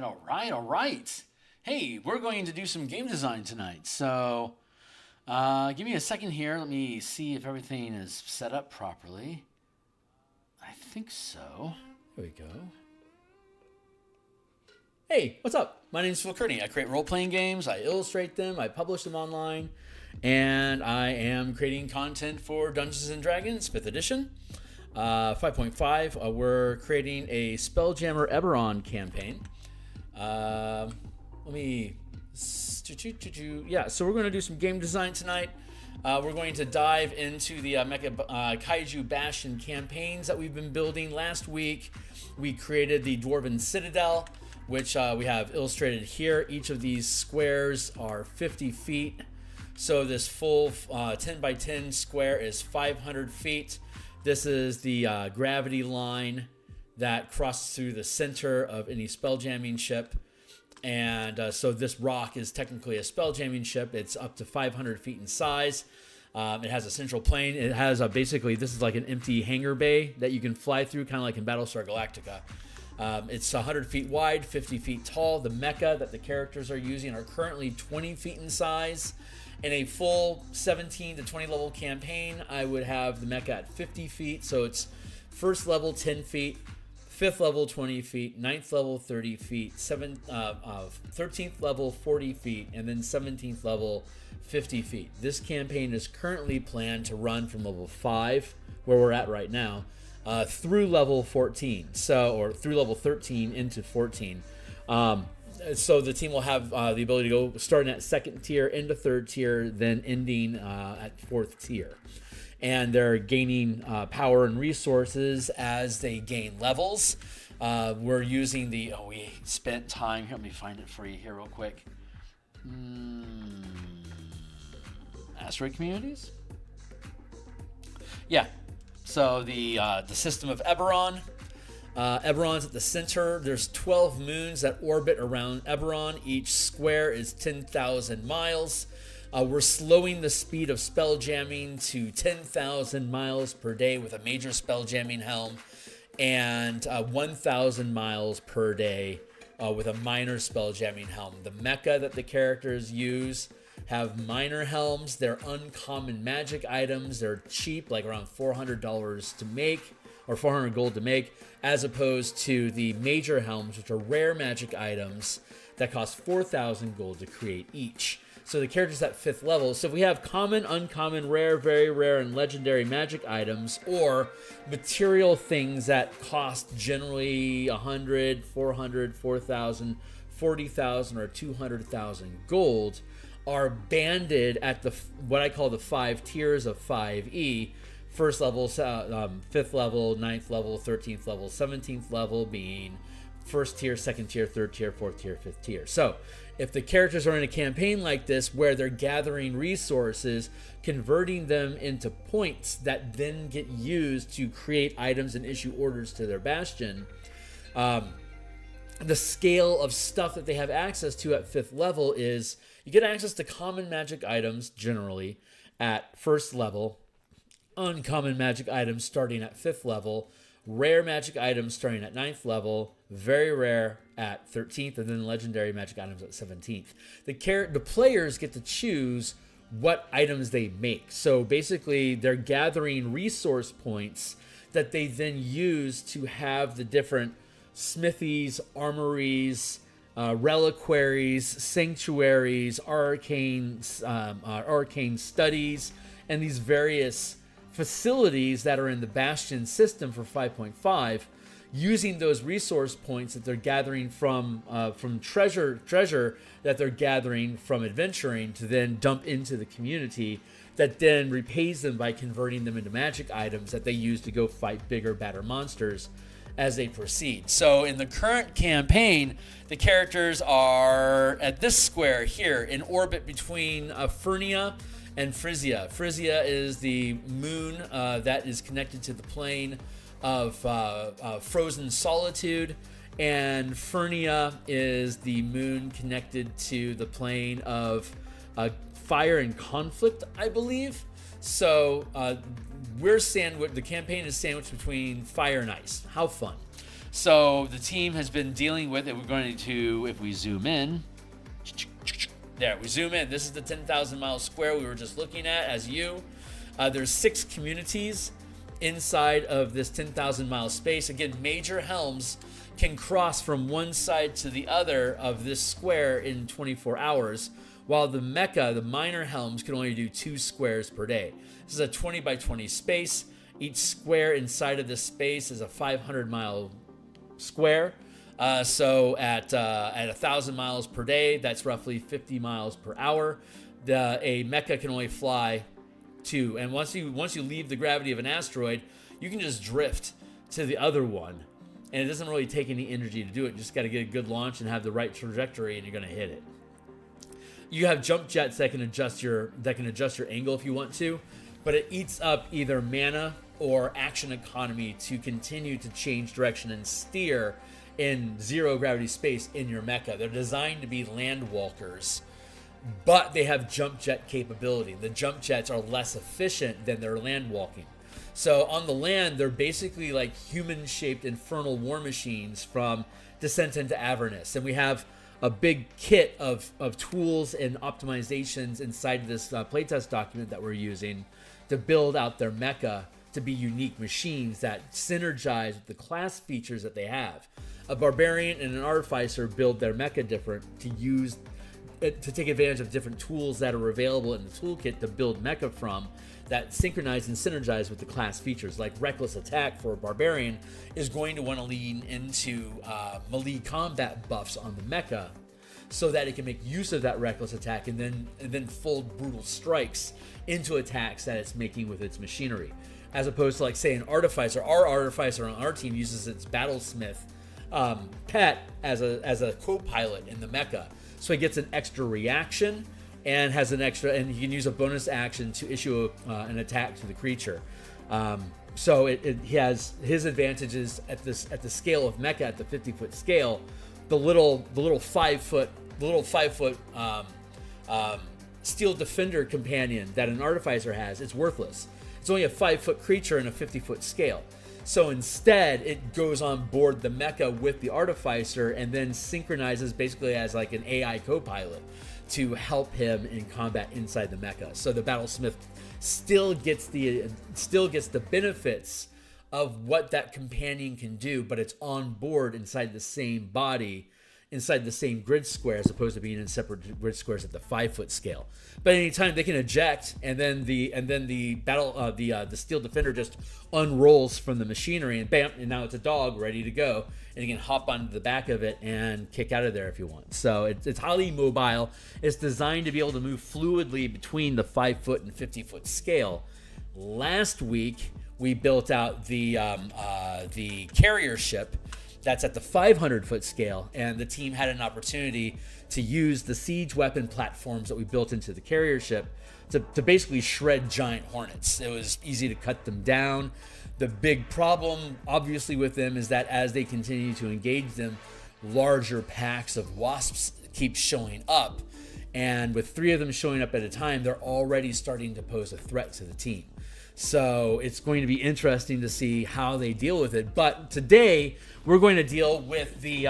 all right. Hey, we're going to do some game design tonight. So, give me a second here. Let me see if everything is set up properly. I think so. There we go. Hey, what's up? My name is Phil Kearney. I create role-playing games. I illustrate them. I publish them online. And I am creating content for Dungeons & Dragons 5th edition. 5.5, we're creating a Spelljammer Eberron campaign. So we're going to do some game design tonight. We're going to dive into the Kaiju Bastion campaigns that we've been building. Last week, we created the Dwarven Citadel, which we have illustrated here. Each of these squares are 50 feet. So this full 10 by 10 square is 500 feet. This is the gravity line that crosses through the center of any spelljamming ship. And so this rock is technically a spelljamming ship. It's up to 500 feet in size. It has a central plane. It has basically, this is like an empty hangar bay that you can fly through, kind of like in Battlestar Galactica. It's 100 feet wide, 50 feet tall. The mecha that the characters are using are currently 20 feet in size. In a full 17 to 20 level campaign, I would have the mecha at 50 feet. So it's first level 10 feet, 5th level 20 feet, 9th level 30 feet, 13th level 40 feet, and then 17th level 50 feet. This campaign is currently planned to run from level 5, where we're at right now, through level 14. Or through level 13 into 14. So the team will have the ability to go starting at 2nd tier into 3rd tier, then ending at 4th tier. And they're gaining power and resources as they gain levels. We're using we spent time here. Let me find it for you here real quick. Asteroid communities? Yeah. So the system of Eberron. Eberron's at the center. There's 12 moons that orbit around Eberron. Each square is 10,000 miles. We're slowing the speed of spelljamming to 10,000 miles per day with a major spelljamming helm, and 1,000 miles per day with a minor spelljamming helm. The mecha that the characters use have minor helms. They're uncommon magic items. They're cheap, like around $400 to make, or 400 gold to make, as opposed to the major helms, which are rare magic items that cost 4,000 gold to create each. So the characters at 5th level. So if we have common, uncommon, rare, very rare, and legendary magic items, or material things that cost generally 100, 400, 4,000, 40,000, or 200,000 gold, are banded at what I call the 5 tiers of 5e. First level, 5th level, 9th level, 13th level, 17th level being 1st tier, 2nd tier, 3rd tier, 4th tier, 5th tier. So if the characters are in a campaign like this where they're gathering resources, converting them into points that then get used to create items and issue orders to their bastion, the scale of stuff that they have access to at 5th level is you get access to common magic items generally at 1st level, uncommon magic items starting at 5th level, rare magic items starting at 9th level, very rare at 13th, and then legendary magic items at 17th. The players get to choose what items they make. So basically, they're gathering resource points that they then use to have the different smithies, armories, reliquaries, sanctuaries, arcane studies, and these various facilities that are in the Bastion system for 5.5, using those resource points that they're gathering from treasure that they're gathering from adventuring to then dump into the community, that then repays them by converting them into magic items that they use to go fight bigger, badder monsters as they proceed. So in the current campaign, the characters are at this square here in orbit between Furnia and Frisia. Frisia is the moon that is connected to the plane of frozen solitude, and Furnia is the moon connected to the plane of fire and conflict, I believe. So the campaign is sandwiched between fire and ice. How fun. So the team has been dealing with it. We're going to, if we zoom in, there, we zoom in. This is the 10,000 mile square we were just looking at as you. There's 6 communities inside of this 10,000 mile space. Again, major helms can cross from one side to the other of this square in 24 hours, while the mecha, the minor helms, can only do 2 squares per day. This is a 20 by 20 space. Each square inside of this space is a 500 mile square. So at 1,000 miles per day, that's roughly 50 miles per hour. A mecha can only fly 2, and once you leave the gravity of an asteroid, you can just drift to the other one, and it doesn't really take any energy to do it. You just got to get a good launch and have the right trajectory, and you're going to hit it. You have jump jets that can adjust your angle if you want to, but it eats up either mana or action economy to continue to change direction and steer in zero gravity space in your mecha. They're designed to be land walkers, but they have jump jet capability. The jump jets are less efficient than their land walking. So on the land, they're basically like human-shaped infernal war machines from Descent into Avernus. And we have a big kit of tools and optimizations inside this playtest document that we're using to build out their mecha to be unique machines that synergize with the class features that they have. A barbarian and an artificer build their mecha different to take advantage of different tools that are available in the toolkit to build mecha from that synchronize and synergize with the class features. Like reckless attack for a barbarian is going to want to lean into melee combat buffs on the mecha so that it can make use of that reckless attack and then fold brutal strikes into attacks that it's making with its machinery. As opposed to, like, say, an artificer. Our artificer on our team uses its battlesmith pet as a co-pilot in the mecha. So he gets an extra reaction and and he can use a bonus action to issue an attack to the creature. So he has his advantages at the scale of mecha, at the 50-foot scale. The little 5-foot steel defender companion that an artificer has is worthless. It's only a 5-foot creature in a 50-foot scale. So instead, it goes on board the mecha with the artificer and then synchronizes basically as like an AI co-pilot to help him in combat inside the mecha. So the battlesmith still gets the benefits of what that companion can do, but it's on board inside the same body, inside the same grid square, as opposed to being in separate grid squares at the 5-foot scale. But anytime they can eject, and then the steel defender just unrolls from the machinery, and bam, and now it's a dog ready to go, and you can hop onto the back of it and kick out of there if you want. So it's highly mobile. It's designed to be able to move fluidly between the 5-foot and 50-foot scale. Last week we built out the carrier ship that's at the 500-foot scale, and the team had an opportunity to use the siege weapon platforms that we built into the carrier ship to basically shred giant hornets. It was easy to cut them down. The big problem, obviously, with them is that as they continue to engage them, larger packs of wasps keep showing up, and with 3 of them showing up at a time, they're already starting to pose a threat to the team. So it's going to be interesting to see how they deal with it. But today we're going to deal with the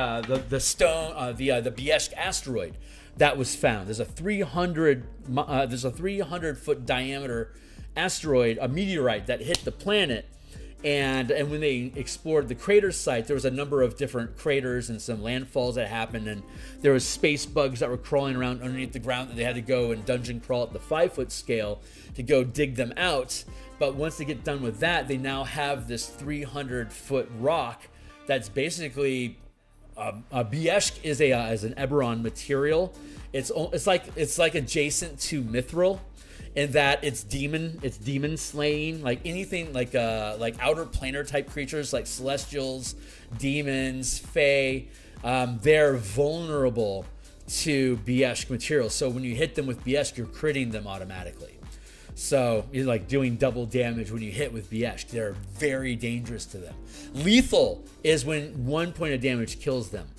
Bastion asteroid that was found. There's a 300-foot diameter asteroid, a meteorite that hit the planet. And when they explored the crater site, there was a number of different craters and some landfalls that happened, and there was space bugs that were crawling around underneath the ground that they had to go and dungeon crawl at the 5-foot scale to go dig them out. But once they get done with that, they now have this 300-foot rock that's basically Bastion is an Eberron material. It's like adjacent to Mithril, in that it's demon slaying, like anything like outer planar type creatures like celestials, demons, fae. They're vulnerable to Bastion material. So when you hit them with Bastion, you're critting them automatically. So you're like doing double damage when you hit with Bastion. They're very dangerous to them. Lethal is when 1 point of damage kills them.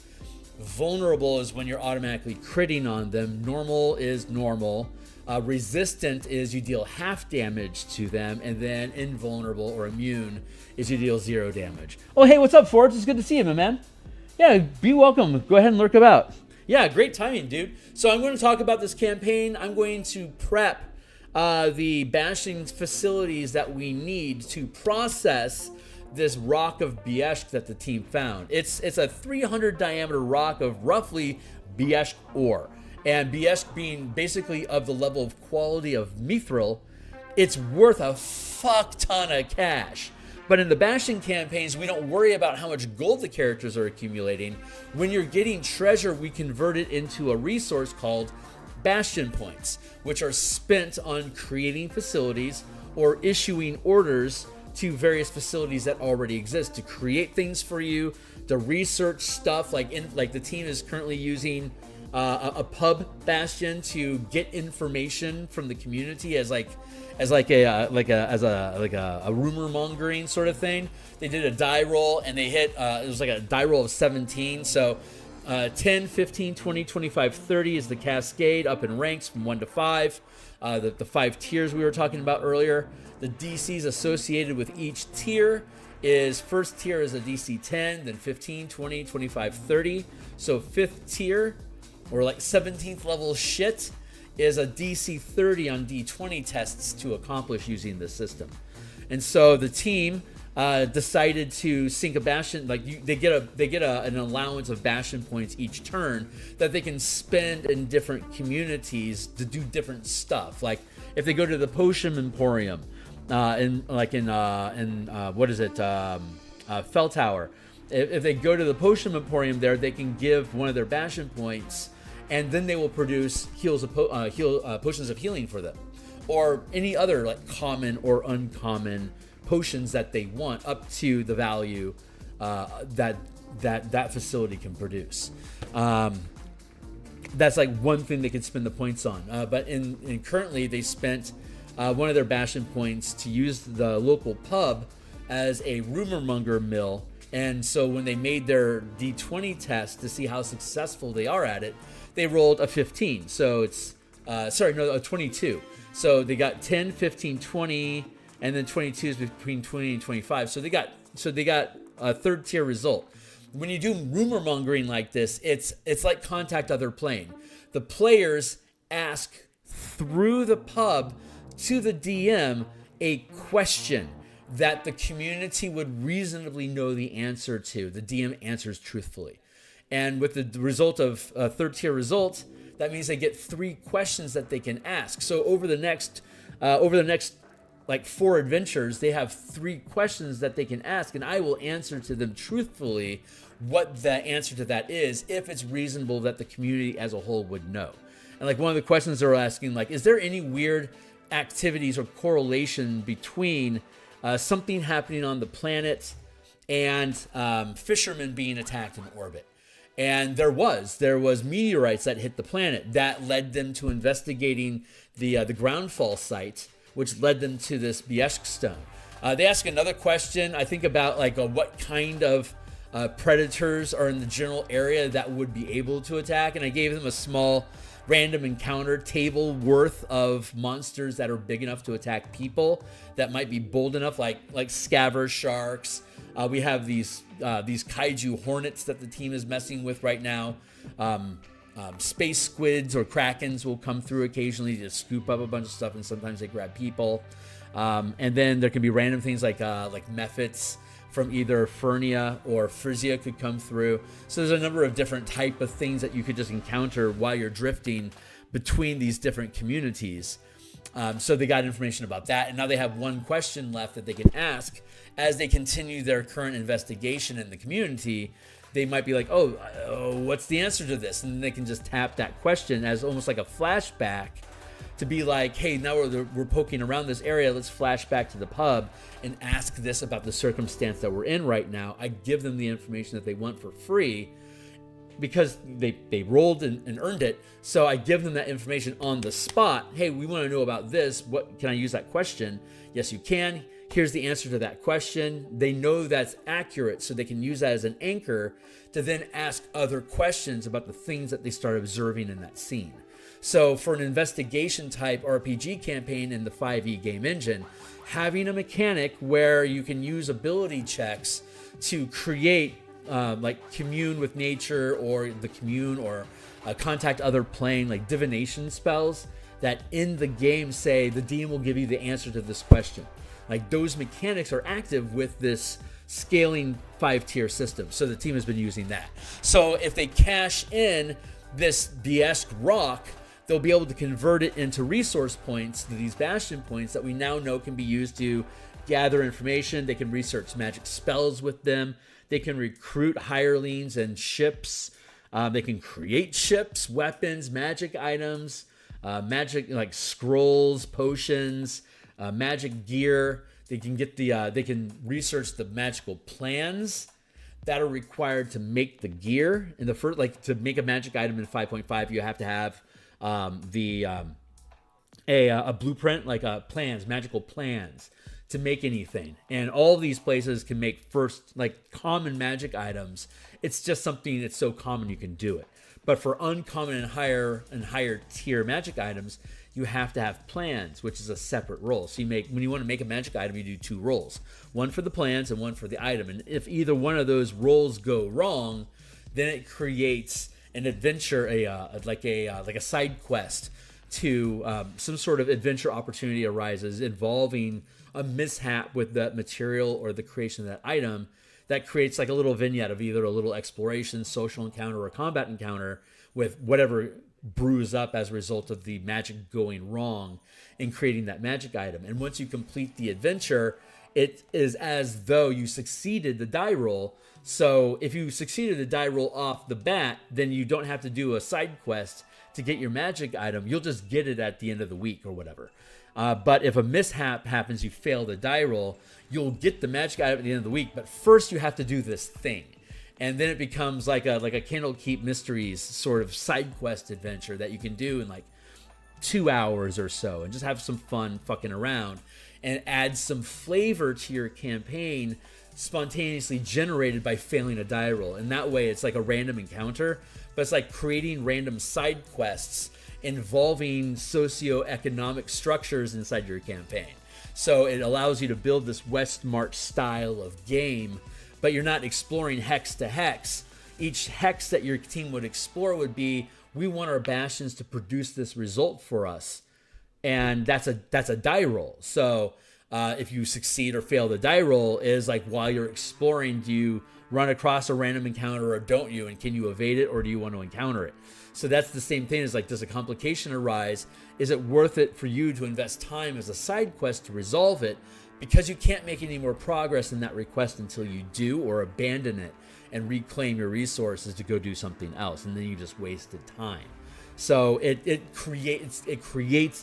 Vulnerable is when you're automatically critting on them. Normal is normal. Resistant is you deal half damage to them, and then invulnerable or immune is you deal 0 damage. Oh, hey, what's up, Forge? It's good to see you, my man. Yeah, be welcome. Go ahead and lurk about. Yeah, great timing, dude. So I'm going to talk about this campaign. I'm going to prep the bashing facilities that we need to process this rock of Bieshk that the team found. It's a 300 diameter rock of roughly Bieshk ore. And Bieshk being basically of the level of quality of Mithril, it's worth a fuck ton of cash. But in the bashing campaigns, we don't worry about how much gold the characters are accumulating. When you're getting treasure, we convert it into a resource called Bastion points, which are spent on creating facilities or issuing orders to various facilities that already exist to create things for you, to research stuff. Like the team is currently using a pub bastion to get information from the community as a rumor mongering sort of thing. They did a die roll and they hit it was like a die roll of 17. So 10, 15, 20, 25, 30 is the cascade up in ranks from 1 to 5. The 5 tiers we were talking about earlier. The DCs associated with each tier is first tier is a DC 10, then 15, 20, 25, 30. So 5th tier, or like 17th level shit, is a DC 30 on D20 tests to accomplish using this system. And so the team decided to sink a bastion. Like they get an allowance of bastion points each turn that they can spend in different communities to do different stuff. Like if they go to the Potion Emporium, Fell Tower. If they go to the Potion Emporium there, they can give one of their bastion points, and then they will produce potions of healing for them, or any other like common or uncommon potions that they want, up to the value that facility can produce. That's like one thing they can spend the points on. But in currently they spent one of their bastion points to use the local pub as a rumor monger mill. And so when they made their D20 test to see how successful they are at it, they rolled a 15. So it's, a 22. So they got 10, 15, 20, and then 22 is between 20 and 25. So they got a 3rd tier result. When you do rumor mongering like this, it's like contact other playing. The players ask through the pub to the DM a question that the community would reasonably know the answer to. The DM answers truthfully. And with the result of a 3rd tier result, that means they get 3 questions that they can ask. So over the next like 4 adventures, they have 3 questions that they can ask, and I will answer to them truthfully what the answer to that is, if it's reasonable that the community as a whole would know. And like one of the questions they're asking, like, is there any weird activities or correlation between something happening on the planet and fishermen being attacked in orbit? And there was meteorites that hit the planet that led them to investigating the groundfall site, which led them to this Bieshk stone. They ask another question, I think, about like what kind of predators are in the general area that would be able to attack, and I gave them a small random encounter table worth of monsters that are big enough to attack people, that might be bold enough, like scaver sharks. We have these kaiju hornets that the team is messing with right now. Space squids or krakens will come through occasionally to scoop up a bunch of stuff, and sometimes they grab people. And then there can be random things like mephits from either Fernia or Frisia could come through. So there's a number of different type of things that you could just encounter while you're drifting between these different communities. So they got information about that, and now they have 1 question left that they can ask as they continue their current investigation in the community. They might be like, oh, what's the answer to this? And then they can just tap that question as almost like a flashback to be like, hey, now we're poking around this area. Let's flash back to the pub and ask this about the circumstance that we're in right now. I give them the information that they want for free because they rolled and earned it. So I give them that information on the spot. Hey, we want to know about this. What can I use that question? Yes, you can. here's the answer to that question. They know that's accurate, so they can use that as an anchor to then ask other questions about the things that they start observing in that scene. So for an investigation type RPG campaign in the 5e game engine, having a mechanic where you can use ability checks to create like commune with nature, or the commune, or contact other plane, like divination spells that in the game say the DM will give you the answer to this question. Like those mechanics are active with this scaling 5-tier system. So the team has been using that. So if they cash in this BS rock, they'll be able to convert it into resource points, to these Bastion points that we now know can be used to gather information. They can research magic spells with them. They can recruit hirelings and ships. They can create ships, weapons, magic items, magic like scrolls, potions, magic gear. They can get they can research the magical plans that are required to make the gear. In the first, like to make a magic item in 5.5, you have to have a blueprint, like plans, magical plans to make anything. And all these places can make first like common magic items. It's just something that's so common you can do it. But for uncommon and higher tier magic items, you have to have plans, which is a separate roll. So when you want to make a magic item, you do 2 rolls, one for the plans and one for the item. And if either one of those rolls go wrong, then it creates an adventure, like a side quest to some sort of adventure opportunity arises involving a mishap with that material or the creation of that item that creates like a little vignette of either a little exploration, social encounter, or combat encounter with whatever brews up as a result of the magic going wrong in creating that magic item. And once you complete the adventure, it is as though you succeeded the die roll. So if you succeeded the die roll off the bat, then you don't have to do a side quest to get your magic item. You'll just get it at the end of the week or whatever. But if a mishap happens, you fail the die roll, you'll get the magic item at the end of the week. But first you have to do this thing. And then it becomes like a Candlekeep Mysteries sort of side quest adventure that you can do in like 2 hours or so and just have some fun fucking around and add some flavor to your campaign spontaneously generated by failing a die roll. And that way it's like a random encounter, but it's like creating random side quests involving socioeconomic structures inside your campaign. So it allows you to build this West March style of game, but you're not exploring hex to hex. Each hex that your team would explore would be, we want our bastions to produce this result for us. And that's a die roll. So if you succeed or fail the die roll is like while you're exploring, do you run across a random encounter or don't you? And can you evade it or do you want to encounter it? So that's the same thing as like, does a complication arise? Is it worth it for you to invest time as a side quest to resolve it? Because you can't make any more progress in that request until you do or abandon it and reclaim your resources to go do something else. And then you just wasted time. So it creates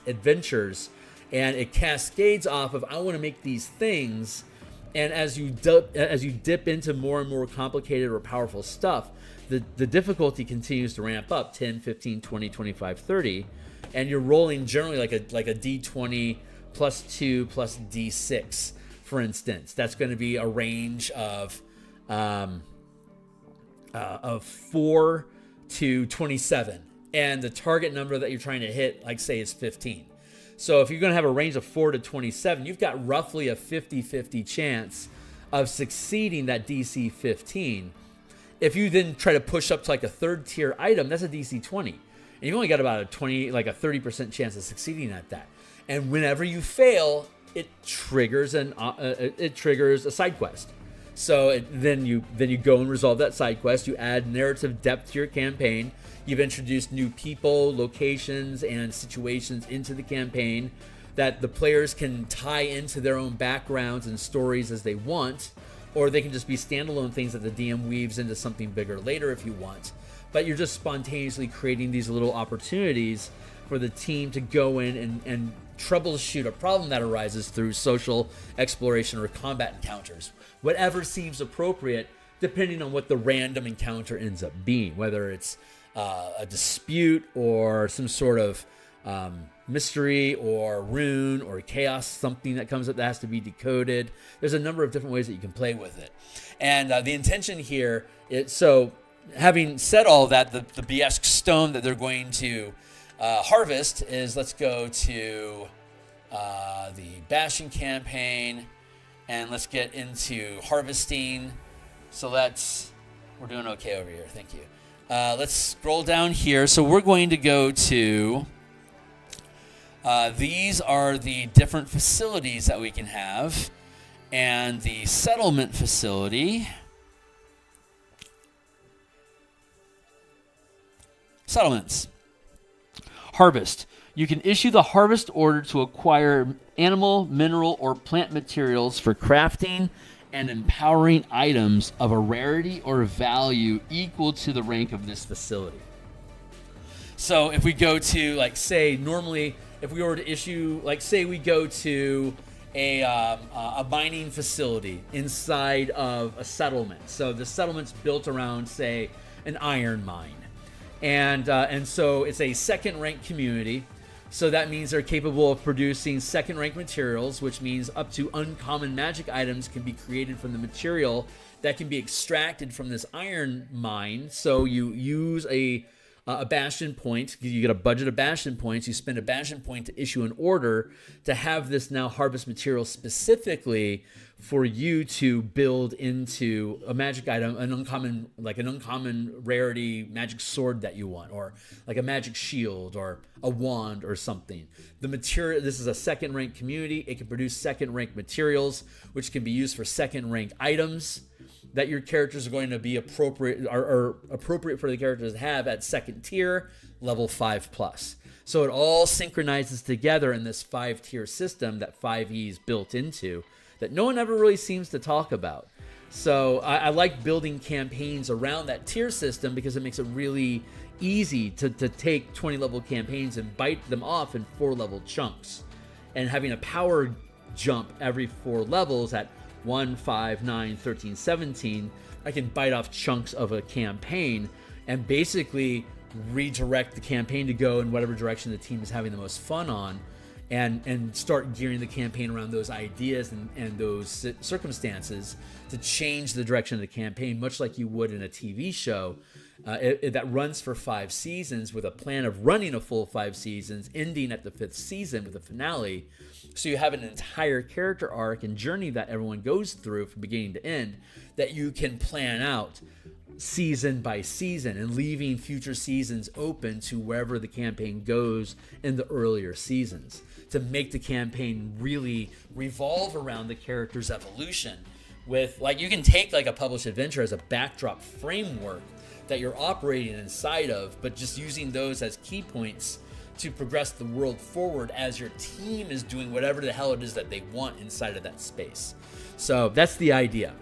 adventures, and it cascades off of, I want to make these things. And as you dip into more and more complicated or powerful stuff, the difficulty continues to ramp up 10, 15, 20, 25, 30. And you're rolling generally like a D20 plus 2 plus D6, for instance. That's going to be a range of 4 to 27. And the target number that you're trying to hit, like say, is 15. So if you're going to have a range of 4 to 27, you've got roughly a 50-50 chance of succeeding that DC 15. If you then try to push up to like a third tier item, that's a DC 20. And you've only got about a 30% chance of succeeding at that. And whenever you fail, it triggers a side quest. So then you go and resolve that side quest. You add narrative depth to your campaign. You've introduced new people, locations, and situations into the campaign that the players can tie into their own backgrounds and stories as they want, or they can just be standalone things that the DM weaves into something bigger later if you want. But you're just spontaneously creating these little opportunities for the team to go in and troubleshoot a problem that arises through social exploration or combat encounters. Whatever seems appropriate, depending on what the random encounter ends up being, whether it's a dispute or some sort of mystery or rune or chaos, something that comes up that has to be decoded. There's a number of different ways that you can play with it. And the intention here is, so having said all that, the BS stone that they're going to harvest is, let's go to the Bastion Campaign, and let's get into harvesting. So we're doing okay over here. Thank you. Let's scroll down here. So we're going to go to, these are the different facilities that we can have. And the settlement facility. Settlements. Harvest. You can issue the harvest order to acquire animal, mineral, or plant materials for crafting and empowering items of a rarity or value equal to the rank of this facility. So if we go to, like, say, normally, if we were to issue, like, say we go to a mining facility inside of a settlement. So the settlement's built around, say, an iron mine. And so it's a second-rank community. So that means they're capable of producing second-rank materials, which means up to uncommon magic items can be created from the material that can be extracted from this iron mine. So you use a bastion point. You get a budget of bastion points. You spend a bastion point to issue an order to have this now harvest material specifically for you to build into a magic item, an uncommon rarity magic sword that you want, or like a magic shield or a wand or something. The material, this is a second rank community. It can produce second rank materials, which can be used for second rank items that your characters are going to be appropriate for the characters to have at second tier, level 5+. So it all synchronizes together in this 5-tier system that 5e is built into, that no one ever really seems to talk about. So I like building campaigns around that tier system because it makes it really easy to take 20-level campaigns and bite them off in 4-level chunks. And having a power jump every 4 levels at 1, 5, 9, 13, 17, I can bite off chunks of a campaign and basically redirect the campaign to go in whatever direction the team is having the most fun on, and start gearing the campaign around those ideas and those circumstances to change the direction of the campaign, much like you would in a TV show that runs for 5 seasons with a plan of running a full 5 seasons, ending at the 5th season with a finale. So you have an entire character arc and journey that everyone goes through from beginning to end that you can plan out season by season, and leaving future seasons open to wherever the campaign goes in the earlier seasons, to make the campaign really revolve around the character's evolution. With, like, you can take like a published adventure as a backdrop framework that you're operating inside of, but just using those as key points to progress the world forward as your team is doing whatever the hell it is that they want inside of that space. So that's the idea.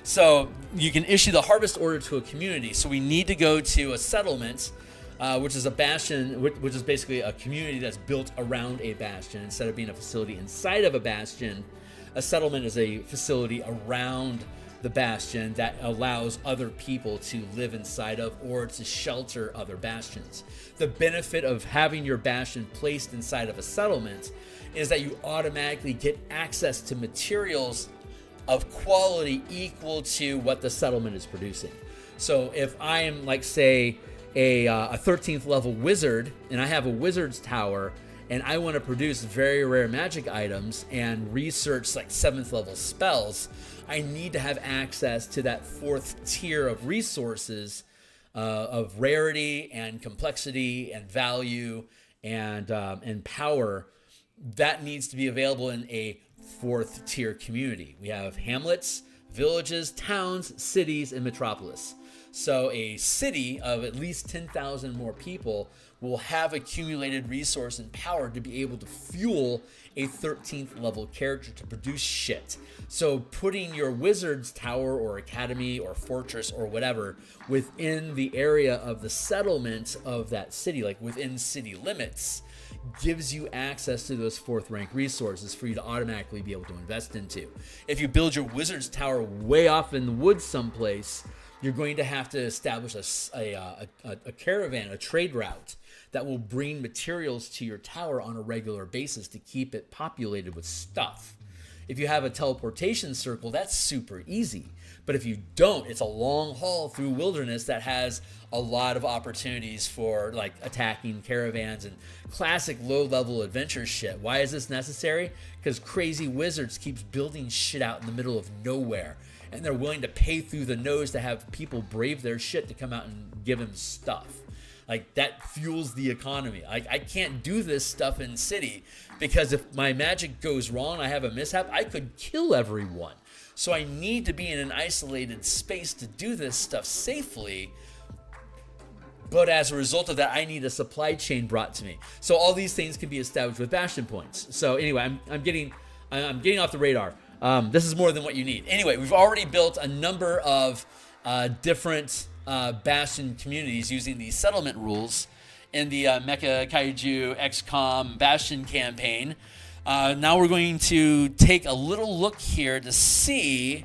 So you can issue the harvest order to a community. So we need to go to a settlement, which is a bastion, which is basically a community that's built around a bastion. Instead of being a facility inside of a bastion, a settlement is a facility around the bastion that allows other people to live inside of or to shelter other bastions. The benefit of having your bastion placed inside of a settlement is that you automatically get access to materials of quality equal to what the settlement is producing. So if I am, like, say, a 13th level wizard, and I have a wizard's tower, and I want to produce very rare magic items and research like 7th level spells, I need to have access to that 4th tier of resources of rarity and complexity and value and power. That needs to be available in a 4th tier community. We have hamlets, villages, towns, cities, and metropolis. So a city of at least 10,000 more people will have accumulated resource and power to be able to fuel a 13th level character to produce shit. So putting your wizard's tower or academy or fortress or whatever within the area of the settlement of that city, like within city limits, gives you access to those 4th rank resources for you to automatically be able to invest into. If you build your wizard's tower way off in the woods someplace, you're going to have to establish a caravan, a trade route that will bring materials to your tower on a regular basis to keep it populated with stuff. If you have a teleportation circle, that's super easy. But if you don't, it's a long haul through wilderness that has a lot of opportunities for like attacking caravans and classic low-level adventure shit. Why is this necessary? Because crazy wizards keeps building shit out in the middle of nowhere, and they're willing to pay through the nose to have people brave their shit to come out and give him stuff. Like, that fuels the economy. I can't do this stuff in city because if my magic goes wrong, I have a mishap, I could kill everyone. So I need to be in an isolated space to do this stuff safely. But as a result of that, I need a supply chain brought to me. So all these things can be established with bastion points. So anyway, I'm getting off the radar. This is more than what you need. Anyway, we've already built a number of different bastion communities using the settlement rules in the Mecha Kaiju XCOM Bastion campaign. Now we're going to take a little look here to see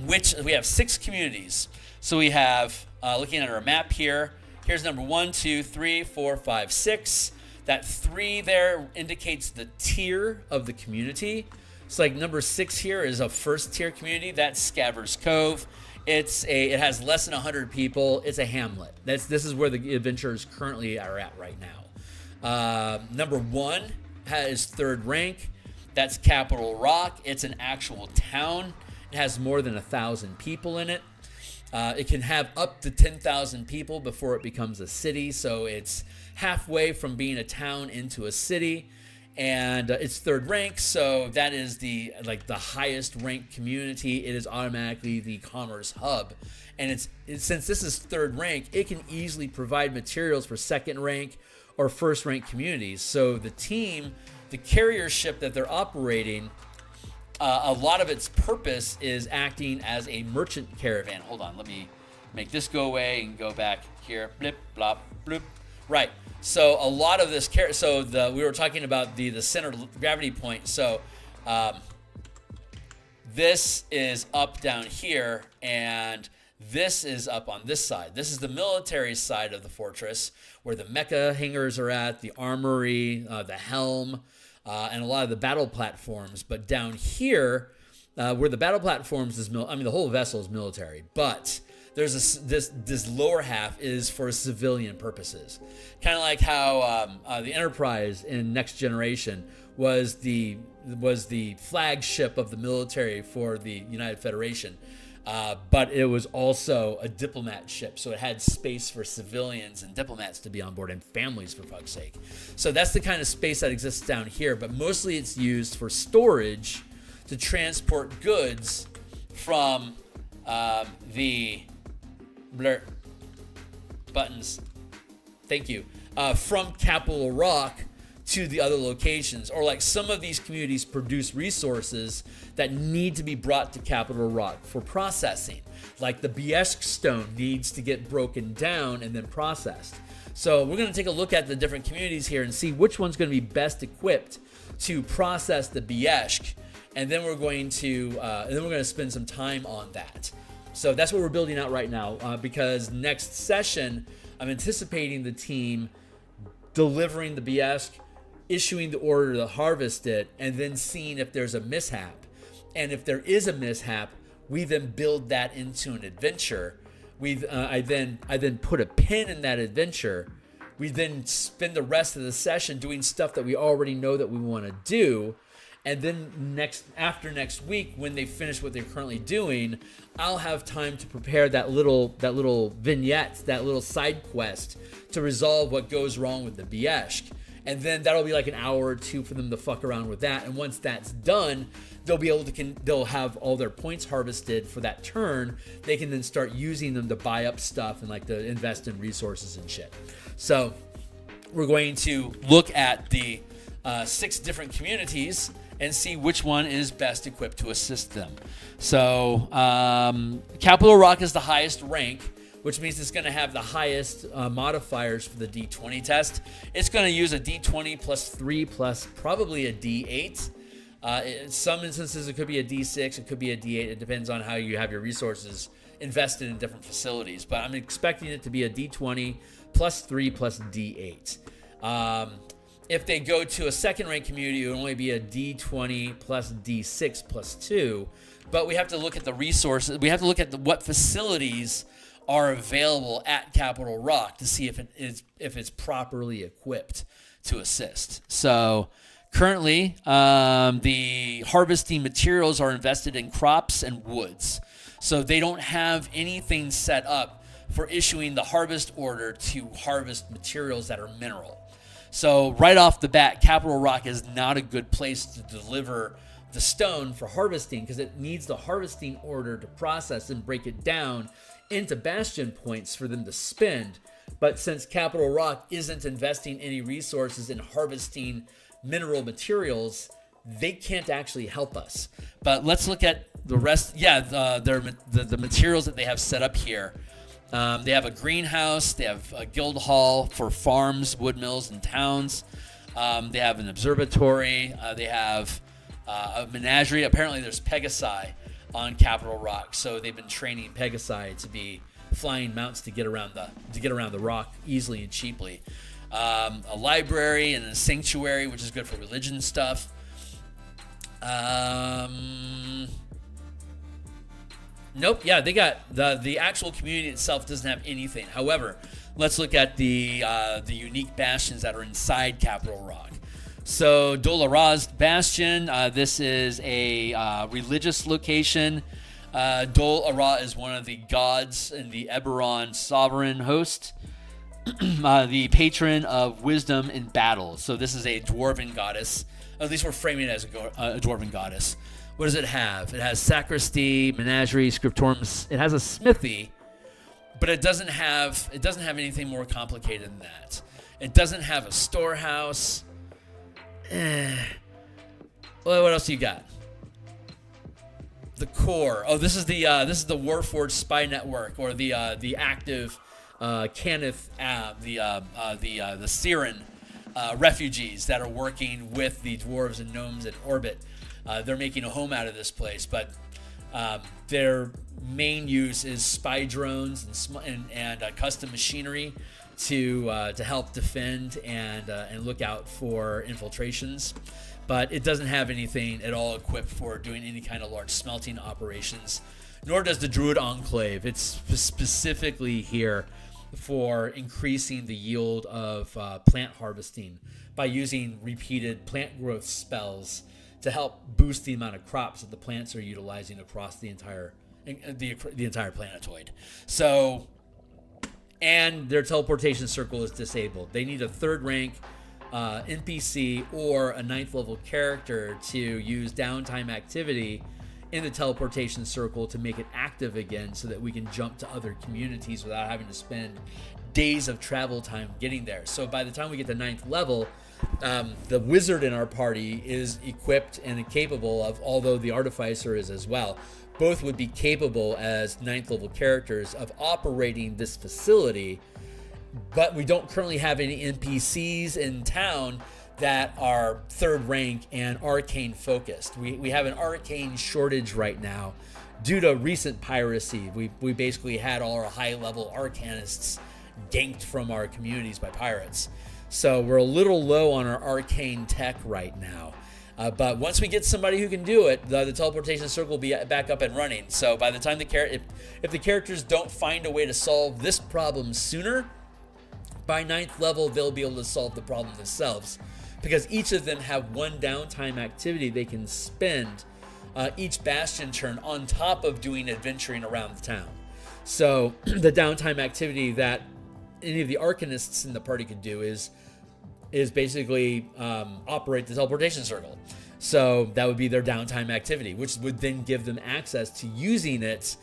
which, we have 6 communities. So we have, looking at our map here, here's number 1, 2, 3, 4, 5, 6. That 3 there indicates the tier of the community. So like number 6 here is a first tier community. That's Scaver's Cove. It has less than 100 people. It's a hamlet. This is where the adventurers currently are at right now. Number 1 is 3rd rank. That's Capital Rock. It's an actual town. It has more than 1,000 people in it. It can have up to 10,000 people before it becomes a city. So it's halfway from being a town into a city. And it's 3rd rank, so that is the highest ranked community. It is automatically the commerce hub, and since this is 3rd rank, it can easily provide materials for 2nd rank or 1st rank communities. So the team, the carrier ship that they're operating, a lot of its purpose is acting as a merchant caravan. Hold on, let me make this go away and go back here. Blip, blop, bloop. Right. So a lot of this, we were talking about the center gravity point. So this is up down here, and this is up on this side. This is the military side of the fortress, where the mecha hangars are at, the armory, the helm, and a lot of the battle platforms. But down here, where the battle platforms is, the whole vessel is military, but there's this lower half is for civilian purposes, kind of like how the Enterprise in Next Generation was the flagship of the military for the United Federation, but it was also a diplomat ship, so it had space for civilians and diplomats to be on board and families, for fuck's sake. So that's the kind of space that exists down here, but mostly it's used for storage to transport goods from the blur buttons. Thank you. From Capital Rock to the other locations, or like some of these communities produce resources that need to be brought to Capital Rock for processing. Like the Biesk stone needs to get broken down and then processed. So we're going to take a look at the different communities here and see which one's going to be best equipped to process the Biesk, and then we're going to spend some time on that. So that's what we're building out right now, because next session, I'm anticipating the team delivering the Biesk, issuing the order to harvest it, and then seeing if there's a mishap. And if there is a mishap, we then build that into an adventure. I then put a pin in that adventure. We then spend the rest of the session doing stuff that we already know that we want to do. And then after next week, when they finish what they're currently doing, I'll have time to prepare that little vignette, that little side quest to resolve what goes wrong with the Biesk. And then that'll be like an hour or 2 for them to fuck around with that. And once that's done, they'll have all their points harvested for that turn. They can then start using them to buy up stuff and like to invest in resources and shit. So we're going to look at the 6 different communities and see which one is best equipped to assist them. So Capital Rock is the highest rank, which means it's going to have the highest modifiers for the D20 test. It's going to use a D20 plus 3 plus probably a D8. In some instances, it could be a D6, it could be a D8. It depends on how you have your resources invested in different facilities. But I'm expecting it to be a D20 plus 3 plus D8. If they go to a second rank community, it would only be a D20 plus D6 plus 2. But we have to look at the resources. We have to look at what facilities are available at Capital Rock to see if it's properly equipped to assist. So currently, the harvesting materials are invested in crops and woods. So they don't have anything set up for issuing the harvest order to harvest materials that are mineral. So right off the bat, Capital Rock is not a good place to deliver the stone for harvesting because it needs the harvesting order to process and break it down into bastion points for them to spend. But since Capital Rock isn't investing any resources in harvesting mineral materials, they can't actually help us. But let's look at the rest. Yeah, the materials that they have set up here. They have a greenhouse. They have a guild hall for farms, wood mills, and towns. They have an observatory. They have a menagerie. Apparently, there's Pegasi on Capital Rock, so they've been training Pegasi to be flying mounts to get around the rock easily and cheaply. A library and a sanctuary, which is good for religion stuff. Nope. Yeah, they got the actual community itself doesn't have anything. However, let's look at the unique bastions that are inside Capital Rock. So Dol Ara's Bastion. This is a religious location. Dol Ara is one of the gods in the Eberron sovereign host. The patron of wisdom in battle. So this is a dwarven goddess. At least we're framing it as a dwarven goddess. What does it have? It has sacristy, menagerie, scriptorium. It has a smithy, but it doesn't have anything more complicated than that. It doesn't have a storehouse. Well, what else you got? The core. Oh, this is the Warforged spy network, or the active Cannith, the Siren refugees that are working with the dwarves and gnomes in orbit. They're making a home out of this place, but their main use is spy drones and custom machinery to help defend and look out for infiltrations. But it doesn't have anything at all equipped for doing any kind of large smelting operations, nor does the Druid Enclave. It's specifically here for increasing the yield of plant harvesting by using repeated plant growth spells to help boost the amount of crops that the plants are utilizing across the entire planetoid. So, and their teleportation circle is disabled. They need a 3rd rank NPC or a 9th level character to use downtime activity in the teleportation circle to make it active again so that we can jump to other communities without having to spend days of travel time getting there. So by the time we get to 9th level, the wizard in our party is equipped and capable of, although the artificer is as well, both would be capable as 9th level characters of operating this facility, but we don't currently have any NPCs in town that are 3rd rank and arcane focused. We have an arcane shortage right now due to recent piracy. We basically had all our high level arcanists ganked from our communities by pirates. So we're a little low on our arcane tech right now. But once we get somebody who can do it, the teleportation circle will be back up and running. So by the time if the characters don't find a way to solve this problem sooner, by 9th level, they'll be able to solve the problem themselves. Because each of them have one downtime activity they can spend each bastion turn on top of doing adventuring around the town. So the downtime activity that any of the arcanists in the party could do is basically operate the teleportation circle. So that would be their downtime activity, which would then give them access to using it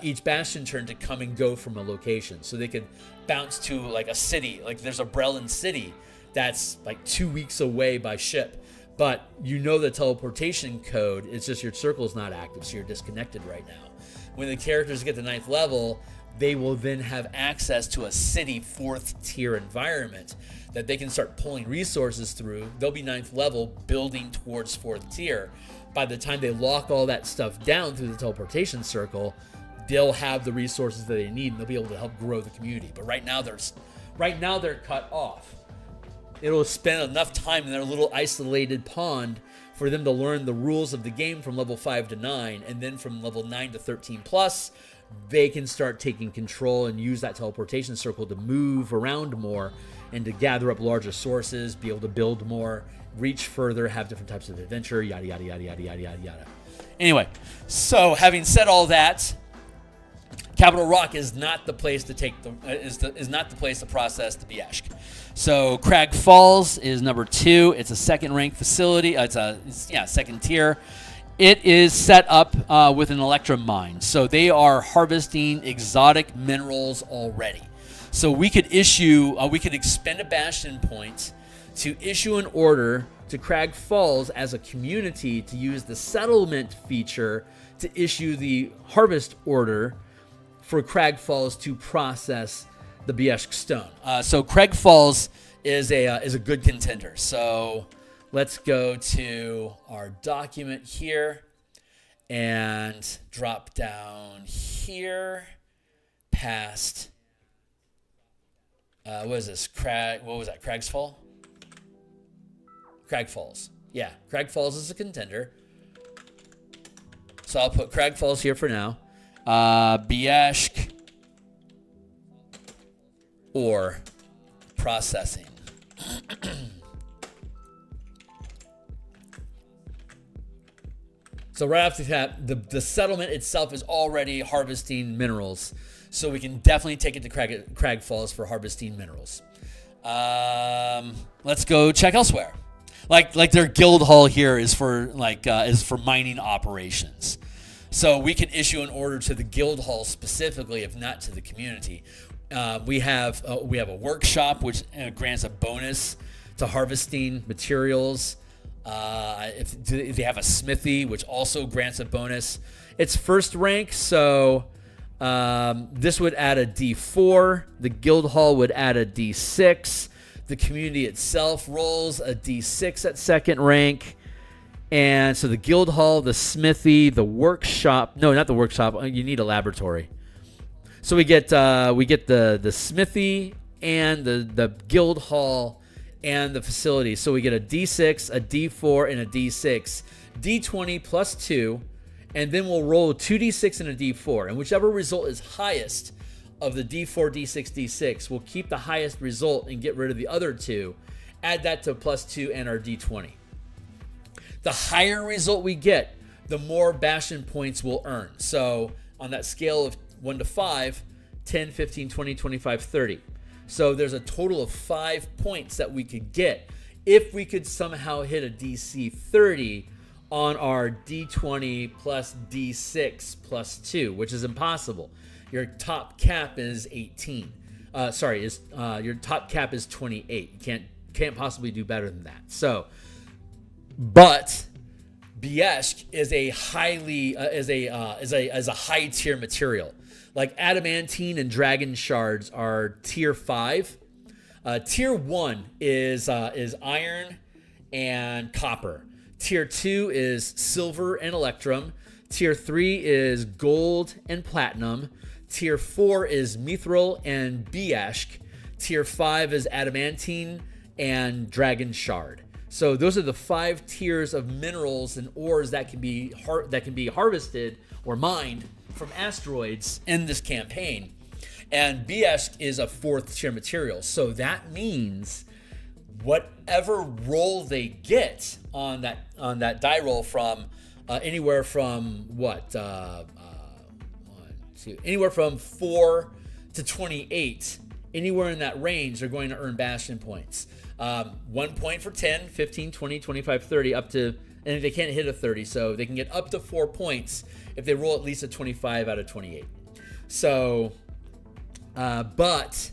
each bastion turn to come and go from a location. So they could bounce to like a city, like there's a Brellan city that's like 2 weeks away by ship. But you know the teleportation code, it's just your circle's not active, so you're disconnected right now. When the characters get to 9th level, they will then have access to a city 4th tier environment that they can start pulling resources through. They'll be 9th level, building towards 4th tier. By the time they lock all that stuff down through the teleportation circle, they'll have the resources that they need, and they'll be able to help grow the community. But right now, Right now they're cut off. It'll spend enough time in their little isolated pond for them to learn the rules of the game from level 5 to 9, and then from level 9 to 13 plus, they can start taking control and use that teleportation circle to move around more and to gather up larger sources, be able to build more, reach further, have different types of adventure, yada, yada, yada, yada, yada, yada, yada. Anyway, so having said all that, Capital Rock is not the place to take is not the place to process the Bieshk. So Crag Falls is number 2. It's a second rank facility. It's second tier. It is set up with an Electrum mine. So they are harvesting exotic minerals already. So we could expend a Bastion point to issue an order to Crag Falls as a community to use the settlement feature to issue the harvest order for Crag Falls to process the Bieshk stone. So Crag Falls is a good contender. So let's go to our document here and drop down here past what is this? What was that? Crag's Fall? Crag Falls. Yeah, Crag Falls is a contender. So I'll put Crag Falls here for now. Bieshk Ore processing. So right after that, the settlement itself is already harvesting minerals. So we can definitely take it to Crag Falls for harvesting minerals. Let's go check elsewhere. Like their guild hall here is for mining operations. So we can issue an order to the guild hall specifically, if not to the community. We have a workshop which grants a bonus to harvesting materials. If they have a smithy, which also grants a bonus. It's first rank, so this would add a D4. The guild hall would add a D6. The community itself rolls a D6 at second rank. And so the guild hall, the smithy, the workshop. No, not the workshop. You need a laboratory. So we get the smithy and the guild hall and the facility. So we get a D6, a D4, and a D6. D20 plus 2. And then we'll roll 2D6 and a D4. And whichever result is highest of the D4, D6, D6, we'll keep the highest result and get rid of the other 2. Add that to plus 2 and our D20. The higher result we get, the more Bastion points we'll earn. So on that scale of 1 to 5, 10, 15, 20, 25, 30. So there's a total of 5 points that we could get if we could somehow hit a DC 30 on our D20 plus D6 plus 2, which is impossible. Your top cap is 18. Your top cap is 28. You can't possibly do better than that. So, but Bieshk is a high tier material. Like adamantine and dragon shards are tier 5. Tier 1 is iron and copper. Tier 2 is silver and electrum. Tier 3 is gold and platinum. Tier 4 is mithril and Bieshk. Tier 5 is adamantine and dragon shard. So those are the 5 tiers of minerals and ores that can be harvested or mined from asteroids in this campaign. And Bieshk is a 4th tier material. So that means whatever roll they get on that die roll from anywhere from anywhere from 4 to 28, anywhere in that range, they're going to earn Bastion points. 1 point for 10, 15, 20, 25, 30, up to, and they can't hit a 30, so they can get up to 4 points if they roll at least a 25 out of 28. So, but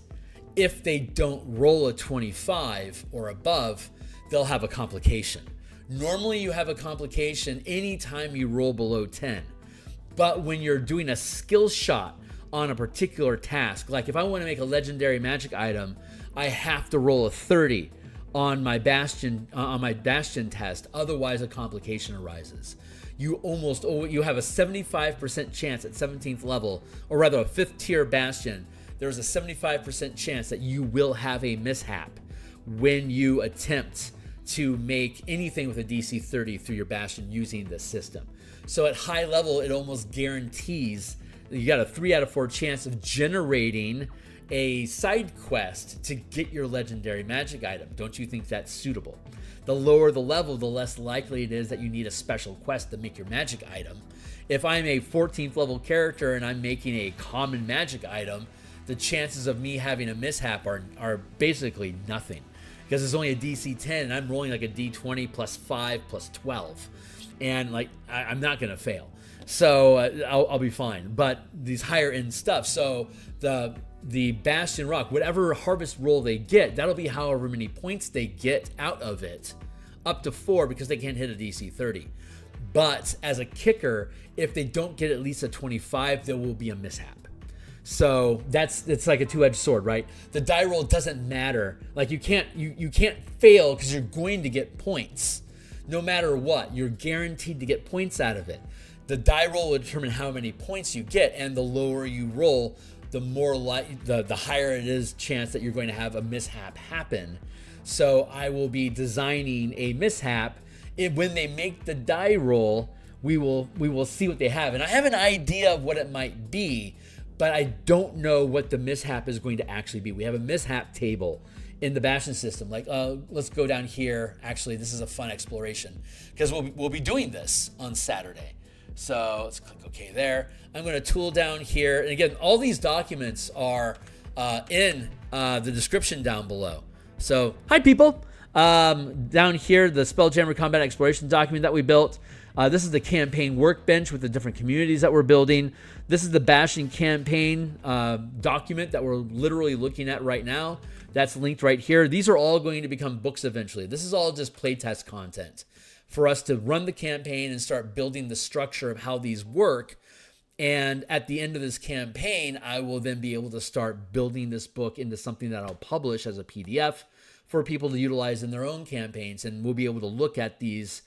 if they don't roll a 25 or above, they'll have a complication. Normally you have a complication anytime you roll below 10. But when you're doing a skill shot on a particular task, like if I want to make a legendary magic item, I have to roll a 30 on my Bastion test. Otherwise, a complication arises. You have a 75% chance at 17th level, or rather a 5th tier Bastion, there's a 75% chance that you will have a mishap when you attempt to make anything with a DC 30 through your Bastion using this system. So at high level, it almost guarantees you got a 3 out of 4 chance of generating a side quest to get your legendary magic item. Don't you think that's suitable? The lower the level, the less likely it is that you need a special quest to make your magic item. If I'm a 14th level character and I'm making a common magic item, the chances of me having a mishap are basically nothing, because it's only a DC 10 and I'm rolling like a D20 plus 5 plus 12, and like I'm not gonna fail, so I'll be fine. But these higher end stuff, so the Bastion Rock, whatever harvest roll they get, that'll be however many points they get out of it, up to 4, because they can't hit a DC 30. But as a kicker, if they don't get at least a 25, there will be a mishap. So it's like a two-edged sword, right? The die roll doesn't matter. Like you can't fail, because you're going to get points. No matter what, you're guaranteed to get points out of it. The die roll will determine how many points you get, and the lower you roll, the more the higher it is chance that you're going to have a mishap happen. So I will be designing a mishap. When they make the die roll, we will see what they have, and I have an idea of what it might be, but I don't know what the mishap is going to actually be. We have a mishap table in the Bastion system. Like, let's go down here. Actually, this is a fun exploration, because we'll be doing this on Saturday. So let's click OK there. I'm going to tool down here. And again, all these documents are in the description down below. So, hi people. Down here, the Spelljammer Combat Exploration document that we built. This is the campaign workbench with the different communities that we're building. This is the Bastion Campaign document that we're literally looking at right now. That's linked right here. These are all going to become books eventually. This is all just playtest content for us to run the campaign and start building the structure of how these work. And at the end of this campaign, I will then be able to start building this book into something that I'll publish as a PDF for people to utilize in their own campaigns. And we'll be able to look at these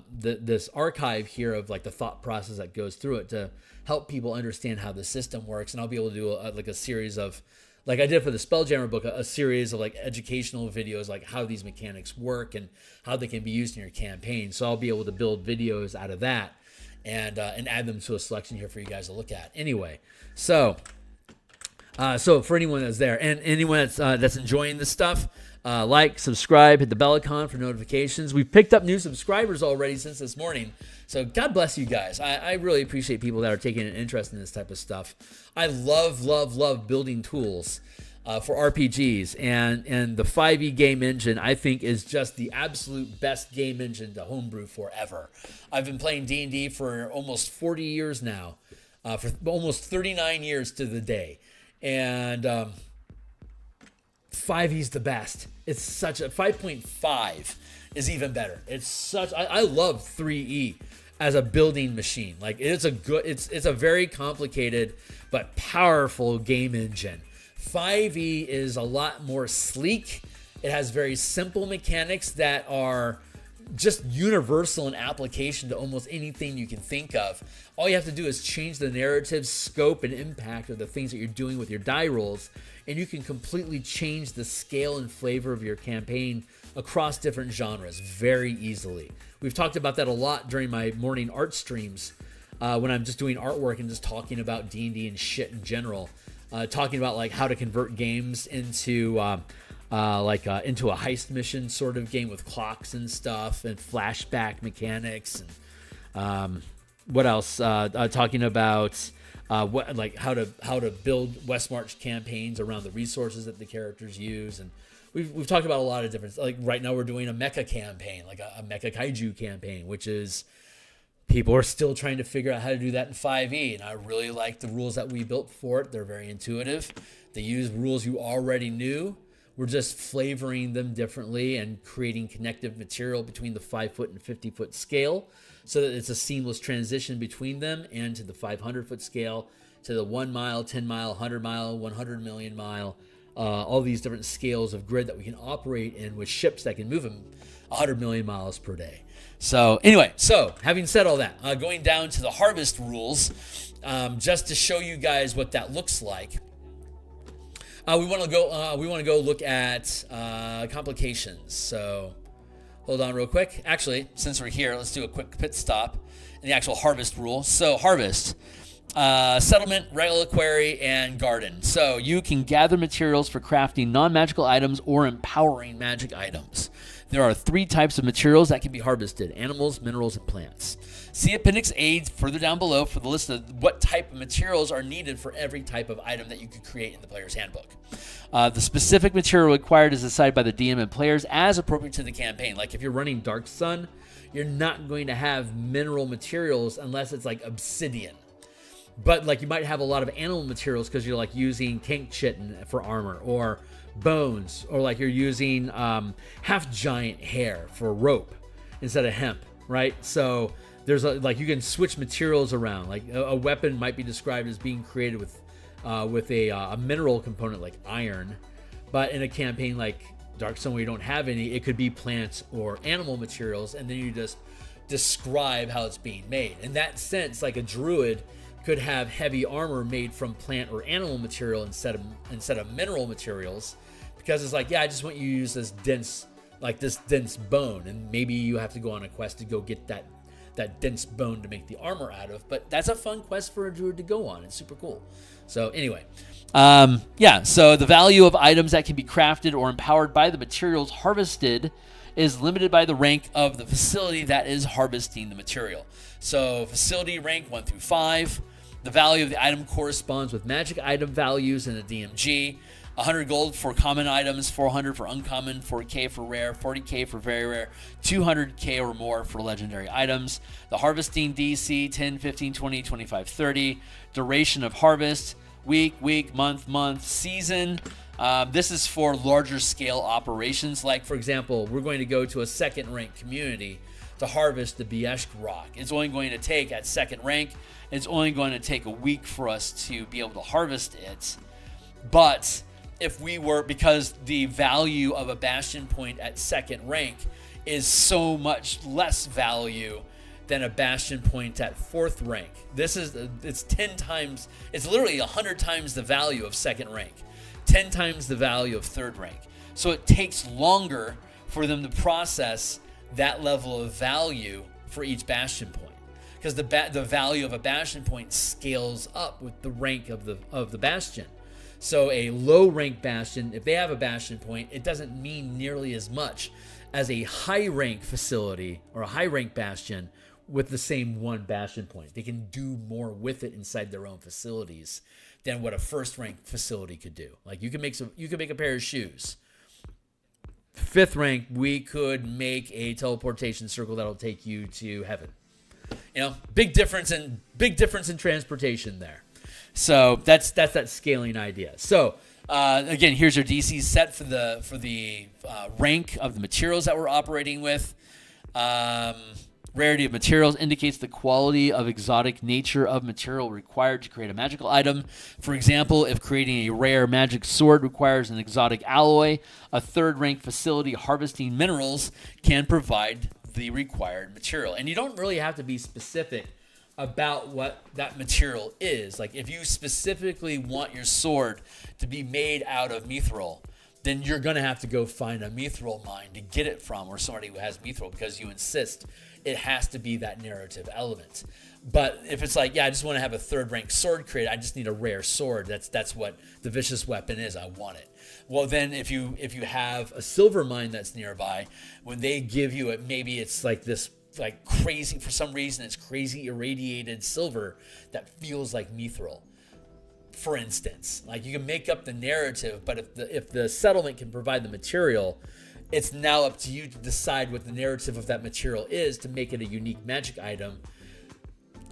this archive here of like the thought process that goes through it to help people understand how the system works. And I'll be able to do like a series of, like I did for the Spelljammer book, a series of like educational videos, like how these mechanics work and how they can be used in your campaign. So I'll be able to build videos out of that and add them to a selection here for you guys to look at. Anyway, so for anyone that's there and anyone that's enjoying this stuff, like, subscribe, hit the bell icon for notifications. We've picked up new subscribers already since this morning. So God bless you guys. I really appreciate people that are taking an interest in this type of stuff. I love building tools for RPGs. And the 5e game engine, I think, is just the absolute best game engine to homebrew forever. I've been playing D&D for almost 40 years now, for almost 39 years to the day. And 5e's the best. It's such a 5.5 is even better. It's such I love 3e as a building machine. Like it's a very complicated but powerful game engine. 5e is a lot more sleek. It has very simple mechanics that are just universal in application to almost anything you can think of. All you have to do is change the narrative, scope, and impact of the things that you're doing with your die rolls, and you can completely change the scale and flavor of your campaign across different genres very easily. We've talked about that a lot during my morning art streams when I'm just doing artwork and just talking about D&D and shit in general. Talking about like how to convert games into into a heist mission sort of game with clocks and stuff and flashback mechanics and what else? Talking about how to build Westmarch campaigns around the resources that the characters use, and we've talked about a lot of different. Like right now, we're doing a mecha campaign, like a mecha kaiju campaign, which is people are still trying to figure out how to do that in 5e, and I really like the rules that we built for it. They're very intuitive. They use rules you already knew. We're just flavoring them differently and creating connective material between the 5-foot and 50-foot scale so that it's a seamless transition between them and to the 500-foot scale, to the 1 mile, 10 mile, 100 mile, 100 million mile, all these different scales of grid that we can operate in with ships that can move them 100 million miles per day. So anyway, having said all that, going down to the harvest rules, just to show you guys what that looks like. We want to go. We want to go look at complications. So, hold on real quick. Actually, since we're here, let's do a quick pit stop in the actual harvest rule. So, harvest, settlement, reliquary, and garden. So, you can gather materials for crafting non-magical items or empowering magic items. There are 3 types of materials that can be harvested: animals, minerals, and plants. See Appendix A further down below for the list of what type of materials are needed for every type of item that you could create in the player's handbook. The specific material required is decided by the DM and players as appropriate to the campaign. Like if you're running Dark Sun, you're not going to have mineral materials unless it's like obsidian. But like you might have a lot of animal materials because you're like using tank chitin for armor, or bones, or like you're using half giant hair for rope instead of hemp, right? So there's like you can switch materials around. Like a weapon might be described as being created with a mineral component like iron, but in a campaign like Dark Sun where you don't have any, it could be plants or animal materials, and then you just describe how it's being made. In that sense, like a druid could have heavy armor made from plant or animal material instead of mineral materials, because it's like, yeah, I just want you to use this dense bone, and maybe you have to go on a quest to go get that dense bone to make the armor out of. But that's a fun quest for a druid to go on. It's super cool. So anyway, so the value of items that can be crafted or empowered by the materials harvested is limited by the rank of the facility that is harvesting the material. So facility rank 1 through 5. The value of the item corresponds with magic item values in the DMG. 100 gold for common items, 400 for uncommon, 40k for rare, 40k for very rare, 200k or more for legendary items. The harvesting DC 10, 15, 20, 25, 30. Duration of harvest, week, month, season. This is for larger scale operations. Like, for example, we're going to go to a second rank community to harvest the Bieshk rock. It's only going to take, at second rank, it's only going to take a week for us to be able to harvest it. But if we were, because the value of a bastion point at second rank is so much less value than a bastion point at fourth rank. It's 10 times, it's literally 100 times the value of second rank, 10 times the value of third rank. So it takes longer for them to process that level of value for each bastion point, because the value of a bastion point scales up with the rank of the bastion. So a low rank bastion, if they have a bastion point, it doesn't mean nearly as much as a high rank facility or a high rank bastion with the same one bastion point. They can do more with it inside their own facilities than what a first rank facility could do. Like you can make a pair of shoes. Fifth rank, we could make a teleportation circle that'll take you to heaven. You know, big difference in transportation there. So that's that scaling idea. So again, here's your DC set for the rank of the materials that we're operating with. Rarity of materials indicates the quality of exotic nature of material required to create a magical item. For example, if creating a rare magic sword requires an exotic alloy, a third rank facility harvesting minerals can provide the required material. And you don't really have to be specific about what that material is. Like if you specifically want your sword to be made out of mithril, then you're going to have to go find a mithril mine to get it from, or somebody who has mithril, because you insist it has to be that narrative element. But if it's like, yeah, I just want to have a third rank sword created, I just need a rare sword. That's what the vicious weapon is. I want it. Well, then if you have a silver mine that's nearby, when they give you it, maybe it's like this, like crazy, for some reason it's crazy irradiated silver that feels like mithril, for instance. Like you can make up the narrative, but if the settlement can provide the material, it's now up to you to decide what the narrative of that material is to make it a unique magic item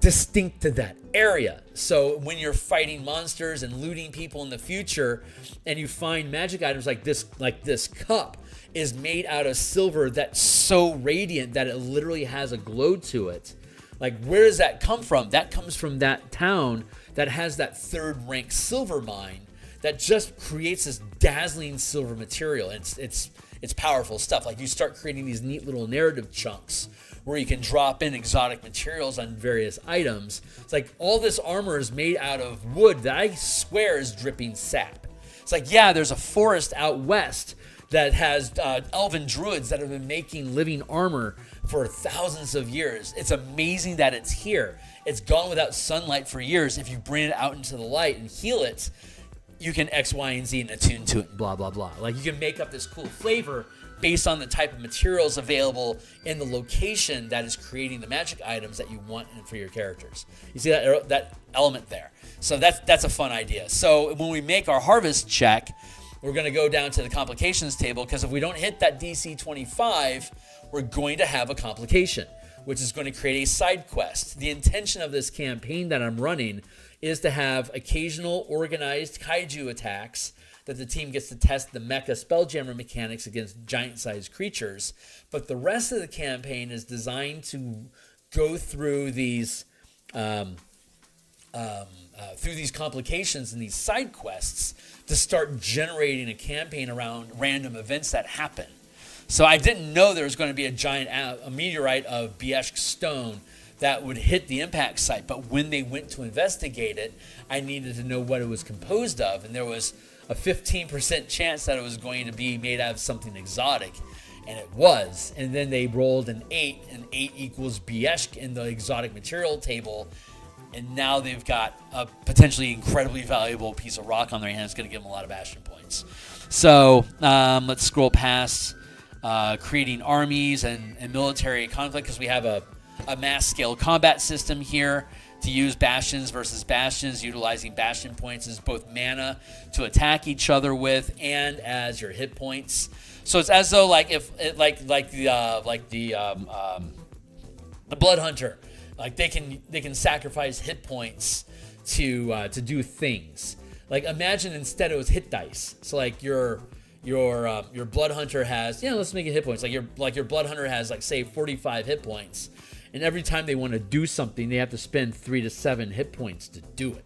distinct to that area. So when you're fighting monsters and looting people in the future, and you find magic items like this cup is made out of silver that's so radiant that it literally has a glow to it. Like, where does that come from? That comes from that town that has that third rank silver mine that just creates this dazzling silver material. It's powerful stuff. Like, you start creating these neat little narrative chunks where you can drop in exotic materials on various items. It's like all this armor is made out of wood that I swear is dripping sap. It's like, yeah, there's a forest out west that has elven druids that have been making living armor for thousands of years. It's amazing that it's here. It's gone without sunlight for years. If you bring it out into the light and heal it, you can X, Y, and Z and attune to it and blah, blah, blah. Like, you can make up this cool flavor based on the type of materials available in the location that is creating the magic items that you want for your characters. You see that element there? So that's a fun idea. So when we make our harvest check, we're going to go down to the complications table, because if we don't hit that DC 25, we're going to have a complication, which is going to create a side quest. The intention of this campaign that I'm running is to have occasional organized kaiju attacks that the team gets to test the mecha Spelljammer mechanics against giant-sized creatures. But the rest of the campaign is designed to go through these complications and these side quests to start generating a campaign around random events that happen. So I didn't know there was going to be a meteorite of Bieshk stone that would hit the impact site. But when they went to investigate it, I needed to know what it was composed of. And there was a 15% chance that it was going to be made out of something exotic. And it was. And then they rolled an 8, and 8 equals Bieshk in the exotic material table. And now they've got a potentially incredibly valuable piece of rock on their hands. It's going to give them a lot of Bastion points. So let's scroll past creating armies and military conflict, because we have a mass scale combat system here to use bastions versus bastions, utilizing bastion points as both mana to attack each other with and as your hit points. So it's as though the Blood Hunter, like they can sacrifice hit points to do things. Like, imagine instead it was hit dice. So like your Blood Hunter has, let's make it hit points. Like your Blood Hunter has, like, say 45 hit points. And every time they want to do something, they have to spend 3 to 7 hit points to do it.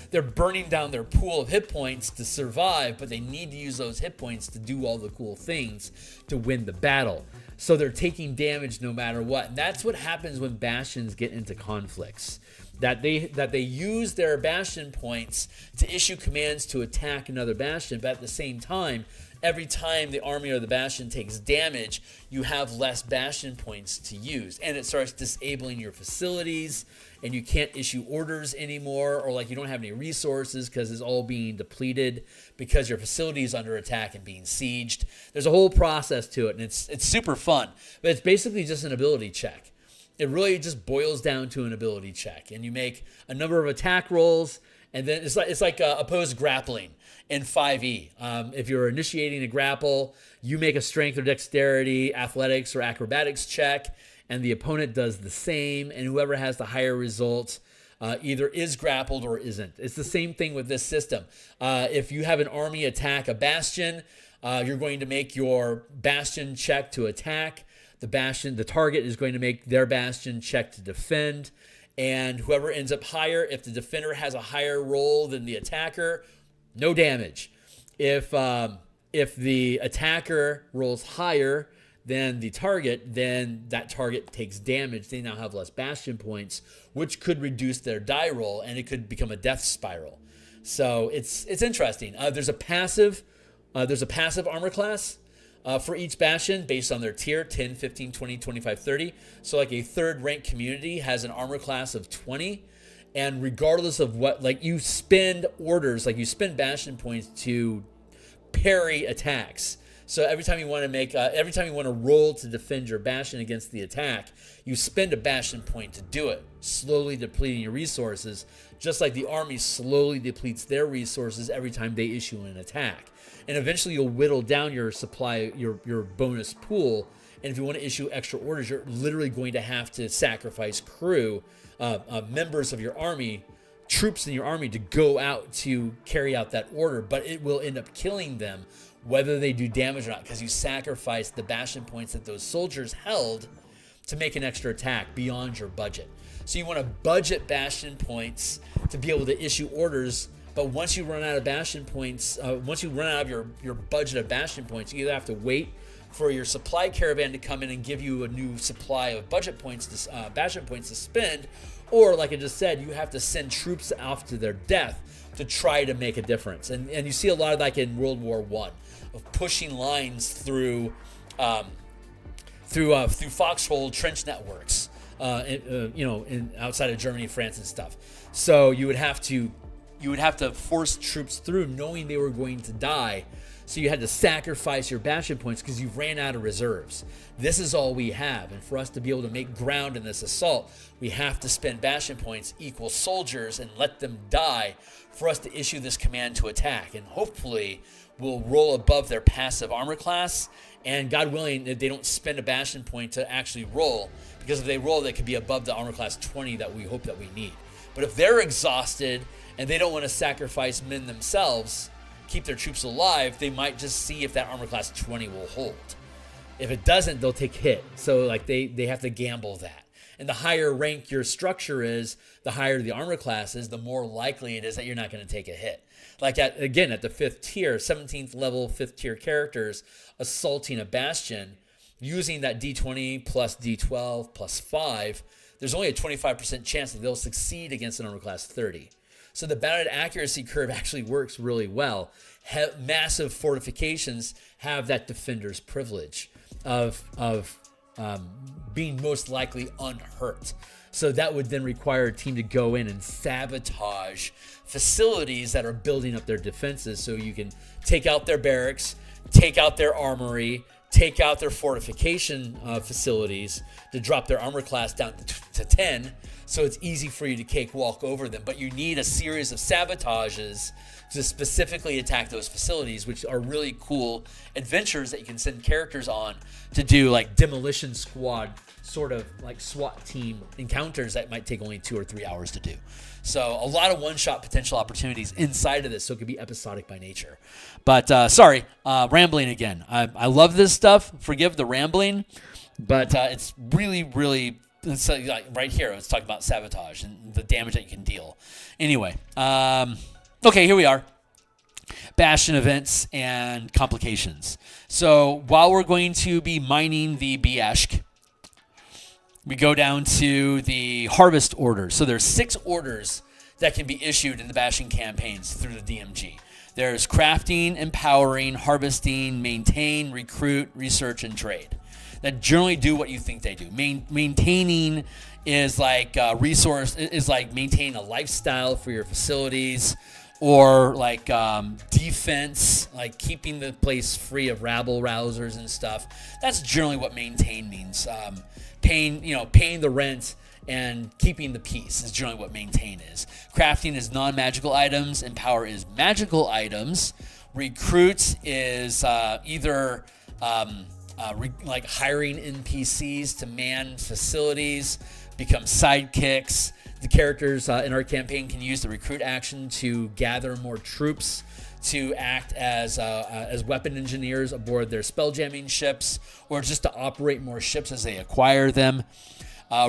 They're burning down their pool of hit points to survive, but they need to use those hit points to do all the cool things to win the battle. So they're taking damage no matter what. And that's what happens when bastions get into conflicts. That they use their bastion points to issue commands to attack another bastion, but at the same time, every time the army or the bastion takes damage, you have less bastion points to use. And it starts disabling your facilities, and you can't issue orders anymore, or like you don't have any resources because it's all being depleted because your facility is under attack and being sieged. There's a whole process to it, and it's super fun. But it's basically just an ability check. It really just boils down to an ability check. And you make a number of attack rolls, and then it's like opposed grappling in 5e. If you're initiating a grapple, you make a strength or dexterity, athletics or acrobatics check, and the opponent does the same, and whoever has the higher result either is grappled or isn't. It's the same thing with this system. If you have an army attack a bastion, you're going to make your bastion check to attack. The target is going to make their bastion check to defend, and whoever ends up higher, if the defender has a higher roll than the attacker, no damage. If the attacker rolls higher than the target, then that target takes damage. They now have less bastion points, which could reduce their die roll, and it could become a death spiral. So it's interesting. There's a passive armor class for each bastion based on their tier, 10, 15, 20, 25, 30. So like a third rank community has an armor class of 20. And regardless of what, like, you spend orders, like you spend bastion points to parry attacks. So every time you want to roll to defend your bastion against the attack, you spend a bastion point to do it, slowly depleting your resources, just like the army slowly depletes their resources every time they issue an attack. And eventually you'll whittle down your supply, your bonus pool. And if you want to issue extra orders, you're literally going to have to sacrifice crew, members of your army, troops in your army to go out to carry out that order. But it will end up killing them, whether they do damage or not, because you sacrifice the bastion points that those soldiers held to make an extra attack beyond your budget. So you want to budget bastion points to be able to issue orders. But once you run out of bastion points, once you run out of your budget of bastion points, you either have to wait for your supply caravan to come in and give you a new supply of budget points, Bastion points to spend, or like I just said, you have to send troops off to their death to try to make a difference. And you see a lot of like in World War I, of pushing lines through foxhole trench networks, outside of Germany, France, and stuff. So you would have to force troops through, knowing they were going to die. So you had to sacrifice your Bastion points because you ran out of reserves. This is all we have, and for us to be able to make ground in this assault, we have to spend Bastion points equal soldiers and let them die for us to issue this command to attack. And hopefully we'll roll above their passive armor class, and God willing, if they don't spend a Bastion point to actually roll, because if they roll, they could be above the armor class 20 that we hope that we need. But if they're exhausted and they don't want to sacrifice men themselves, keep their troops alive, they might just see if that armor class 20 will hold. If it doesn't, they'll take hit. So like they have to gamble that. And the higher rank your structure is, the higher the armor class is, the more likely it is that you're not going to take a hit. Like at the 5th tier, 17th level 5th tier characters assaulting a Bastion, using that D20 plus D12 plus 5, there's only a 25% chance that they'll succeed against an armor class 30. So the bounded accuracy curve actually works really well. Massive fortifications have that defender's privilege of being most likely unhurt. So that would then require a team to go in and sabotage facilities that are building up their defenses. So you can take out their barracks, take out their armory, take out their fortification facilities to drop their armor class down to 10. So it's easy for you to cakewalk over them. But you need a series of sabotages to specifically attack those facilities, which are really cool adventures that you can send characters on to do, like demolition squad, sort of like SWAT team encounters that might take only 2 or 3 hours to do. So a lot of one-shot potential opportunities inside of this, so it could be episodic by nature. But rambling again. I love this stuff. Forgive the rambling, but it's really, really... It's like right here, it's talking about sabotage and the damage that you can deal. Anyway, okay, here we are. Bastion events and complications. So while we're going to be mining the Bieshk, we go down to the harvest orders. So there's 6 orders that can be issued in the Bastion campaigns through the DMG. There's crafting, empowering, harvesting, maintain, recruit, research, and trade. That generally do what you think they do. Maintaining is like maintaining a lifestyle for your facilities, or like defense, like keeping the place free of rabble rousers and stuff. That's generally what maintain means. Paying the rent and keeping the peace is generally what maintain is. Crafting is non-magical items. Empower is magical items. Recruit is either like hiring NPCs to man facilities, become sidekicks. The characters in our campaign can use the recruit action to gather more troops to act as weapon engineers aboard their spelljamming ships, or just to operate more ships as they acquire them.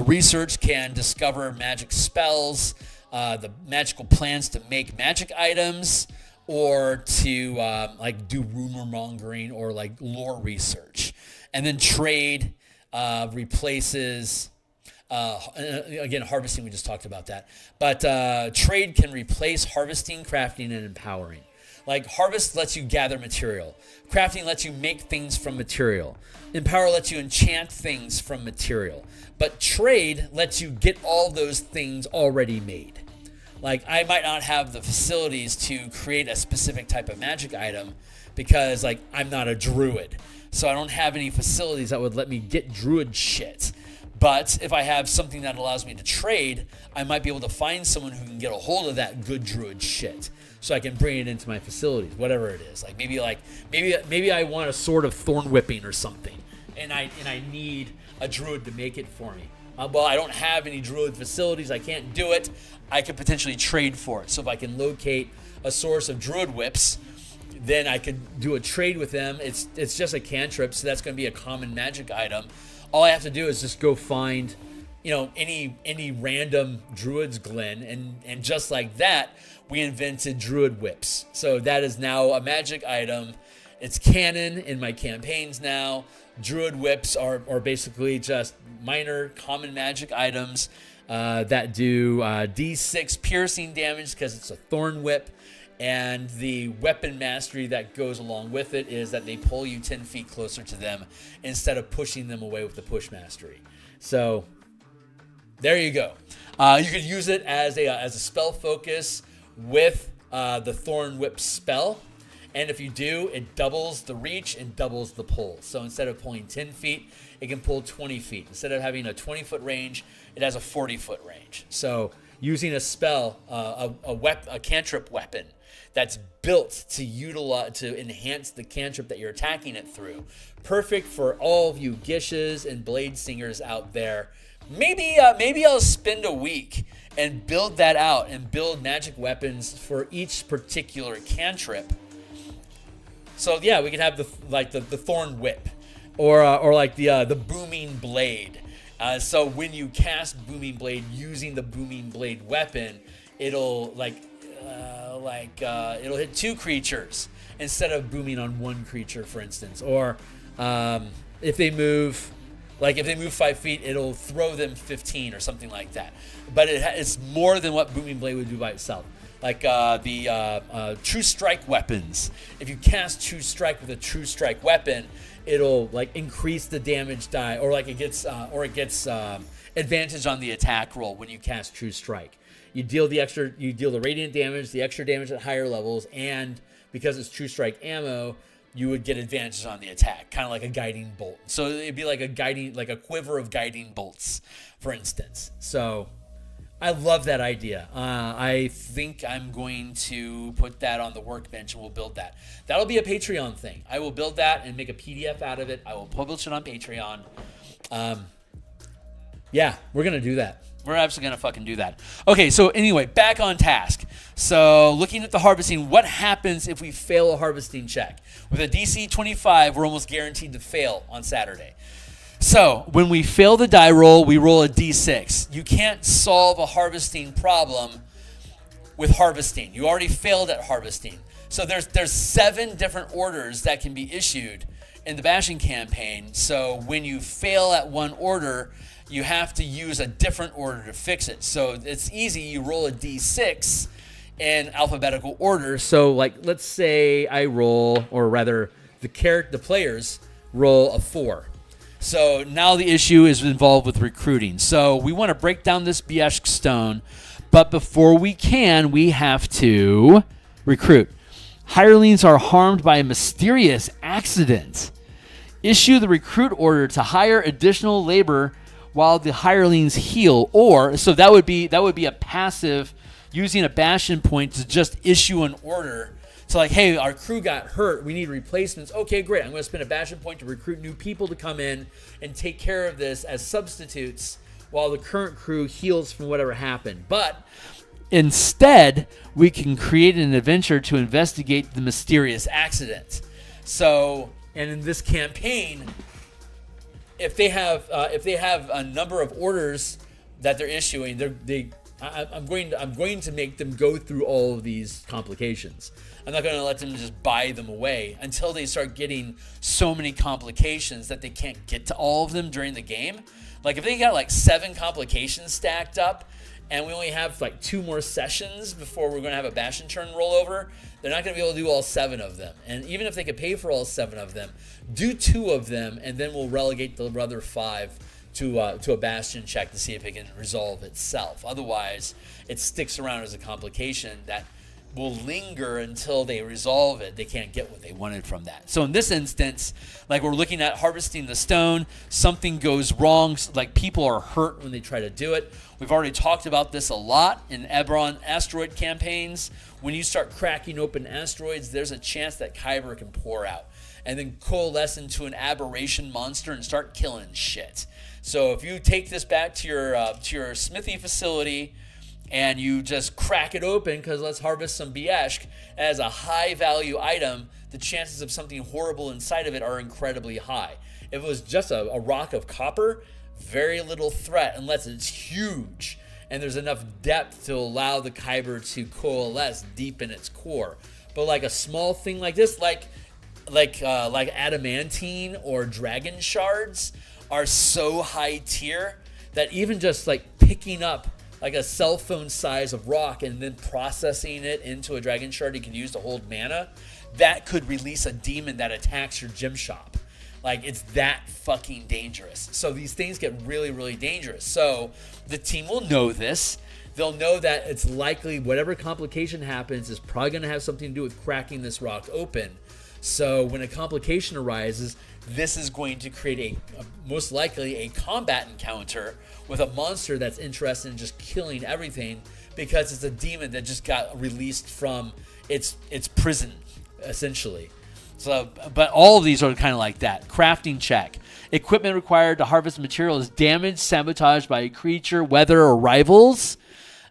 Research can discover magic spells, the magical plans to make magic items, or to do rumor mongering or like lore research. And then trade replaces, again, harvesting, we just talked about that. But trade can replace harvesting, crafting, and empowering. Like harvest lets you gather material. Crafting lets you make things from material. Empower lets you enchant things from material. But trade lets you get all those things already made. Like, I might not have the facilities to create a specific type of magic item because, like, I'm not a druid. So I don't have any facilities that would let me get druid shit. But if I have something that allows me to trade, I might be able to find someone who can get a hold of that good druid shit, so I can bring it into my facilities, whatever it is. Maybe I want a sword of thorn whipping or something, and I need a druid to make it for me. Well, I don't have any druid facilities. I can't do it. I could potentially trade for it. So if I can locate a source of druid whips, then I could do a trade with them. It's just a cantrip, so that's going to be a common magic item. All I have to do is just go find, any random druid's glen, and just like that, we invented druid whips. So that is now a magic item, It's canon in my campaigns now. Druid whips are basically just minor common magic items that do D6 piercing damage because it's a thorn whip. And the weapon mastery that goes along with it is that they pull you 10 feet closer to them instead of pushing them away with the push mastery. So there you go. You could use it as a spell focus with the Thorn Whip spell. And if you do, it doubles the reach and doubles the pull. So instead of pulling 10 feet, it can pull 20 feet. Instead of having a 20-foot range, it has a 40-foot range. So using a spell, a cantrip weapon that's built to enhance the cantrip that you're attacking it through. Perfect for all of you Gishes and Blade Singers out there. Maybe I'll spend a week and build that out and build magic weapons for each particular cantrip. So yeah, we can have the Thorn Whip, or like the Booming Blade. So when you cast Booming Blade using the Booming Blade weapon, it'll it'll hit 2 creatures instead of booming on 1 creature, for instance. Or if they move 5 feet, it'll throw them 15 or something like that. But it's more than what Booming Blade would do by itself. Like the True Strike weapons. If you cast True Strike with a True Strike weapon, it'll increase the damage die, or it gets advantage on the attack roll when you cast True Strike. You deal the radiant damage, the extra damage at higher levels, and because it's True Strike ammo, you would get advantages on the attack, kind of like a guiding bolt. So it'd be like a quiver of guiding bolts, for instance. So I love that idea. I think I'm going to put that on the workbench and we'll build that. That'll be a Patreon thing. I will build that and make a PDF out of it. I will publish it on Patreon. Yeah, we're going to do that. We're absolutely going to fucking do that. Okay, so anyway, back on task. So looking at the harvesting, what happens if we fail a harvesting check? With a DC 25, we're almost guaranteed to fail on Saturday. So when we fail the die roll, we roll a D6. You can't solve a harvesting problem with harvesting. You already failed at harvesting. So there's 7 different orders that can be issued in the Bastion campaign. So when you fail at one order, you have to use a different order to fix it. So it's easy. You roll a D6 in alphabetical order. So let's say I roll, or rather the players roll a 4. So now the issue is involved with recruiting. So we want to break down this Bieshk stone, but before we can, we have to recruit. Hirelings are harmed by a mysterious accident. Issue the recruit order to hire additional labor while the hirelings heal, or so that would be a passive using a Bastion point to just issue an order. So hey, our crew got hurt. We need replacements. Okay, great. I'm going to spend a Bastion point to recruit new people to come in and take care of this as substitutes while the current crew heals from whatever happened. But instead, we can create an adventure to investigate the mysterious accident. So, and in this campaign, if they have a number of orders that they're issuing, I'm going to make them go through all of these complications. I'm not going to let them just buy them away until they start getting so many complications that they can't get to all of them during the game. If they got 7 complications stacked up and we only have 2 more sessions before we're going to have a Bastion turn rollover, they're not going to be able to do all 7 of them. And even if they could pay for all 7 of them, do 2 of them, and then we'll relegate the other 5 to a Bastion check to see if it can resolve itself. Otherwise, it sticks around as a complication that will linger until they resolve it. They can't get what they wanted from that. So in this instance, we're looking at harvesting the stone, something goes wrong, people are hurt when they try to do it. We've already talked about this a lot in Eberron asteroid campaigns. When you start cracking open asteroids, there's a chance that Kyber can pour out and then coalesce into an aberration monster and start killing shit. So if you take this back to your smithy facility and you just crack it open, because let's harvest some Bieshk as a high value item, the chances of something horrible inside of it are incredibly high. If it was just a rock of copper, very little threat unless it's huge and there's enough depth to allow the Kyber to coalesce deep in its core. But a small thing like this, like adamantine or dragon shards are so high tier that even just like picking up like a cell phone size of rock and then processing it into a dragon shard you can use to hold mana, that could release a demon that attacks your gym shop. Like, it's that fucking dangerous. So these things get really, really dangerous. So the team will know this. They'll know that it's likely whatever complication happens is probably going to have something to do with cracking this rock open. So when a complication arises, this is going to create most likely a combat encounter with a monster that's interested in just killing everything because it's a demon that just got released from its prison, essentially. So, but all of these are kind of like that. Crafting check. Equipment required to harvest material is damaged, sabotaged by a creature, weather, or rivals.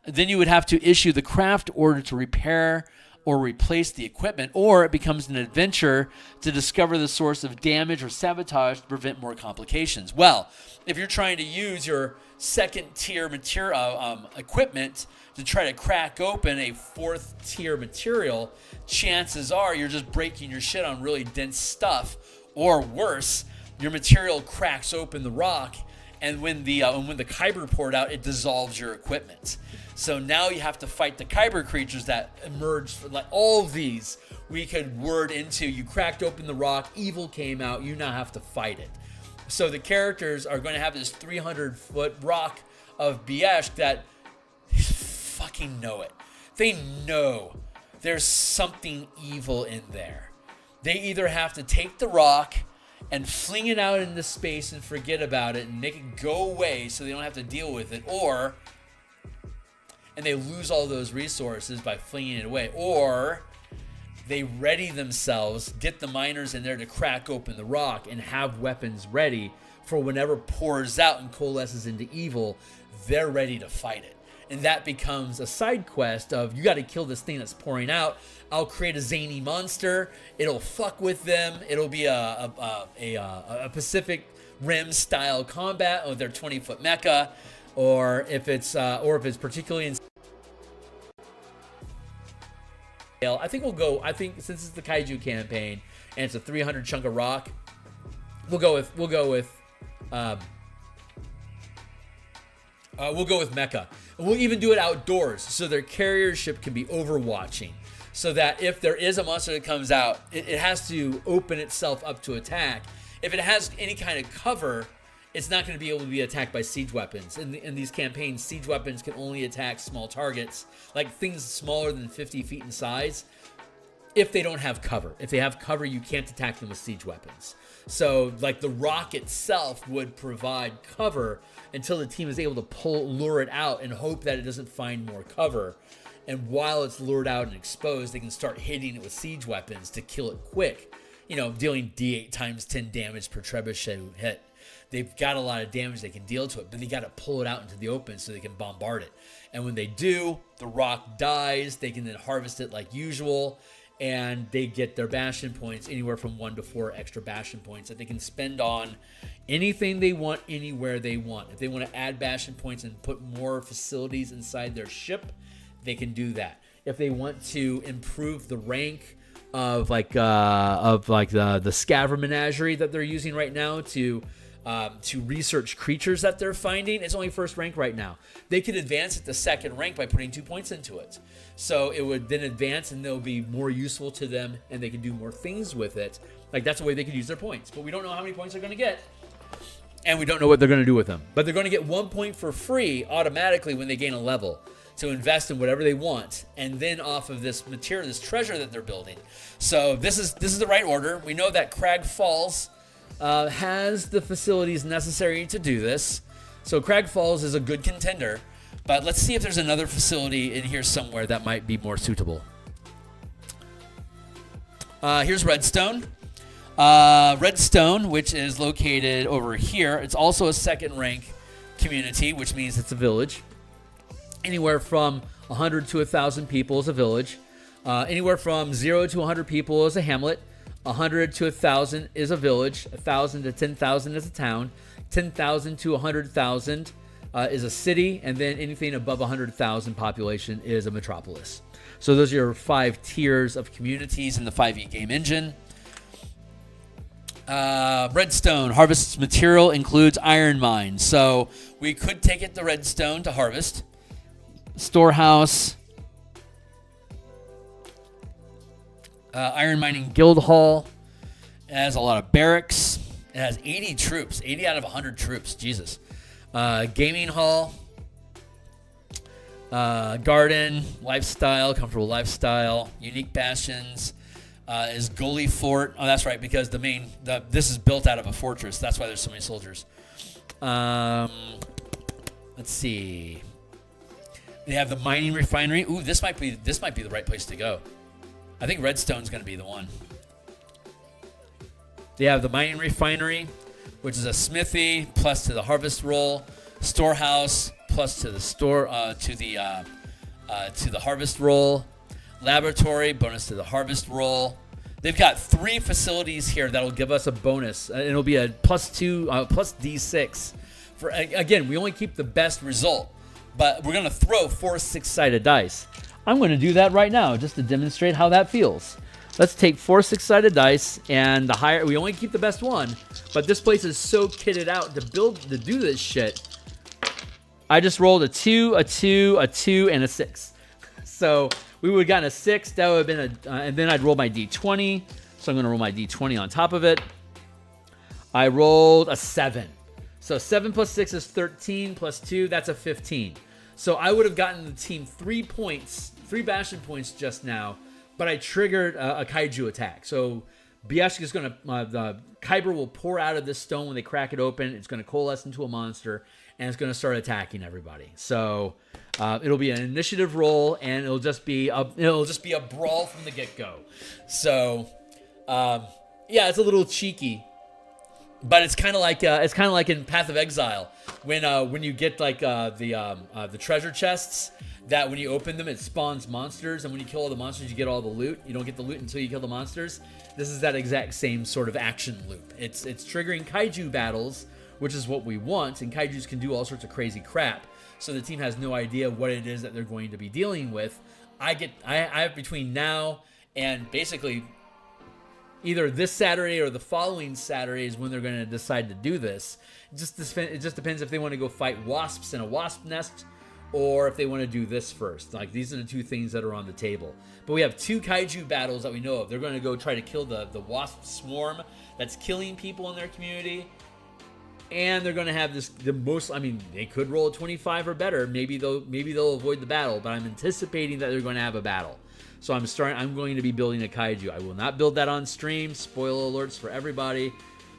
Then you would have to issue the craft order to repair or replace the equipment, or it becomes an adventure to discover the source of damage or sabotage to prevent more complications. Well, if you're trying to use your second tier material equipment to try to crack open a fourth tier material, chances are you're just breaking your shit on really dense stuff, or worse, your material cracks open the rock, and when the Kyber poured out, it dissolves your equipment. So now you have to fight the Kyber creatures that emerged. Like all of these, we could word into, you cracked open the rock, evil came out, you now have to fight it. So the characters are going to have this 300-foot rock of Biesh that fucking know it. They know there's something evil in there. They either have to take the rock and fling it out into space and forget about it and make it go away so they don't have to deal with it, and they lose all those resources by flinging it away, or they ready themselves, get the miners in there to crack open the rock and have weapons ready for whenever pours out and coalesces into evil, they're ready to fight it. And that becomes a side quest of, you got to kill this thing that's pouring out. I'll create a zany monster. It'll fuck with them. It'll be a Pacific Rim style combat with their 20-foot mecha, or if it's particularly in. I think since it's the Kaiju campaign and it's a 300 chunk of rock, we'll go with mecha. And we'll even do it outdoors, so their carrier ship can be overwatching, so that if there is a monster that comes out, it has to open itself up to attack. If it has any kind of cover, it's not going to be able to be attacked by siege weapons. In these campaigns, siege weapons can only attack small targets, like things smaller than 50 feet in size, if they don't have cover. If they have cover, you can't attack them with siege weapons. So, like, the rock itself would provide cover until the team is able to lure it out and hope that it doesn't find more cover. And while it's lured out and exposed, they can start hitting it with siege weapons to kill it quick. You know, dealing D8 times 10 damage per trebuchet hit. They've got a lot of damage they can deal to it, but they got to pull it out into the open so they can bombard it. And when they do, the rock dies. They can then harvest it like usual, and they get their Bastion points, anywhere from 1 to 4 extra Bastion points that they can spend on anything they want, anywhere they want. If they want to add Bastion points and put more facilities inside their ship, they can do that. If they want to improve the rank of the Scaver Menagerie that they're using right now to research creatures that they're finding, it's only first rank right now. They could advance it to second rank by putting 2 points into it. So it would then advance and they'll be more useful to them and they can do more things with it. Like, that's the way they could use their points. But we don't know how many points they're going to get. And we don't know what they're going to do with them. But they're going to get 1 point for free automatically when they gain a level to invest in whatever they want, and then off of this material, this treasure that they're building. So this is the right order. We know that Crag Falls has the facilities necessary to do this. So Crag Falls is a good contender, but let's see if there's another facility in here somewhere that might be more suitable. Here's Redstone. Redstone, which is located over here. It's also a second rank community, which means it's a village. Anywhere from 100 to 1,000 people is a village. Anywhere from 0 to 100 people is a hamlet. 100 to 1,000 is a village. 1,000 to 10,000 is a town. 10,000 to 100,000 is a city. And then anything above 100,000 population is a metropolis. So those are your 5 tiers of communities in the 5e game engine. Redstone. Harvest material includes iron mine. So we could take it to redstone to harvest. Storehouse. Iron mining guild hall. It has a lot of barracks. It has 80 troops. 80 out of 100 troops. Jesus. Gaming hall. Garden. Lifestyle. Comfortable lifestyle. Unique bastions. Is Gully Fort. Oh, that's right, because this is built out of a fortress. That's why there's so many soldiers. Let's see. They have the mining refinery. Ooh, this might be the right place to go. I think Redstone's going to be the one. They have the mining refinery, which is a smithy plus to the harvest roll, storehouse plus to the to the harvest roll, laboratory bonus to the harvest roll. They've got 3 facilities here that'll give us a bonus. It'll be a plus D6. Again, we only keep the best result, but we're going to throw 4 6-sided dice. I'm going to do that right now just to demonstrate how that feels. Let's take 4 6-sided dice, and the higher we only keep the best one, but this place is so kitted out to do this shit. I just rolled a 2, a 2, a 2, and a 6. So we would have gotten a 6. That would have been and then I'd roll my D20. So I'm going to roll my D20 on top of it. I rolled a 7. So 7 plus 6 is 13 plus 2. That's a 15. So I would have gotten the team 3 points, 3 Bastion points just now, but I triggered a Kaiju attack. So Biashk is going to, the Kyber will pour out of this stone when they crack it open. It's going to coalesce into a monster, and it's going to start attacking everybody. So it'll be an initiative roll, and it'll just be a brawl from the get-go. So yeah, it's a little cheeky, but it's kind of like in Path of Exile when you get like the treasure chests. That when you open them, it spawns monsters, and when you kill all the monsters, you get all the loot. You don't get the loot until you kill the monsters. This is that exact same sort of action loop. It's triggering Kaiju battles, which is what we want, and Kaijus can do all sorts of crazy crap. So the team has no idea what it is that they're going to be dealing with. I have between now and basically either this Saturday or the following Saturday is when they're going to decide to do this. It just depends if they want to go fight wasps in a wasp nest, or if they want to do this first. Like, these are the 2 things that are on the table. But we have 2 Kaiju battles that we know of. They're going to go try to kill the wasp swarm that's killing people in their community. And they're going to have they could roll a 25 or better. Maybe they'll avoid the battle, but I'm anticipating that they're going to have a battle. So I'm going to be building a Kaiju. I will not build that on stream. Spoiler alerts for everybody.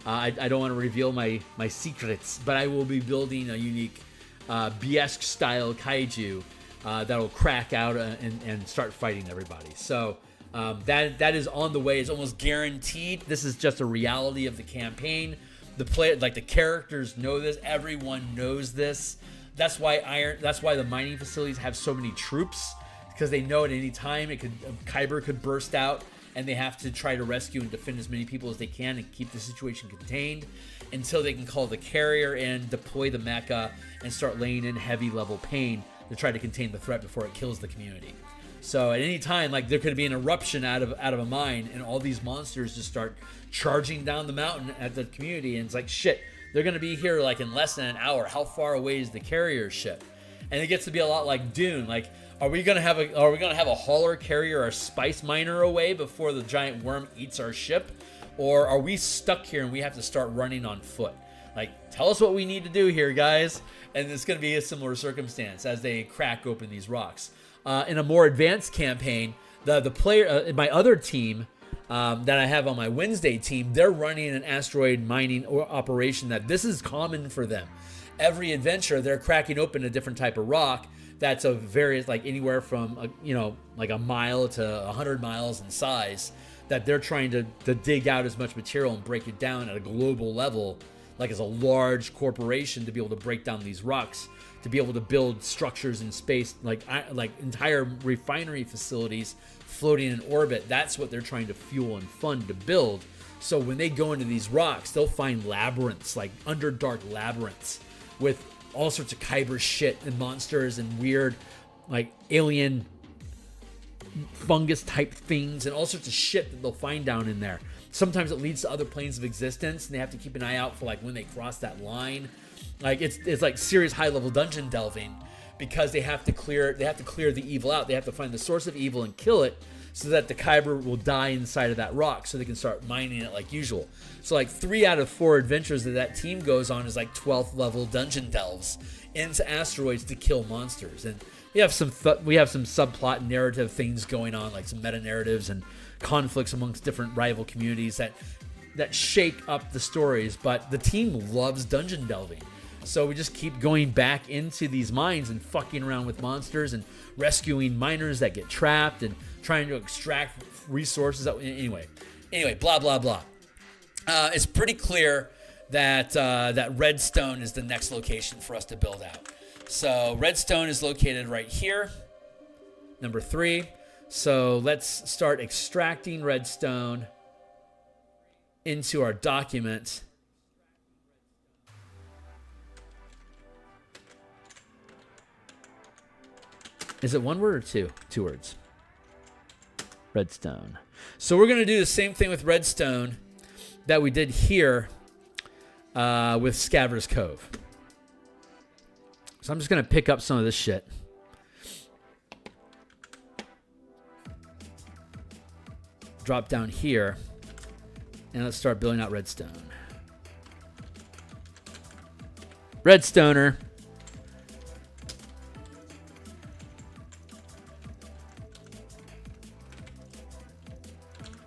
I don't want to reveal my secrets, but I will be building a unique Biesk-style Kaiju that'll crack out and start fighting everybody. So that is on the way. It's almost guaranteed. This is just a reality of the campaign. The characters know this. Everyone knows this. That's why the mining facilities have so many troops, because they know at any time Kyber could burst out, and they have to try to rescue and defend as many people as they can and keep the situation contained until they can call the carrier in, deploy the mecha, and start laying in heavy level pain to try to contain the threat before it kills the community. So at any time, there could be an eruption out of a mine, and all these monsters just start charging down the mountain at the community, and it's like, shit, they're going to be here in less than an hour. How far away is the carrier ship? And it gets to be a lot like Dune. Are we gonna have a hauler carrier or a spice miner away before the giant worm eats our ship, or are we stuck here and we have to start running on foot? Tell us what we need to do here, guys. And it's gonna be a similar circumstance as they crack open these rocks. In a more advanced campaign, the player, my other team that I have on my Wednesday team, they're running an asteroid mining operation that this is common for them. Every adventure, they're cracking open a different type of rock that's of various, anywhere from a mile to 100 miles in size, that they're trying to dig out as much material and break it down at a global level, as a large corporation, to be able to break down these rocks, to be able to build structures in space, like entire refinery facilities floating in orbit. That's what they're trying to fuel and fund to build. So when they go into these rocks, they'll find labyrinths, underdark labyrinths with all sorts of Kyber shit and monsters and weird alien fungus type things and all sorts of shit that they'll find down in there. sometimes it leads to other planes of existence, and they have to keep an eye out for like when they cross that line. Like it's like serious high level dungeon delving, because they have to clear the evil out. They have to find the source of evil and kill it, so that the Kyber will die inside of that rock, so they can start mining it like usual. So like 3 out of 4 adventures that team goes on is like 12th level dungeon delves into asteroids to kill monsters. And we have some subplot narrative things going on, like some meta narratives and conflicts amongst different rival communities that shake up the stories. But the team loves dungeon delving, so we just keep going back into these mines and fucking around with monsters and rescuing miners that get trapped and trying to extract resources. Anyway, blah blah blah. It's pretty clear that Redstone is the next location for us to build out. So Redstone is located right here, number 3. So let's start extracting Redstone into our document. Is it one word or two? 2 words. Redstone. So we're going to do the same thing with Redstone that we did here with Scaver's Cove. So I'm just going to pick up some of this shit. Drop down here. And let's start building out Redstone. Redstoner.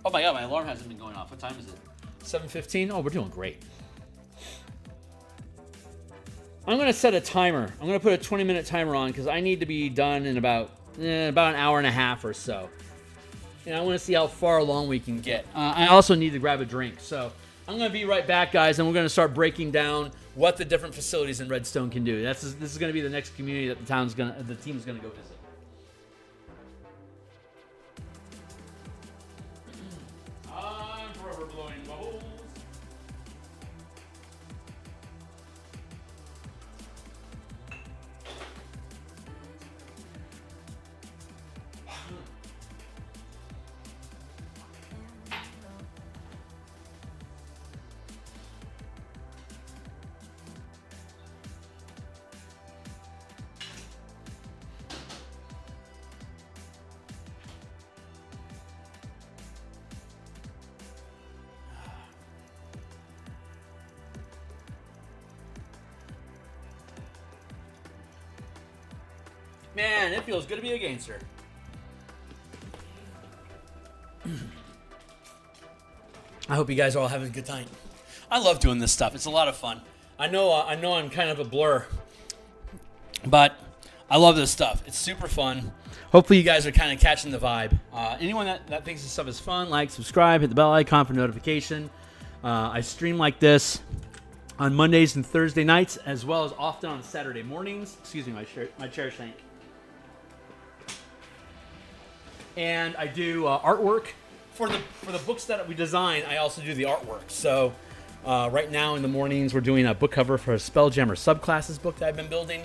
Oh my god, my alarm hasn't been going off. What time is it? 7:15? Oh, we're doing great. I'm going to set a timer. I'm going to put a 20-minute timer on because I need to be done in about an hour and a half or so. And I want to see how far along we can get. I also need to grab a drink. So I'm going to be right back, guys, and we're going to start breaking down what the different facilities in Redstone can do. This is going to be the next community that the team's going to go visit. I'm forever blowing bubbles. Man, it feels good to be a gangster. I hope you guys are all having a good time. I love doing this stuff. It's a lot of fun. I know I'm kind of a blur, but I love this stuff. It's super fun. Hopefully you guys are kind of catching the vibe. Anyone that thinks this stuff is fun, like, subscribe, hit the bell icon for notification. I stream like this on Mondays and Thursday nights, as well as often on Saturday mornings. Excuse me, my chair sank. And I do artwork for the books that we design. I also do the artwork. So right now in the mornings, we're doing a book cover for a Spelljammer Subclasses book that I've been building.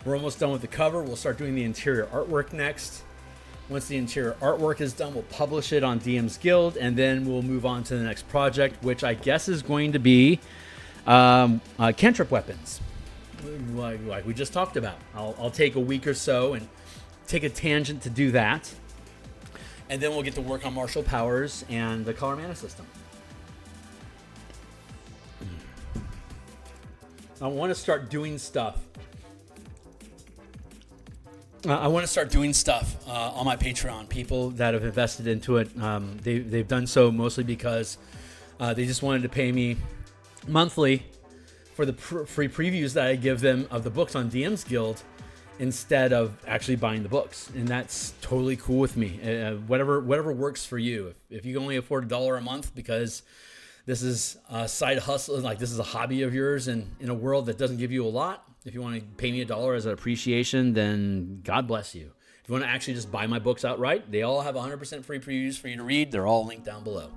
We're almost done with the cover. We'll start doing the interior artwork next. Once the interior artwork is done, we'll publish it on DMsGuild, and then we'll move on to the next project, which I guess is going to be cantrip weapons, like we just talked about. I'll take a week or so and take a tangent to do that, and then we'll get to work on martial powers and the color mana system. I want to start doing stuff. I want to start doing stuff on my Patreon. People that have invested into it, they've done so mostly because they just wanted to pay me monthly for the free previews that I give them of the books on DMsGuild, instead of actually buying the books. And that's totally cool with me. Whatever works for you. If you can only afford $1 a month because this is a side hustle, like this is a hobby of yours, and in a world that doesn't give you a lot, if you want to pay me $1 as an appreciation, then God bless you. If you want to actually just buy my books outright, they all have 100% free previews for you to read. They're all linked down below.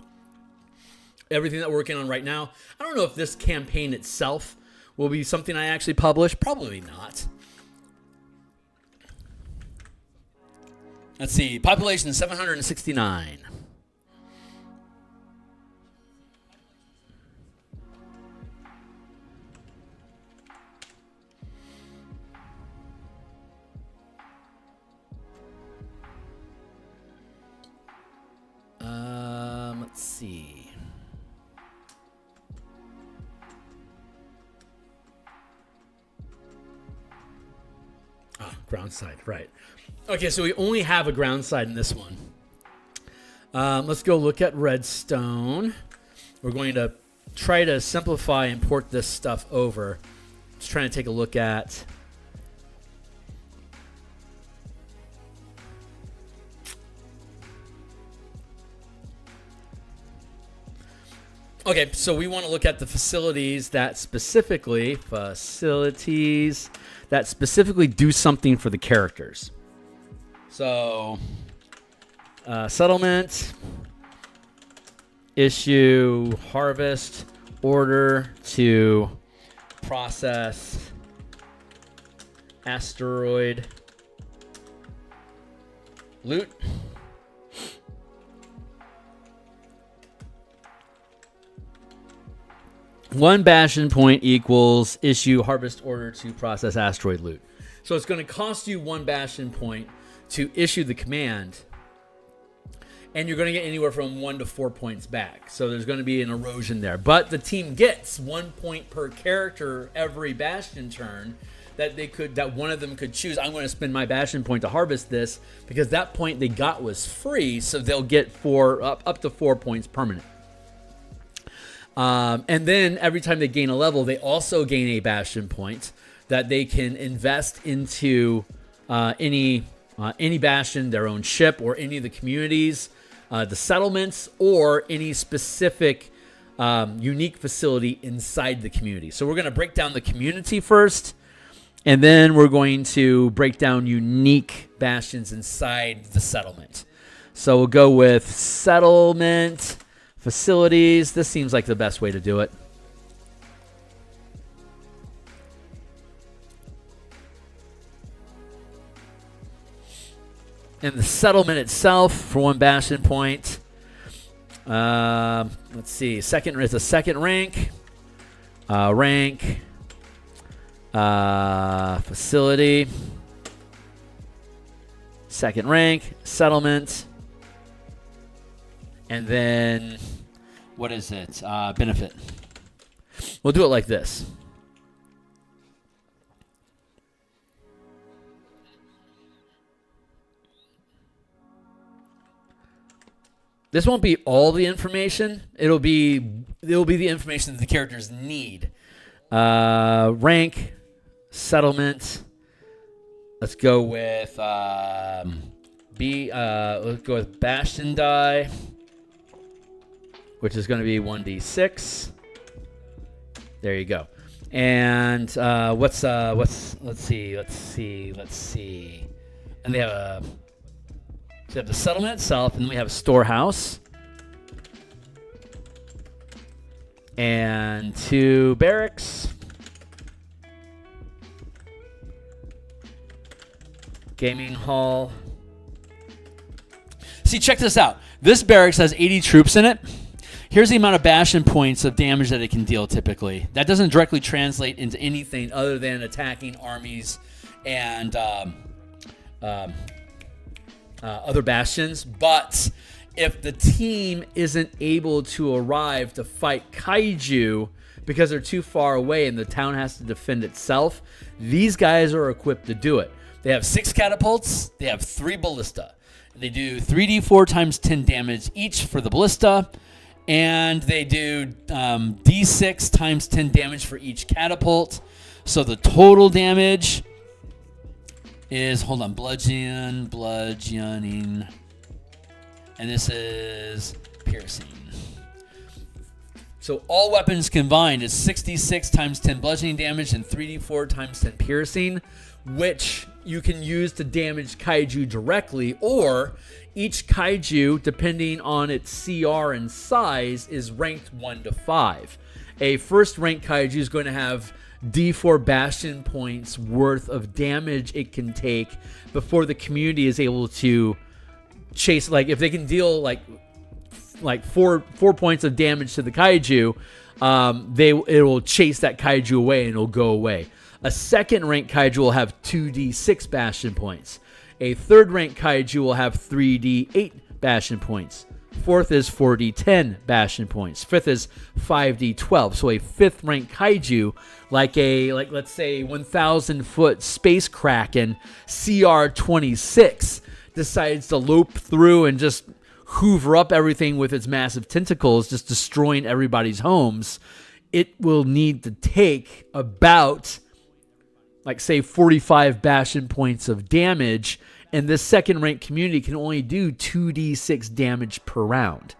Everything that we're working on right now, I don't know if this campaign itself will be something I actually publish. Probably not. Let's see, population 769. ground side, right. Okay, so we only have a ground side in this one. Let's go look at redstone. We're going to try to simplify and port this stuff over. Just trying to take a look at... Okay, so we want to look at the facilities that specifically do something for the characters. So, settlement, issue, harvest, order to process, asteroid, loot. One bastion point equals issue, harvest, order to process asteroid loot. So it's going to cost you one bastion point to issue the command, and you're going to get anywhere from 1 to 4 points back. So there's going to be an erosion there. But the team gets 1 point per character every bastion turn that one of them could choose. I'm going to spend my bastion point to harvest this because that point they got was free, so they'll get up to 4 points permanent. And then every time they gain a level, they also gain a bastion point that they can invest into any bastion, their own ship, or any of the communities, the settlements, or any specific unique facility inside the community. So we're going to break down the community first, and then we're going to break down unique bastions inside the settlement. So we'll go with settlement, facilities. This seems like the best way to do it. And the settlement itself for one bastion point. Let's see. It's a second rank. Facility. Second rank. Settlement. And then, what is it? Benefit. We'll do it like this. This won't be all the information. It'll be the information that the characters need. Rank, settlement. Let's go with let's go with Bastion die, which is going to be 1d6. There you go. And let's see. And they have the settlement itself, and then we have a storehouse. And 2 barracks. Gaming hall. See, check this out. This barracks has 80 troops in it. Here's the amount of bastion points of damage that it can deal typically. That doesn't directly translate into anything other than attacking armies and other bastions. But if the team isn't able to arrive to fight Kaiju because they're too far away and the town has to defend itself, these guys are equipped to do it. They have 6 catapults. They have 3 ballista. They do 3d4 times 10 damage each for the ballista. And they do d6 times 10 damage for each catapult. So the total damage is, bludgeoning. And this is piercing. So all weapons combined is 66 times 10 bludgeoning damage and 3d4 times 10 piercing, which you can use to damage Kaiju directly, or each Kaiju, depending on its CR and size, is ranked 1 to 5. A first rank Kaiju is going to have D4 bastion points worth of damage it can take before the community is able to chase. Like if they can deal like 4 points of damage to the Kaiju, it will chase that Kaiju away and it'll go away. A second rank Kaiju will have 2d6 bastion points. A third rank Kaiju will have 3d8 bastion points. Fourth is 4d10 Bastion points. Fifth is 5d12. So a 5th rank kaiju, like let's say 1,000 foot space kraken CR26, decides to lope through and just hoover up everything with its massive tentacles, just destroying everybody's homes. It will need to take about, like, say 45 Bastion points of damage, and this second rank community can only do 2d6 damage per round.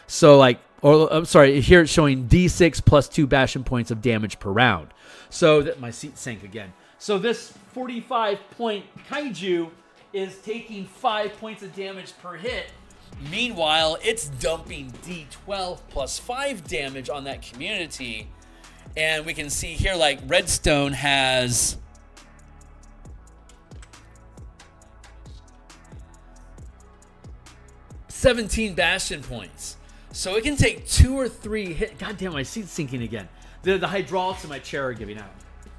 So I'm sorry, here it's showing d6 plus 2 Bastion points of damage per round. So that my seat sank again. So this 45 point kaiju is taking 5 points of damage per hit. Meanwhile, it's dumping d12 plus 5 damage on that community. And we can see here, like, Redstone has 17 Bastion points. So it can take 2 or 3 hits. God damn, my seat's sinking again. The hydraulics in my chair are giving out.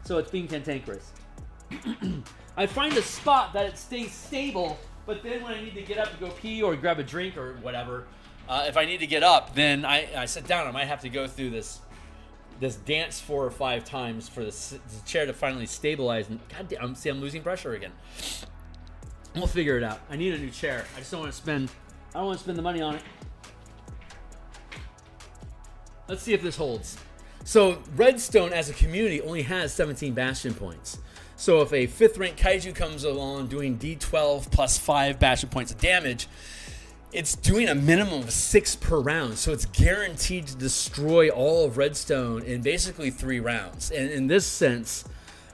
So it's being cantankerous. I find a spot that it stays stable, but then when I need to get up to go pee or grab a drink or whatever, if I need to get up, then I sit down. I might have to go through this dance 4 or 5 times for the chair to finally stabilize. And God damn, I'm losing pressure again. We'll figure it out. I need a new chair. I just don't want to spend the money on it. Let's see if this holds. So Redstone as a community only has 17 Bastion points. So if a 5th rank kaiju comes along doing d12 plus 5 Bastion points of damage, it's doing a minimum of 6 per round. So it's guaranteed to destroy all of Redstone in basically 3 rounds. And in this sense,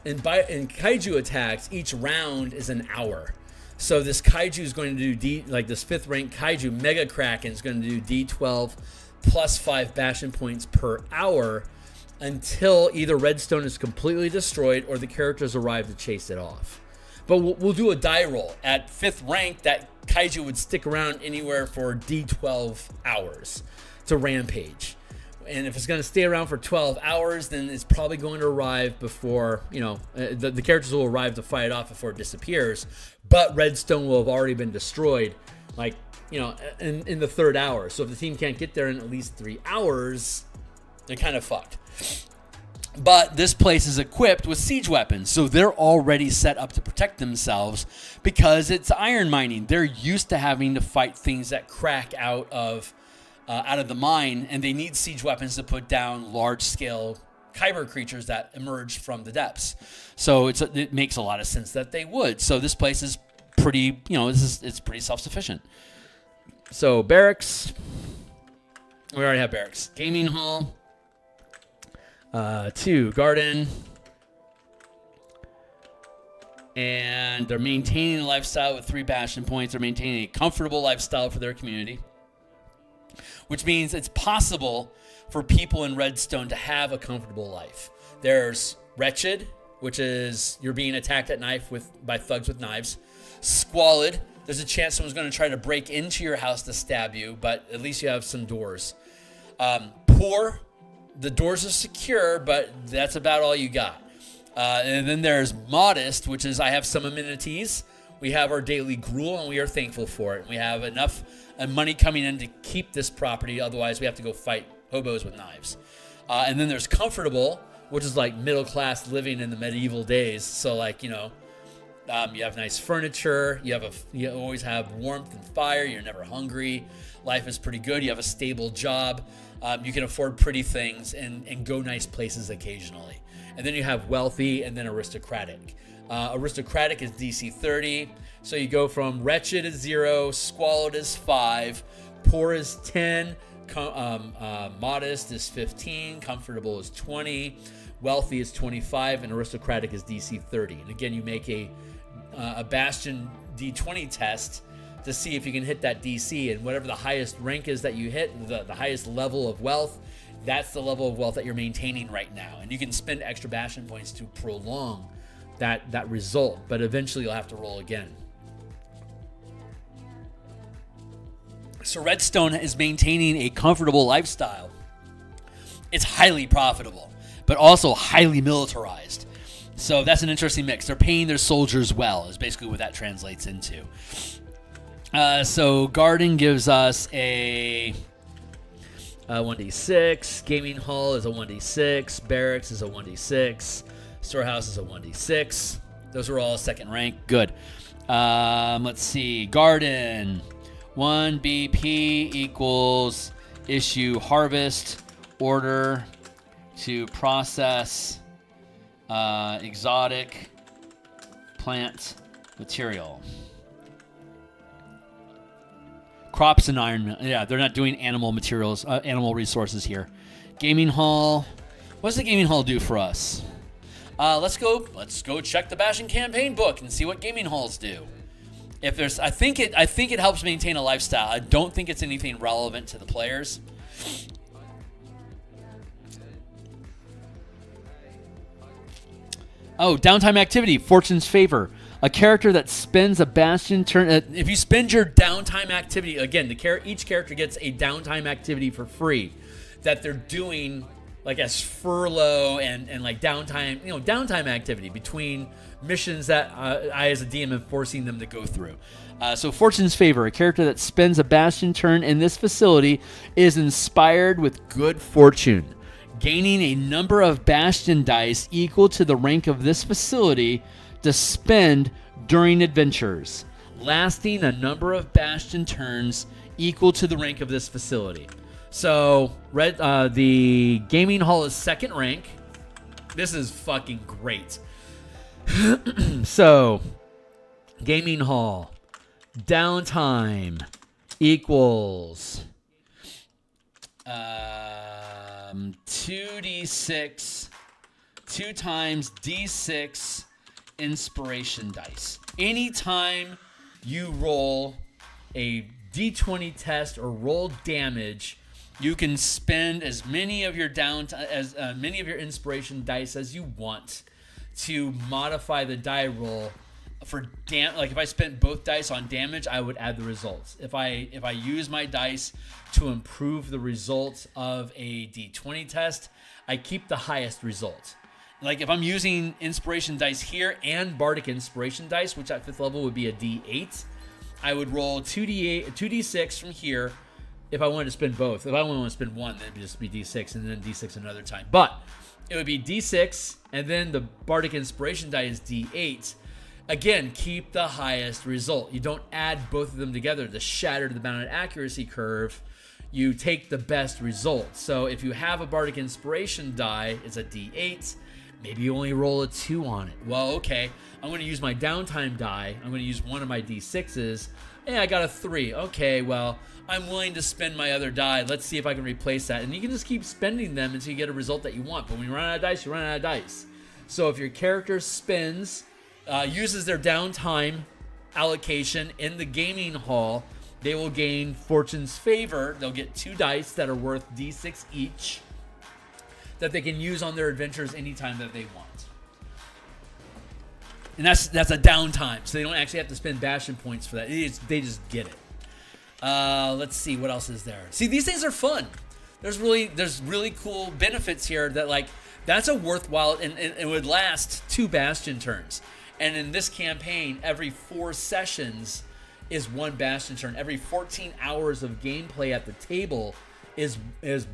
in kaiju attacks, each round is an hour. So this kaiju is going to do this 5th rank kaiju, Mega Kraken, is going to do d12 plus 5 Bastion points per hour until either Redstone is completely destroyed or the characters arrive to chase it off. But we'll do a die roll. At 5th rank, that kaiju would stick around anywhere for d12 hours to rampage. And if it's going to stay around for 12 hours, then it's probably going to arrive before, the characters will arrive to fight it off before it disappears. But Redstone will have already been destroyed, in the 3rd hour. So if the team can't get there in at least 3 hours, they're kind of fucked. But this place is equipped with siege weapons, so they're already set up to protect themselves because it's iron mining. They're used to having to fight things that crack out of the mine, and they need siege weapons to put down large-scale kyber creatures that emerge from the depths. So it makes a lot of sense that they would. So this place is pretty, it's pretty self-sufficient. So barracks, we already have barracks. Gaming hall, 2 garden, and they're maintaining a lifestyle with 3 Bastion points. They're maintaining a comfortable lifestyle for their community, which means it's possible for people in Redstone to have a comfortable life. There's Wretched, which is you're being attacked at night by thugs with knives. Squalid, there's a chance someone's going to try to break into your house to stab you, but at least you have some doors. Poor, the doors are secure, but that's about all you got. And then there's Modest, which is I have some amenities. We have our daily gruel, and we are thankful for it. We have enough money coming in to keep this property. Otherwise, we have to go fight hobos with knives. And then there's Comfortable, which is like middle-class living in the medieval days. So, you have nice furniture. You always have warmth and fire. You're never hungry. Life is pretty good. You have a stable job. You can afford pretty things and go nice places occasionally. And then you have Wealthy and then Aristocratic. Aristocratic is DC 30. So you go from Wretched is 0, Squalid is 5, Poor is 10, Modest is 15, Comfortable is 20, Wealthy is 25, and Aristocratic is DC 30. And again, you make a Bastion D20 test to see if you can hit that DC, and whatever the highest rank is that you hit, the highest level of wealth, that's the level of wealth that you're maintaining right now. And you can spend extra Bastion points to prolong that result, but eventually you'll have to roll again. So Redstone is maintaining a comfortable lifestyle. It's highly profitable, but also highly militarized. So that's an interesting mix. They're paying their soldiers well, is basically what that translates into. So Garden gives us a 1d6. Gaming Hall is a 1d6. Barracks is a 1d6. Storehouse is a 1d6. Those are all second rank. Good. Let's see. Garden. 1 BP equals issue harvest order to process exotic plant material. Crops and iron. Yeah, they're not doing animal materials, animal resources here. Gaming Hall. What does the Gaming Hall do for us? Let's go check the Bastion Campaign book and see what Gaming Halls do. If there's, I think it helps maintain a lifestyle. I don't think it's anything relevant to the players. Oh, downtime activity, Fortune's Favor. A character that spends a Bastion turn. If you spend your downtime activity, again, each character gets a downtime activity for free that they're doing, like as furlough and like downtime, downtime activity between missions that I as a DM am forcing them to go through. So Fortune's Favor, a character that spends a Bastion turn in this facility is inspired with good fortune, gaining a number of Bastion dice equal to the rank of this facility to spend during adventures, lasting a number of Bastion turns equal to the rank of this facility. So, the Gaming Hall is second rank. This is fucking great. So, Gaming Hall, downtime equals 2d6, 2 times d6 inspiration dice. Anytime you roll a d20 test or roll damage, you can spend as many of your many of your inspiration dice as you want to modify the die roll for like if I spent both dice on damage, I would add the results. If I use my dice to improve the results of a d20 test, I keep the highest result. Like if I'm using inspiration dice here and bardic inspiration dice, which at 5th level would be a d8, I would roll 2d6 from here if I wanted to spend both. If I only want to spend one, then it would just be d6 and then d6 another time. But it would be d6 and then the bardic inspiration die is d8. Again, keep the highest result. You don't add both of them together to shatter the bounded accuracy curve. You take the best result. So if you have a bardic inspiration die, it's a d8. Maybe you only roll a 2 on it. Well, okay, I'm going to use my downtime die. I'm going to use one of my d6s. Hey, I got a 3. Okay, well, I'm willing to spend my other die. Let's see if I can replace that. And you can just keep spending them until you get a result that you want. But when you run out of dice, you run out of dice. So if your character spends, uses their downtime allocation in the Gaming Hall, they will gain Fortune's Favor. They'll get 2 dice that are worth d6 each that they can use on their adventures anytime that they want. And that's a downtime, so they don't actually have to spend Bastion points for that. They just get it. Let's see, what else is there? See, these things are fun. There's really cool benefits here that, like, that's a worthwhile, and it would last 2 Bastion turns. And in this campaign, every 4 sessions is 1 Bastion turn. Every 14 hours of gameplay at the table is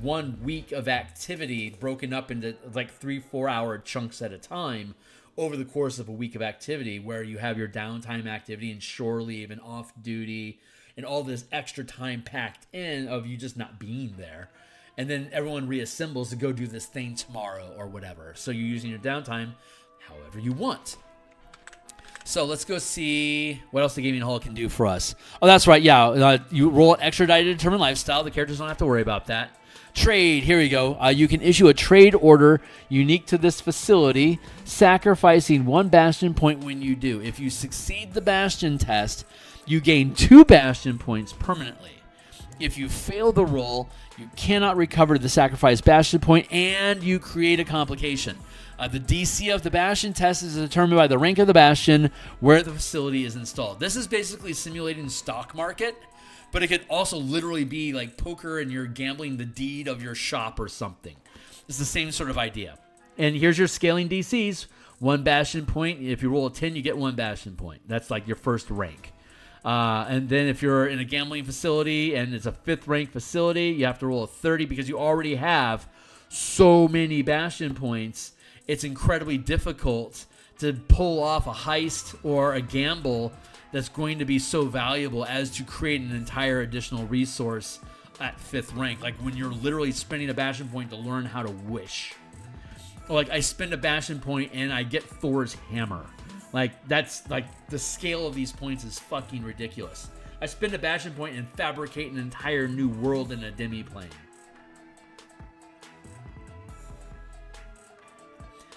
1 week of activity broken up into like 3-4 hour chunks at a time over the course of a week of activity, where you have your downtime activity and shore leave and off duty and all this extra time packed in of you just not being there. And then everyone reassembles to go do this thing tomorrow or whatever. So you're using your downtime however you want. So let's go see what else the Gaming Hall can do for us. Oh, that's right. Yeah, you roll an extra die to determine lifestyle. The characters don't have to worry about that. Trade. Here we go. You can issue a trade order unique to this facility, sacrificing 1 Bastion point when you do. If you succeed the Bastion test, you gain 2 Bastion points permanently. If you fail the roll, you cannot recover the sacrificed Bastion point, and you create a complication. The DC of the Bastion test is determined by the rank of the Bastion where the facility is installed. This is basically simulating stock market, but it could also literally be like poker and you're gambling the deed of your shop or something. It's the same sort of idea. And here's your scaling DCs. 1 Bastion point. If you roll a 10, you get 1 Bastion point. That's like your first rank. And then if you're in a gambling facility and it's a 5th rank facility, you have to roll a 30 because you already have so many Bastion points. It's incredibly difficult to pull off a heist or a gamble that's going to be so valuable as to create an entire additional resource at 5th rank. Like when you're literally spending a Bastion point to learn how to wish. Like I spend a Bastion point and I get Thor's hammer. Like that's like the scale of these points is fucking ridiculous. I spend a Bastion point and fabricate an entire new world in a demi-plane.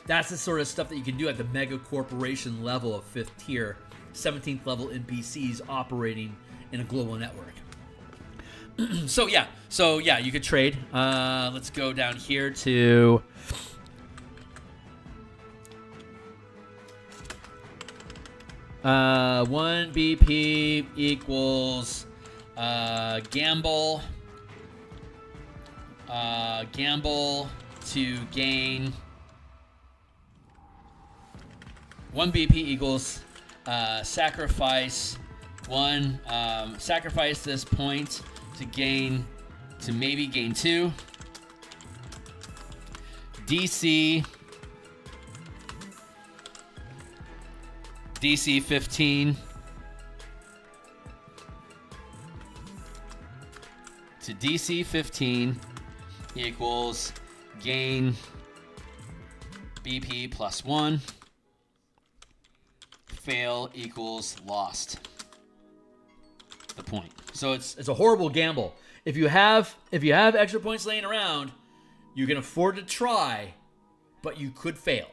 That's the sort of stuff that you can do at the mega corporation level of 5th tier, 17th level NPCs operating in a global network. So yeah, you could trade. Let's go down here to 1 BP equals gamble to gain 1 BP equals sacrifice 1 sacrifice this point to maybe gain 2 DC 15 to DC 15 equals gain BP plus 1. Fail equals lost the point. So it's a horrible gamble. If you have extra points laying around, you can afford to try, but you could fail.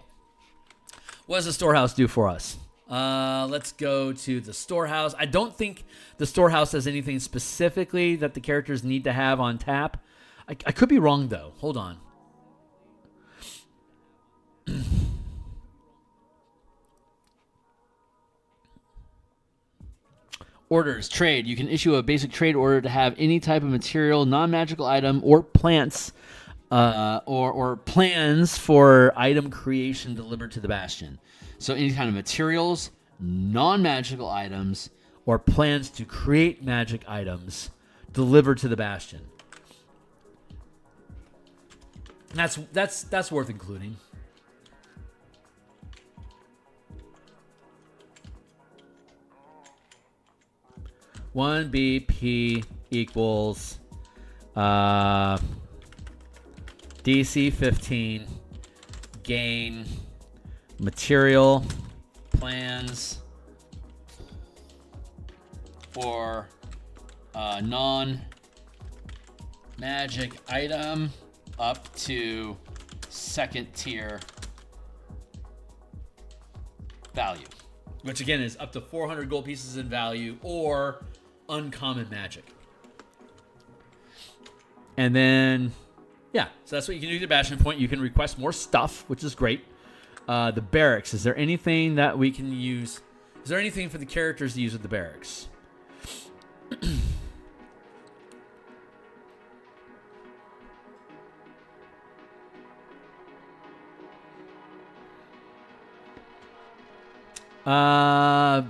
What does the storehouse do for us? Let's go to the storehouse. I don't think the storehouse has anything specifically that the characters need to have on tap. I could be wrong though. Hold on. Orders, trade. You can issue a basic trade order to have any type of material, non-magical item, or plants, or plans for item creation delivered to the Bastion. So any kind of materials, non-magical items, or plans to create magic items delivered to the Bastion. That's worth including. One BP equals DC 15 gain material plans for non-magic item up to 2nd tier value, which again is up to 400 gold pieces in value or uncommon magic. And then yeah, so that's what you can do to Bastion Point. You can request more stuff, which is great. The barracks, is there anything that we can use? Is there anything for the characters to use at the barracks?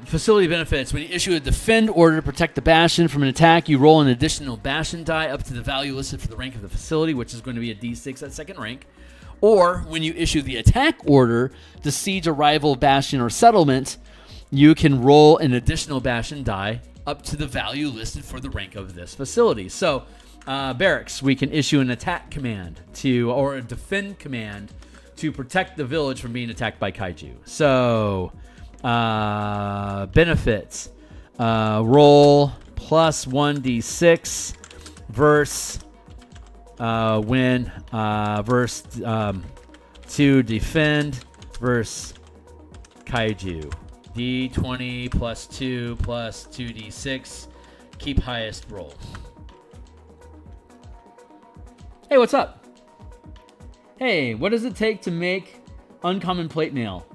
Facility benefits. When you issue a defend order to protect the Bastion from an attack, you roll an additional Bastion die up to the value listed for the rank of the facility, which is going to be a D6 at 2nd rank. Or when you issue the attack order to siege a rival Bastion or settlement, you can roll an additional Bastion die up to the value listed for the rank of this facility. So barracks, we can issue an attack command or a defend command to protect the village from being attacked by Kaiju. So benefits, roll plus 1d6 verse win verse to defend verse Kaiju. D20 plus 2 plus 2d6. Keep highest roll. Hey, what's up? Hey, what does it take to make uncommon plate mail?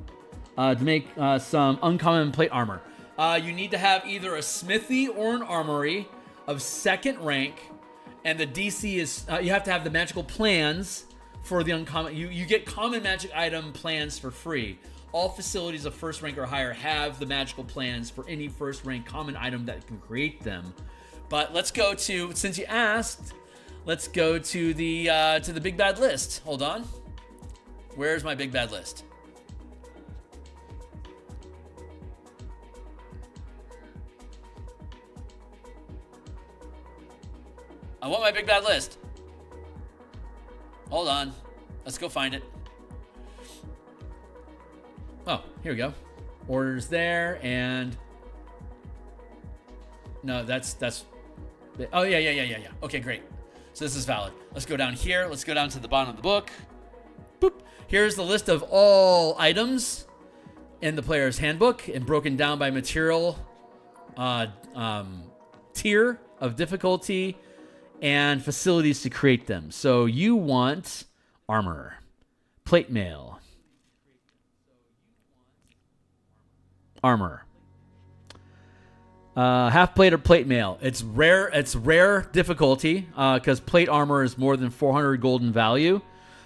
To make some uncommon plate armor. You need to have either a smithy or an armory of 2nd rank, and the DC is you have to have the magical plans for the uncommon. You get common magic item plans for free. All facilities of first rank or higher have the magical plans for any first rank common item that can create them. But let's go to, since you asked, let's go to the big bad list. Hold on. Where's my big bad list? I want my big bad list. Hold on. Let's go find it. Oh, here we go. Orders there, and no, that's oh yeah. Okay, great. So this is valid. Let's go down here. Let's go down to the bottom of the book. Boop. Here's the list of all items in the player's handbook and broken down by material, tier of difficulty, and facilities to create them. So you want armor, plate mail, armor, half plate or plate mail. It's rare difficulty because plate armor is more than 400 gold in value,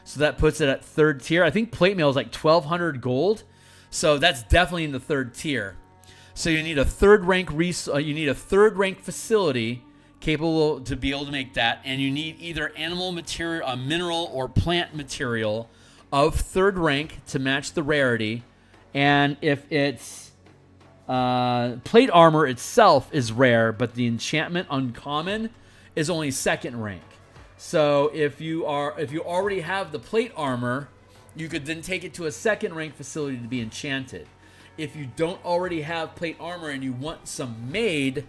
so that puts it at third tier. I think plate mail is like 1200 gold, so that's definitely in the third tier. So you need a third rank facility capable to be able to make that, and you need either animal material, mineral, or plant material of third rank to match the rarity. And if it's plate armor itself is rare, but the enchantment uncommon is only second rank. So if you already have the plate armor, you could then take it to a second rank facility to be enchanted. If you don't already have plate armor and you want some made,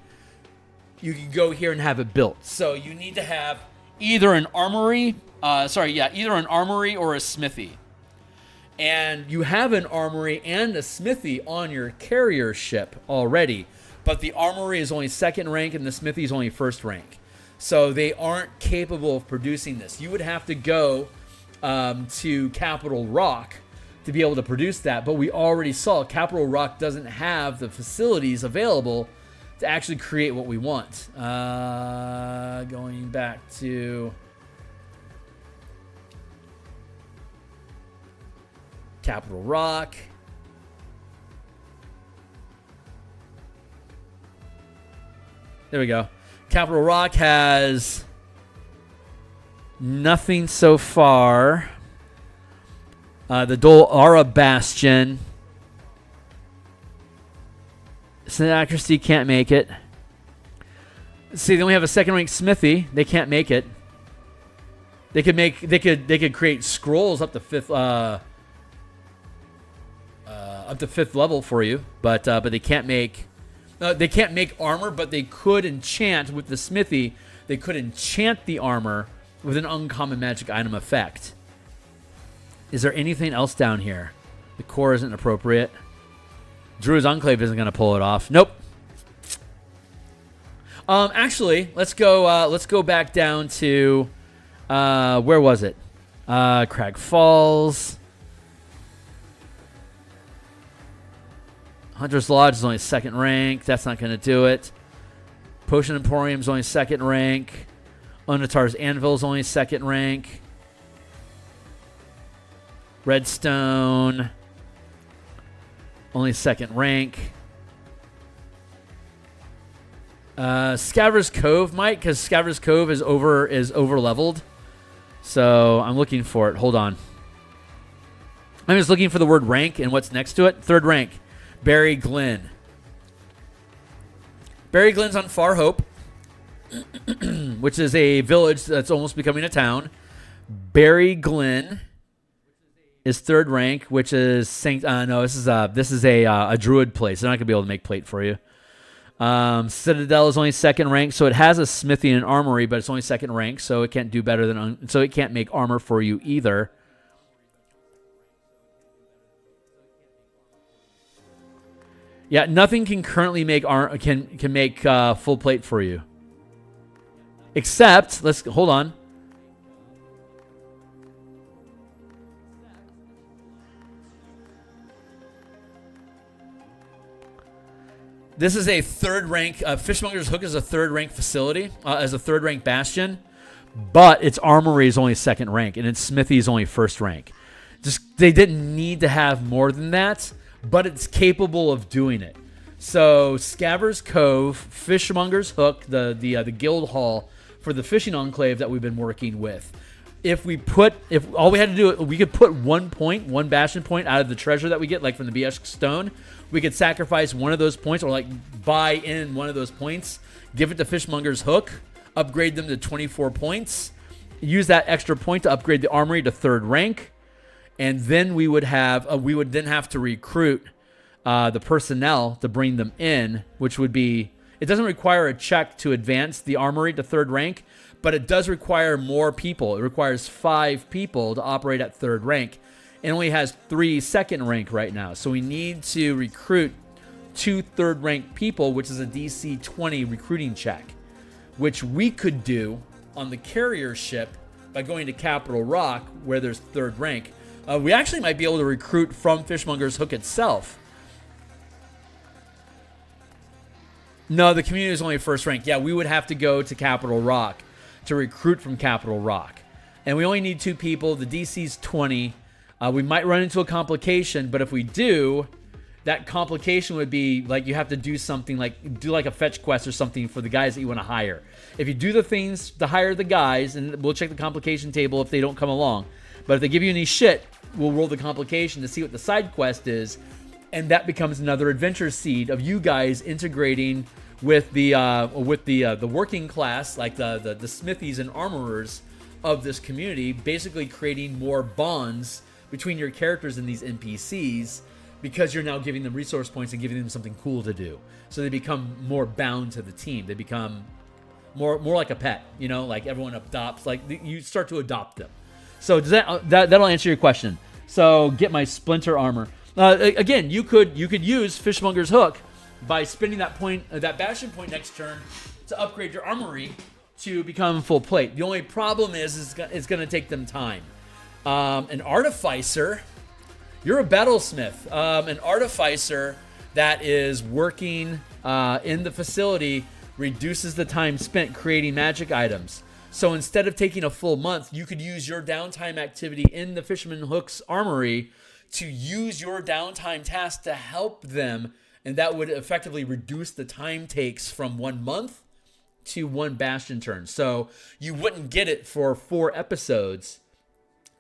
you can go here and have it built. So you need to have either an armory, either an armory or a smithy. And you have an armory and a smithy on your carrier ship already, but the armory is only second rank and the smithy is only first rank. So they aren't capable of producing this. You would have to go to Capital Rock to be able to produce that, but we already saw Capital Rock doesn't have the facilities available to actually create what we want. Going back to Capital Rock. There we go. Capital Rock has nothing so far. The Dol Ara Bastion. Accuracy can't make it. See, they only have a second rank smithy. They can't make it. They could create scrolls up to fifth level for you, but they can't make armor. But they could enchant with the smithy. They could enchant the armor with an uncommon magic item effect. Is there anything else down here? The core isn't appropriate. Druid's Enclave isn't going to pull it off. Nope. Actually, let's go back down to where was it? Crag Falls. Hunter's Lodge is only second rank. That's not going to do it. Potion Emporium is only second rank. Onatar's Anvil is only second rank. Redstone, only second rank. Scaver's Cove might, because Scaver's Cove is over leveled. So I'm looking for it. Hold on. I'm just looking for the word rank and what's next to it. Third rank, Barry Glen. Barry Glen's on Far Hope, which is a village that's almost becoming a town. Barry Glen is third rank, which is this is a druid place. They're not gonna be able to make plate for you. Citadel is only second rank, so it has a smithy and an armory, but it's only second rank, so it can't do better than so it can't make armor for you either. Yeah, nothing can currently make can make full plate for you, except hold on. This is a third rank. Fishmonger's Hook is a third rank facility, as a third rank bastion. but its armory is only 2nd rank, and its smithy is only 1st rank. Just they didn't need to have more than that, but it's capable of doing it. So Scaver's Cove, Fishmonger's Hook, the guild hall for the fishing enclave that we've been working with. If all we had to do, we could put 1 bastion point out of the treasure that we get, like from the BS stone. We could sacrifice one of those points, or like buy in one of those points, give it to Fishmonger's Hook, upgrade them to 24 points, use that extra point to upgrade the armory to 3rd rank, and then we would then have to recruit the personnel to bring them in, which would be, it doesn't require a check to advance the armory to 3rd rank, but it does require more people. It requires 5 people to operate at 3rd rank. It only has 3 2nd rank right now. So we need to recruit 2 3rd rank people, which is a DC 20 recruiting check, which we could do on the carrier ship by going to Capital Rock, where there's 3rd rank. We actually might be able to recruit from Fishmonger's Hook itself. No, the community is only 1st rank. Yeah, we would have to go to Capital Rock to recruit from Capital Rock. And we only need 2 people. The DC's 20. We might run into a complication, but if we do, that complication would be like you have to do something like do like a fetch quest or something for the guys that you want to hire. If you do the things to hire the guys, and we'll check the complication table if they don't come along. But if they give you any shit, we'll roll the complication to see what the side quest is, and that becomes another adventure seed of you guys integrating with the working class, like the smithies and armorers of this community, basically creating more bonds between your characters and these NPCs, because you're now giving them resource points and giving them something cool to do. So they become more bound to the team. They become more like a pet, like everyone adopts, like you start to adopt them. So does that'll answer your question. So get my splinter armor. Again, you could use Fishmonger's Hook by spending that bastion point next turn to upgrade your armory to become full plate. The only problem is it's going to take them time. An artificer, you're a battlesmith. An artificer that is working in the facility reduces the time spent creating magic items. So instead of taking a full month, you could use your downtime activity in the Fisherman Hook's armory to use your downtime task to help them, and that would effectively reduce the time takes from 1 month to 1 bastion turn. So you wouldn't get it for 4 episodes,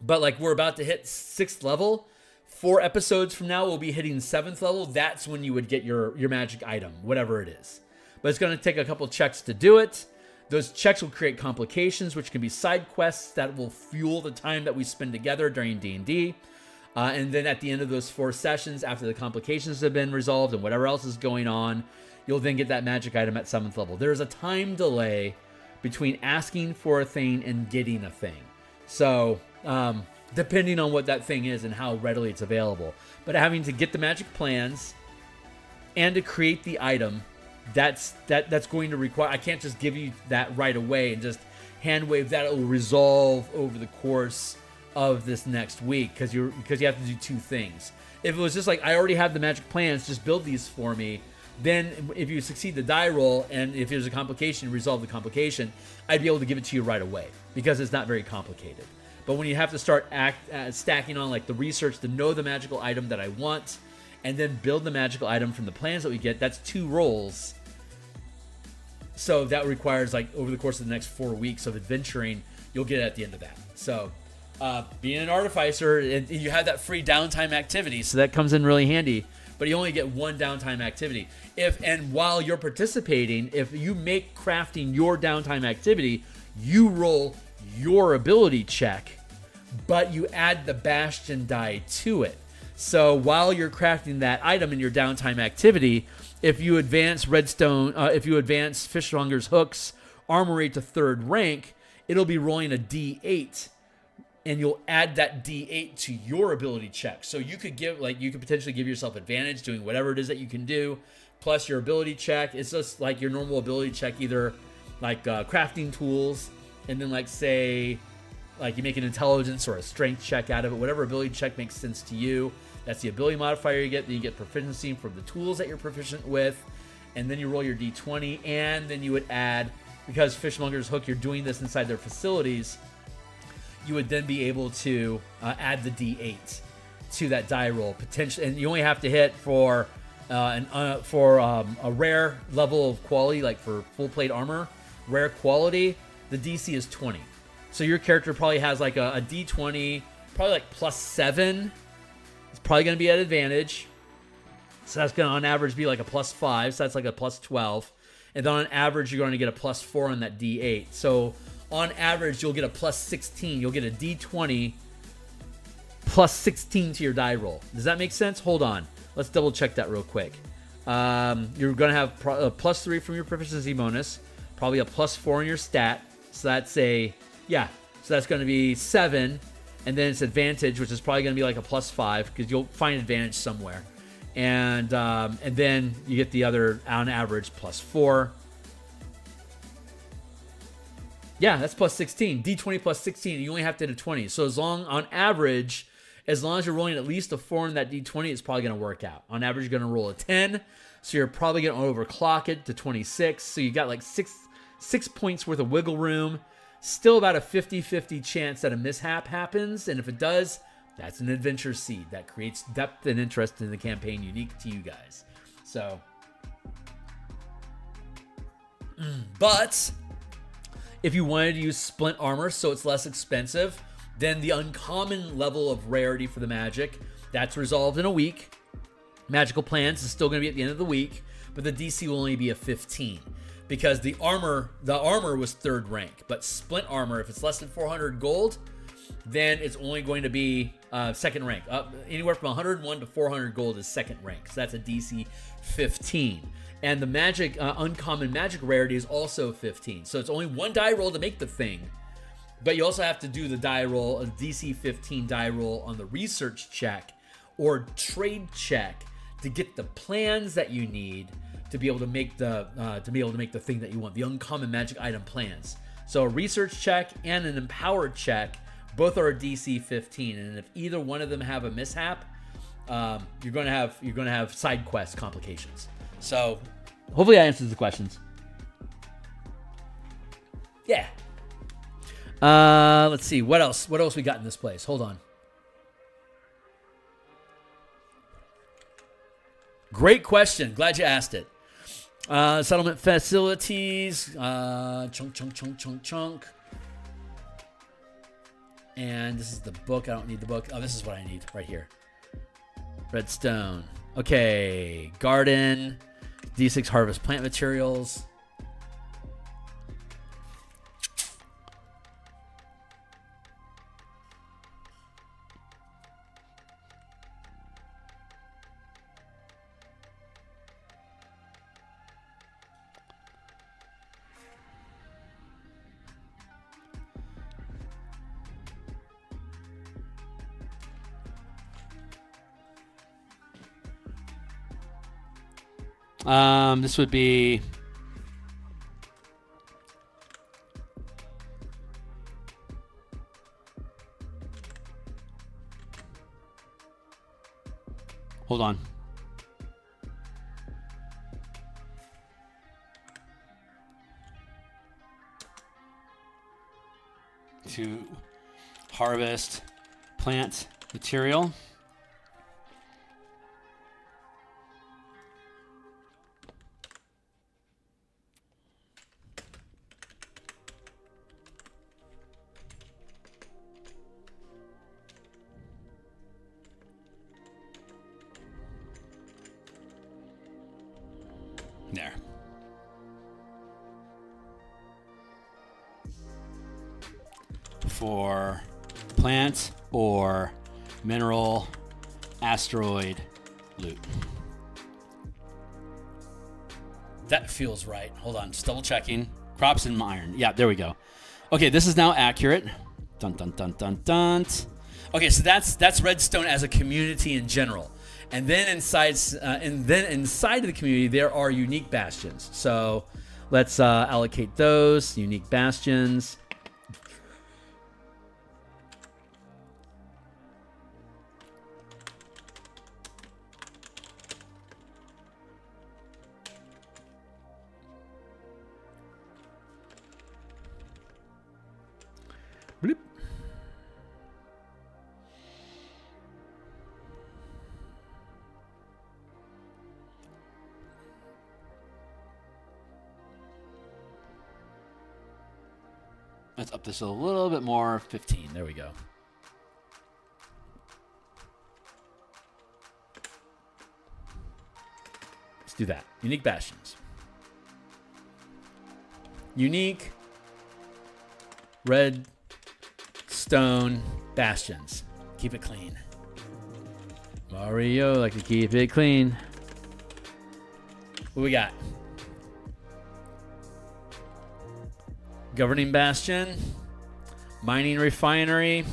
but like we're about to hit 6th level. 4 episodes from now, we'll be hitting 7th level. That's when you would get your magic item, whatever it is. But it's going to take a couple checks to do it. Those checks will create complications, which can be side quests that will fuel the time that we spend together during D&D. And then at the end of those 4 sessions, after the complications have been resolved and whatever else is going on, you'll then get that magic item at 7th level. There's a time delay between asking for a thing and getting a thing. So, depending on what that thing is and how readily it's available. But having to get the magic plans and to create the item, that's going to require, I can't just give you that right away and just hand wave that. It will resolve over the course of this next week because you have to do 2 things. If it was just like, I already have the magic plans, just build these for me, then if you succeed the die roll and if there's a complication, resolve the complication, I'd be able to give it to you right away because it's not very complicated. But when you have to start stacking on like the research to know the magical item that I want and then build the magical item from the plans that we get, that's 2 rolls. So that requires, like, over the course of the next 4 weeks of adventuring, you'll get it at the end of that. So being an artificer, you have that free downtime activity, so that comes in really handy. But you only get 1 downtime activity. And while you're participating, if you make crafting your downtime activity, you roll your ability check, but you add the Bastion die to it. So while you're crafting that item in your downtime activity, if you advance Fishmonger's Hook's armory to 3rd rank, it'll be rolling a D8, and you'll add that D8 to your ability check. So you could potentially give yourself advantage doing whatever it is that you can do, plus your ability check. It's just like your normal ability check, either like crafting tools, and then like say, like you make an intelligence or a strength check out of it, whatever ability check makes sense to you. That's the ability modifier you get. Then you get proficiency from the tools that you're proficient with, and then you roll your D20, and then you would add because Fishmonger's Hook, you're doing this inside their facilities, you would then be able to add the D8 to that die roll potentially, and you only have to hit for a rare level of quality, like for full plate armor, rare quality. The DC is 20, so your character probably has like a D20, probably like +7. It's probably going to be at advantage, so that's going to on average be like a +5. So that's like a +12, and then on average you're going to get a +4 on that D8. So on average you'll get a +16. You'll get a D20 +16 to your die roll. Does that make sense? Hold on. Let's double check that real quick. You're going to have a +3 from your proficiency bonus, probably a +4 in your stat. So that's so that's going to be 7. And then it's advantage, which is probably going to be like a +5 because you'll find advantage somewhere. And then you get the other on average +4. Yeah, that's +16. D20 +16. You only have to hit a 20. So as long as you're rolling at least a 4 in that D20, it's probably going to work out. On average, you're going to roll a 10. So you're probably going to overclock it to 26. So you got like six points worth of wiggle room. Still about a 50-50 chance that a mishap happens. And if it does, that's an adventure seed that creates depth and interest in the campaign unique to you guys. So, but if you wanted to use splint armor so it's less expensive, then the uncommon level of rarity for the magic, that's resolved in a week. Magical plans is still going to be at the end of the week, but the DC will only be a 15 because the armor was 3rd rank, but splint armor, if it's less than 400 gold, then it's only going to be 2nd rank. Anywhere from 101 to 400 gold is 2nd rank, so that's a DC 15. And the magic uncommon magic rarity is also 15, so it's only 1 die roll to make the thing. But you also have to do the die roll, a DC 15 die roll on the research check or trade check to get the plans that you need to be able to make the thing that you want, the uncommon magic item plans. So a research check and an empowered check, both are a DC 15, and if either one of them have a mishap, you're going to have side quest complications. So hopefully that answers the questions. Yeah. Let's see. What else we got in this place? Hold on. Great question. Glad you asked it. Settlement facilities. Chunk. And this is the book. I don't need the book. Oh, this is what I need right here. Redstone. Okay. Garden. D6 harvest plant materials. This would be hold on. To harvest plant material. There. For plant or mineral asteroid loot. That feels right. Hold on, just double checking. Crops and iron. Yeah, there we go. Okay, this is now accurate. Dun dun dun dun dun. Okay, so that's redstone as a community in general. And then inside of the community, there are unique bastions. So let's allocate those unique bastions. Let's up this a little bit more. 15. There we go. Let's do that. Unique bastions. Unique red stone bastions. Keep it clean. Mario like to keep it clean. What we got? Governing Bastion, Mining Refinery,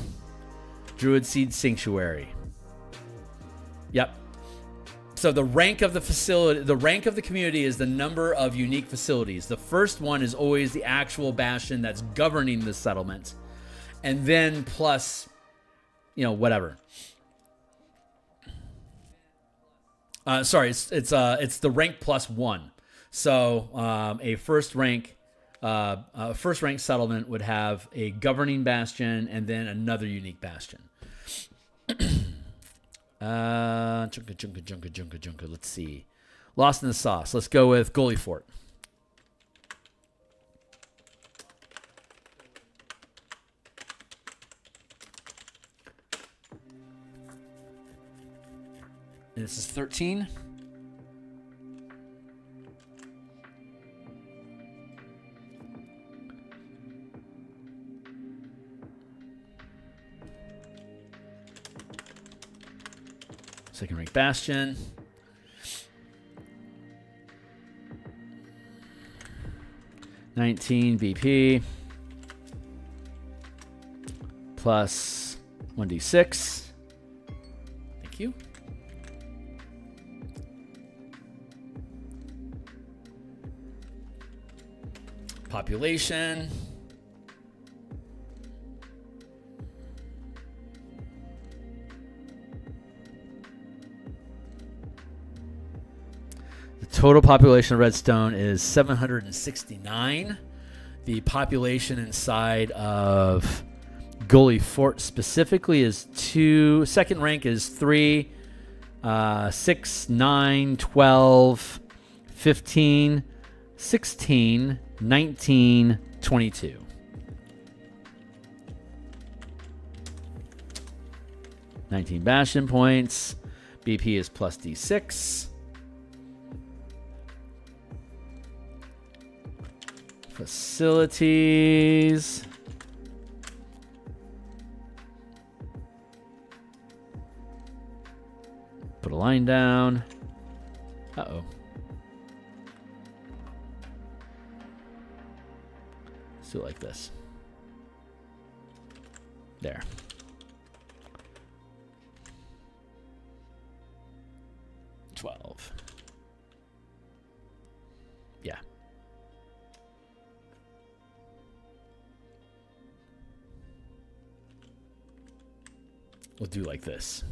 Druid Seed Sanctuary. Yep. So the rank of the facility, the rank of the community is the number of unique facilities. The first one is always the actual bastion that's governing the settlement. And then plus, you know, whatever. Sorry, it's the rank plus 1. So a first rank settlement would have a governing bastion and then another unique bastion. Junka. Let's see. Lost in the sauce. Let's go with Goalie Fort. And this is 13. Second rank Bastion. $19 BP plus 1d6. Thank you. Population. The total population of Redstone is 769. The population inside of Goalie Fort specifically is 2. Second rank is 3, 6, 9, 12, 15, 16, 19, 22. $19 Bastion points. BP is plus D6. Facilities. Put a line down. Uh-oh. Let's do it like this. There. $12. Yeah. We'll do like this.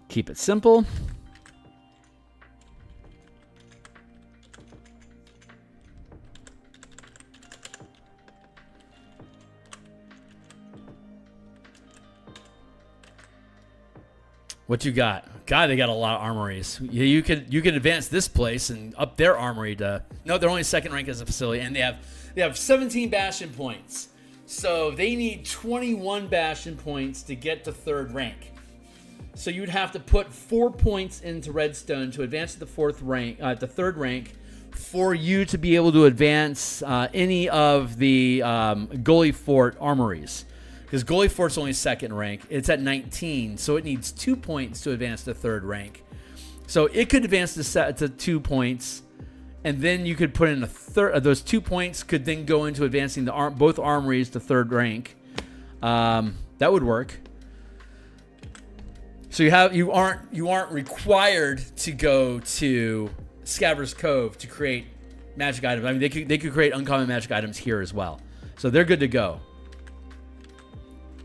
Keep it simple. What you got? God, they got a lot of armories. You could advance this place and up their armory to. No, they're only second rank as a facility, and they have 17 Bastion points. So they need 21 Bastion points to get to third rank. So you'd have to put 4 points into Redstone to advance to the third rank, for you to be able to advance any of the Goalie Fort armories. Because Goalie Fort's only second rank. It's at 19, so it needs 2 points to advance to third rank. So it could advance to 2 points, and then you could put in a third. Those 2 points could then go into advancing both armories to third rank. That would work. So you aren't required to go to Scaver's Cove to create magic items. I mean, they could create uncommon magic items here as well. So they're good to go.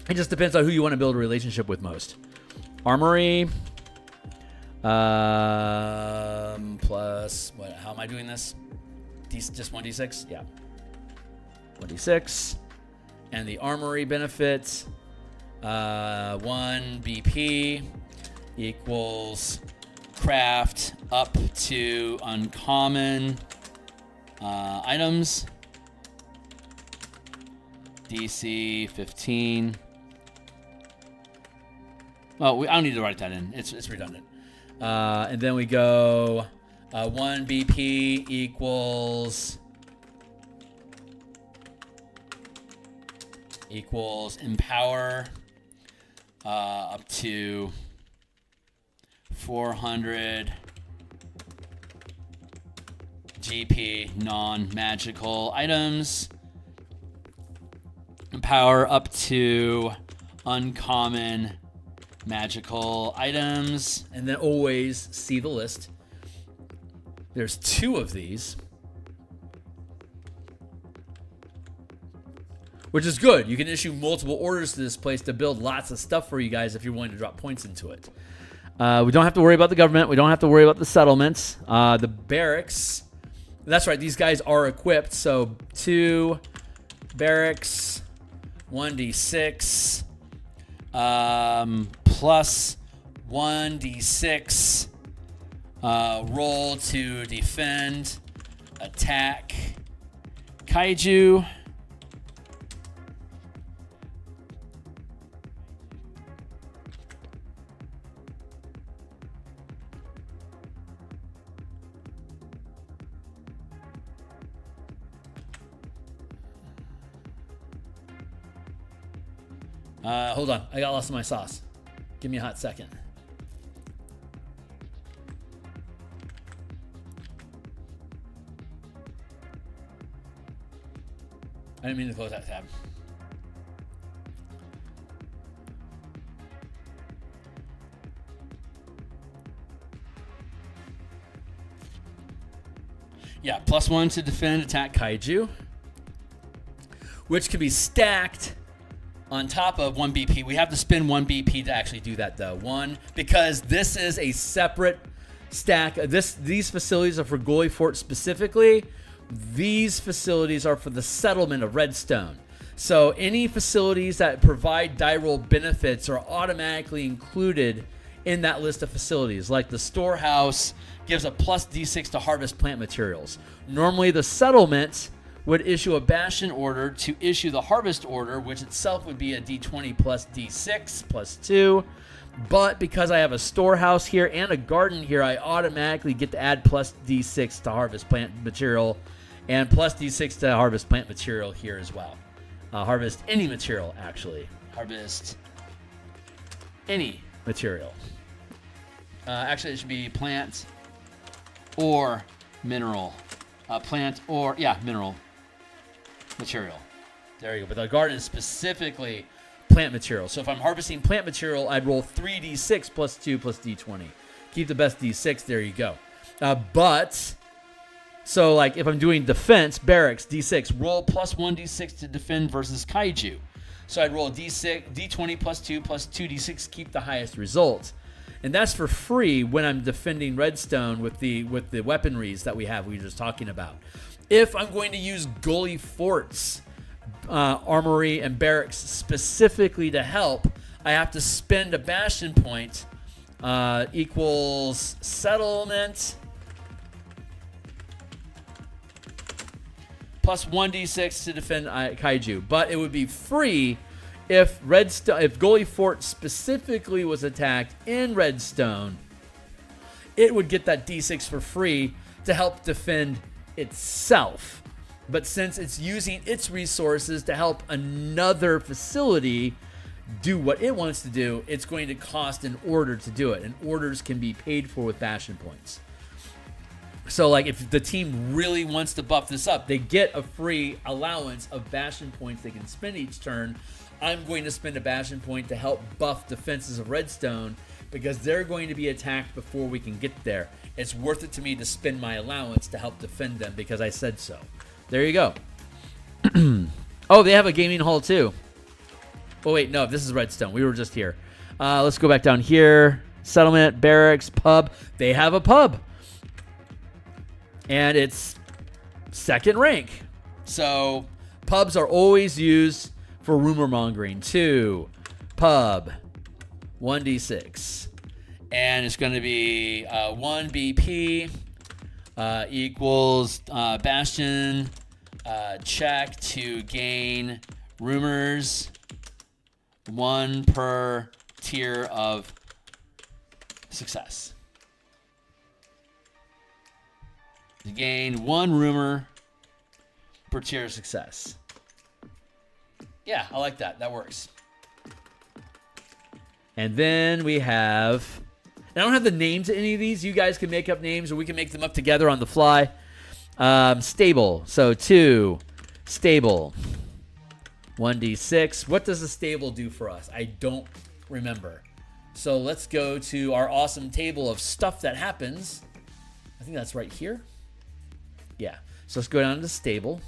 It just depends on who you want to build a relationship with most. Armory. Plus, what? How am I doing this? Just 1d6? Yeah. 1d6. And the armory benefit. 1 BP equals craft up to uncommon items. DC 15. Oh, I don't need to write that in. It's redundant. And then we go 1 BP equals empower up to 400 GP non-magical items. Empower up to uncommon magical items, and then always see the list. There's 2 of these, which is good. You can issue multiple orders to this place to build lots of stuff for you guys if you're willing to drop points into it. We don't have to worry about the government. We don't have to worry about the settlements. The barracks. That's right. These guys are equipped. So 2 barracks, 1d6, plus 1d6. Roll to defend, attack, Kaiju. Hold on. I got lost in my sauce. Give me a hot second. I didn't mean to close that tab. Yeah, +1 to defend, attack Kaiju, which can be stacked on top of 1 BP. We have to spend 1 BP to actually do that, though. Because this is a separate stack. These facilities are for Goalie Fort specifically. These facilities are for the settlement of Redstone. So any facilities that provide die roll benefits are automatically included in that list of facilities. Like the storehouse gives a +D6 to harvest plant materials. Normally the settlement would issue a Bastion order to issue the harvest order, which itself would be a D20 plus D6 plus 2. But because I have a storehouse here and a garden here, I automatically get to add +D6 to harvest plant material and +D6 to harvest plant material here as well. Harvest any material, actually. Harvest any material. Actually, it should be plant or mineral. Plant or, mineral material. There you go. But the garden is specifically plant material. So if I'm harvesting plant material, I'd roll 3d6 plus 2 plus d20. Keep the best d6. There you go. So like if I'm doing defense, barracks, d6, roll +1 d6 to defend versus Kaiju. So I'd roll d20 plus 2 plus 2d6, keep the highest result. And that's for free when I'm defending Redstone with the weaponries that we were just talking about. If I'm going to use Goalie Forts, armory, and barracks specifically to help, I have to spend a Bastion point equals settlement plus 1d6 to defend Kaiju. But it would be free if Goalie Fort specifically was attacked in Redstone. It would get that d6 for free to help defend itself. But since it's using its resources to help another facility do what it wants to do, it's going to cost an order to do it. And orders can be paid for with Bastion points. So like if the team really wants to buff this up, they get a free allowance of Bastion points they can spend each turn. I'm going to spend a Bastion point to help buff defenses of Redstone because they're going to be attacked before we can get there. It's worth it to me to spend my allowance to help defend them because I said so. There you go. Oh, they have a gaming hall too. Oh wait, no, this is Redstone. We were just here. Let's go back down here. Settlement, barracks, pub. They have a pub. And it's 2nd rank. So pubs are always used for rumor mongering. 2, pub, 1d6. and it's going to be 1 BP equals Bastion check to gain rumors, 1 per tier of success. To gain 1 rumor per tier of success. Yeah, I like that. That works. And then we have... I don't have the names of any of these. You guys can make up names, or we can make them up together on the fly. Stable. So 2. Stable. 1d6. What does a stable do for us? I don't remember. So let's go to our awesome table of stuff that happens. I think that's right here. Yeah. So let's go down to stable.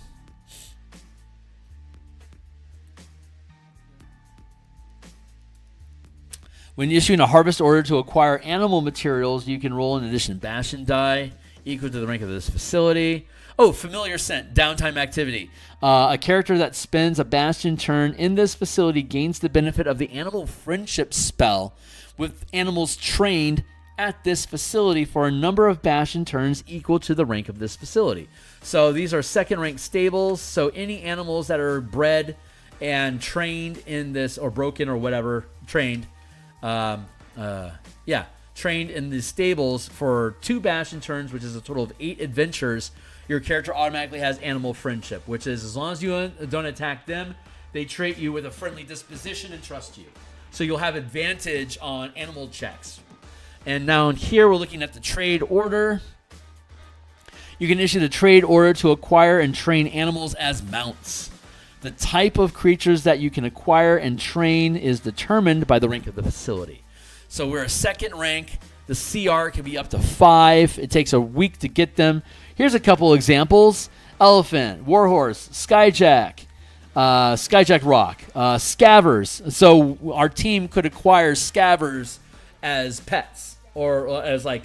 When issuing a harvest order to acquire animal materials, you can roll an addition Bastion die equal to the rank of this facility. Oh, familiar scent, downtime activity. A character that spends a Bastion turn in this facility gains the benefit of the animal friendship spell with animals trained at this facility for a number of Bastion turns equal to the rank of this facility. So these are second rank stables. So any animals that are bred and trained in this, or broken or whatever, trained in the stables for 2 Bastion turns, which is a total of 8 adventures, your character automatically has animal friendship, which is as long as you don't attack them, they trait you with a friendly disposition and trust you. So you'll have advantage on animal checks. And now here we're looking at the trade order. You can issue the trade order to acquire and train animals as mounts. The type of creatures that you can acquire and train is determined by the rank of the facility. So we're a second rank. The CR can be up to 5. It takes a week to get them. Here's a couple examples. Elephant, Warhorse, Skyjack, Skyjack Rock, Scavers. So our team could acquire Scavers as pets, or as like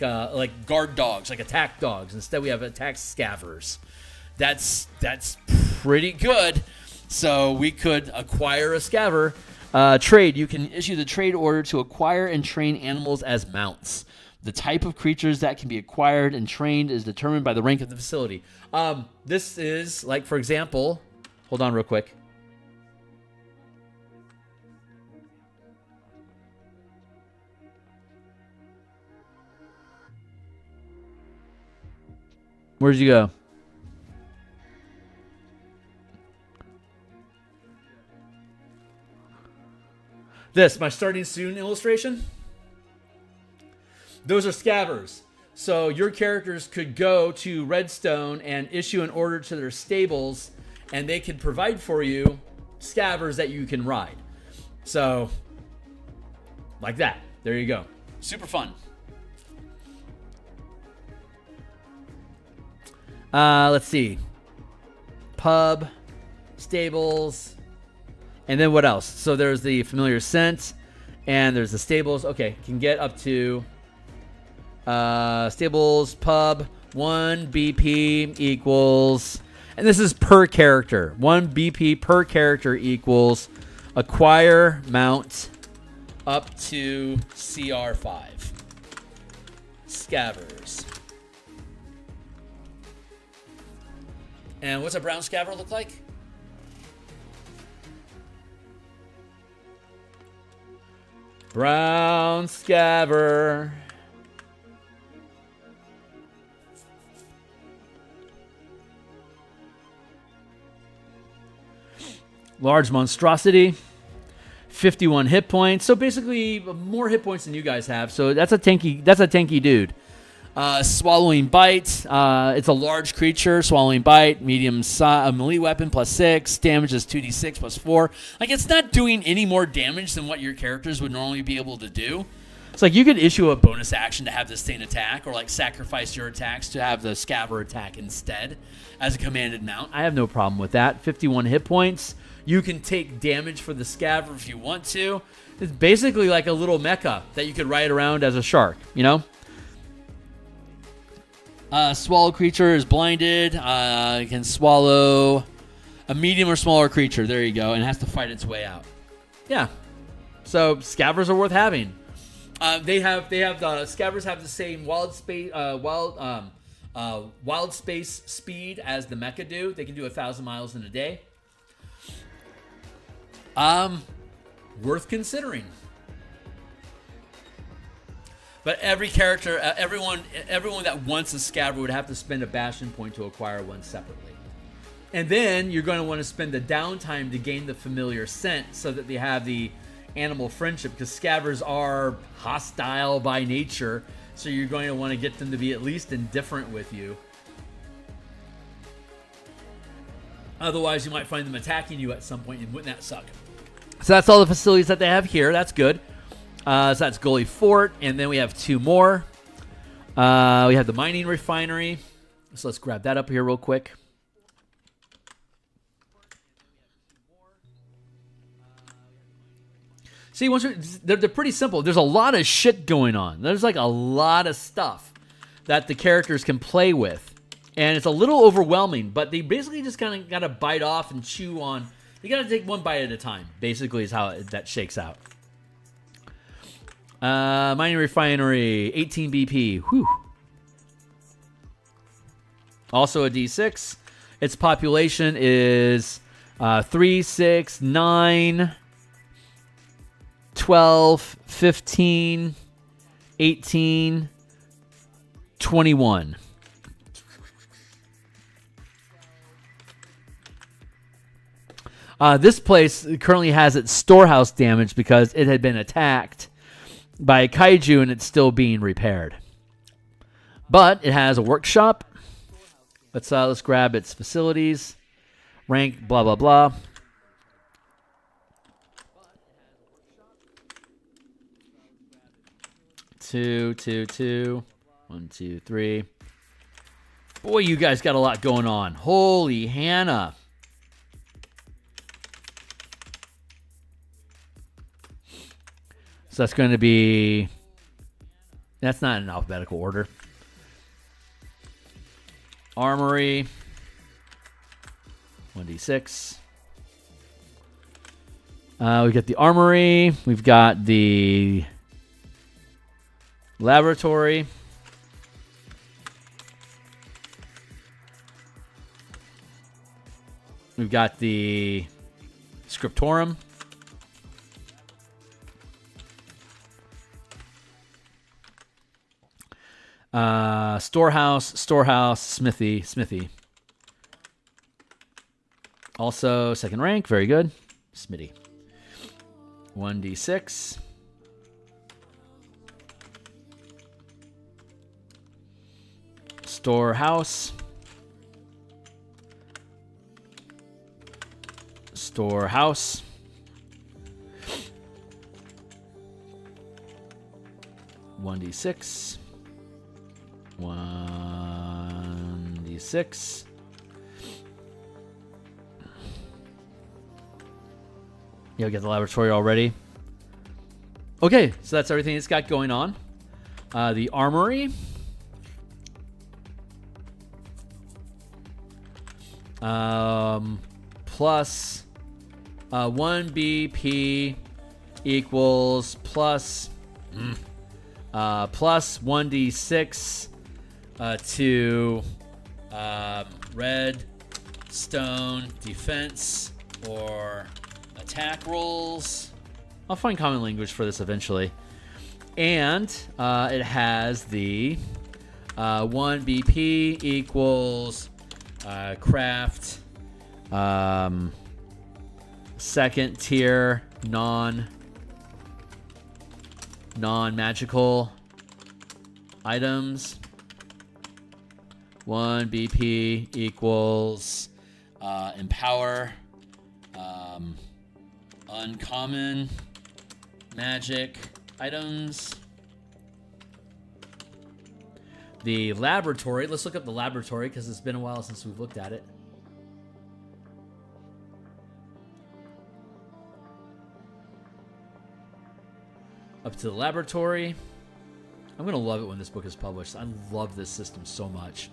guard dogs, like attack dogs. Instead we have attack Scavers. That's pretty good. So we could acquire a Scaver. Trade. You can issue the trade order to acquire and train animals as mounts. The type of creatures that can be acquired and trained is determined by the rank of the facility. This is, like, for example... Hold on real quick. Where'd you go? This, my starting soon illustration. Those are Scavers. So your characters could go to Redstone and issue an order to their stables, and they could provide for you Scavers that you can ride. So, like that. There you go. Super fun. Let's see. Pub, stables, and then what else? So there's the familiar scent, and there's the stables. Okay, can get up to stables, pub, 1 BP equals, and this is per character. 1 BP per character equals acquire mount up to CR5. Scavers. And what's a brown scaver look like? Brown scaver. Large monstrosity. 51 hit points. So basically more hit points than you guys have. So that's a tanky dude. Swallowing bite. It's a large creature. Swallowing bite. Medium melee weapon +6. Damage is 2d6 +4. Like, it's not doing any more damage than what your characters would normally be able to do. It's like you could issue a bonus action to have this thing attack, or like sacrifice your attacks to have the Scaver attack instead as a commanded mount. I have no problem with that. 51 hit points. You can take damage for the Scaver if you want to. It's basically like a little mecha that you could ride around as a shark, you know? Swallow creature is blinded. It can swallow a medium or smaller creature. There you go. And it has to fight its way out. Yeah. So Scavers are worth having. The Scabbers have the same wild space speed as the mecha do. They can do 1,000 miles in a day. Worth considering. But every character, everyone that wants a Scabber would have to spend a Bastion point to acquire one separately. And then you're going to want to spend the downtime to gain the familiar scent so that they have the animal friendship, because Scabbers are hostile by nature. So you're going to want to get them to be at least indifferent with you. Otherwise, you might find them attacking you at some point, and wouldn't that suck? So that's all the facilities that they have here. That's good. So that's Gully Fort, and then we have 2 more. We have the mining refinery. So let's grab that up here real quick. See, they're pretty simple. There's a lot of shit going on. There's like a lot of stuff that the characters can play with. And it's a little overwhelming, but they basically just kind of got to bite off and chew on. You got to take one bite at a time, basically, is how that shakes out. Mining refinery, 18 BP. Whew. Also a D6. Its population is 3, 6, 9, 12, 15, 18, 21. This place currently has its storehouse damaged because it had been attacked by a kaiju and it's still being repaired. But it has a workshop. Let's grab its facilities. Rank, blah, blah, blah. Two. 1, 2, 3. Boy, you guys got a lot going on. Holy Hannah. So that's going to be... That's not in alphabetical order. Armory. 1d6. We've got the armory. We've got the laboratory. We've got the scriptorum. Storehouse, smithy. Also, second rank, very good. Smitty. 1d6. Storehouse. Storehouse. One d6. 1d6. Yeah, we got the laboratory already. Okay, so that's everything it's got going on. The armory. Plus 1 BP equals plus 1d6 to red stone defense or attack rolls. I'll find common language for this eventually. And it has the 1 BP equals craft second tier non-magical items. 1 BP equals empower uncommon magic items. The laboratory, let's look up the laboratory because it's been a while since we've looked at it. Up to the laboratory. I'm going to love it when this book is published. I love this system so much.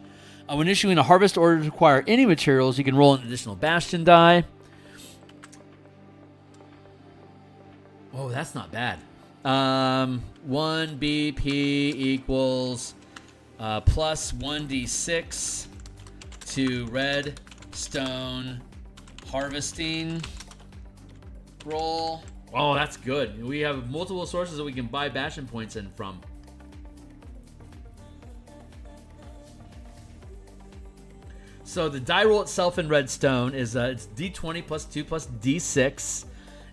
When issuing a harvest order to acquire any materials, you can roll an additional Bastion die. Oh, that's not bad. 1 BP equals plus 1d6 to redstone harvesting roll. Oh, that's good. We have multiple sources that we can buy Bastion points in from. So the die roll itself in redstone is it's d20 plus 2 plus d6.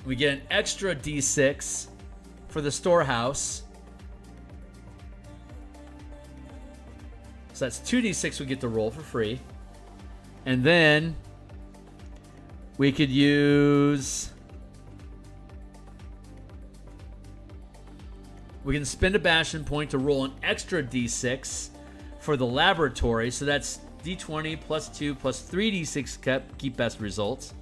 We get an extra d6 for the storehouse. So that's 2d6 we get to roll for free. And then we could use... We can spend a Bastion point to roll an extra d6 for the laboratory. So that's d20 plus 2 plus 3d6 keep best results.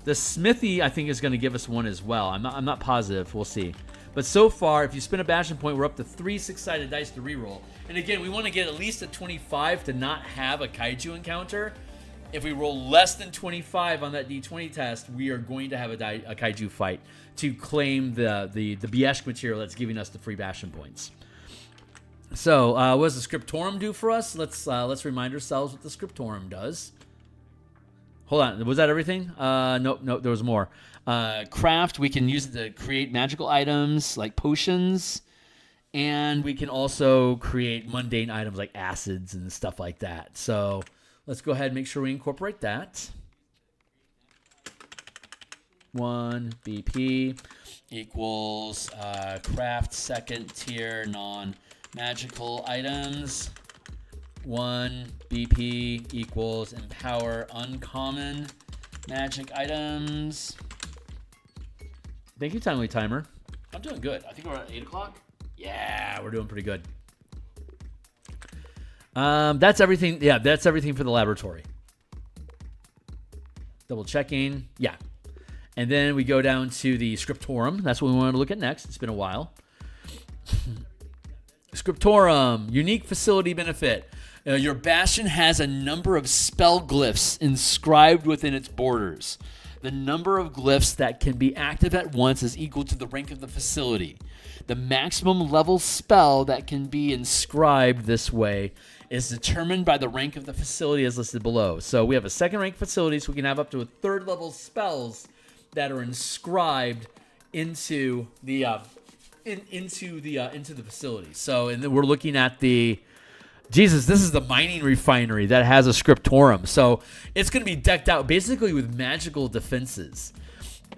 The smithy, I think, is going to give us one as well. I'm not positive. We'll see. But so far, if you spin a Bastion point, we're up to 3 6-sided dice to reroll. And again, we want to get at least a 25 to not have a Kaiju encounter. If we roll less than 25 on that d20 test, we are going to have a Kaiju fight to claim the Biesh material that's giving us the free Bastion points. So, what does the Scriptorum do for us? Let's remind ourselves what the Scriptorum does. Hold on, was that everything? Nope, there was more. Craft, we can use it to create magical items like potions, and we can also create mundane items like acids and stuff like that. So, let's go ahead and make sure we incorporate that. 1 BP equals craft second tier non-magical items. 1 BP equals empower uncommon magic items. Thank you, Timely Timer. I'm doing good. I think we're at 8 o'clock. Yeah, we're doing pretty good. That's everything. Yeah, that's everything for the laboratory. Double checking. Yeah. And then we go down to the Scriptorum. That's what we want to look at next. It's been a while. Scriptorum, unique facility benefit. Your Bastion has a number of spell glyphs inscribed within its borders. The number of glyphs that can be active at once is equal to the rank of the facility. The maximum level spell that can be inscribed this way is determined by the rank of the facility as listed below. So we have a second rank facility, so we can have up to a third level spells that are inscribed into the into the facility. So, and then we're looking at the Jesus. This is the mining refinery that has a Scriptorum. So it's going to be decked out basically with magical defenses,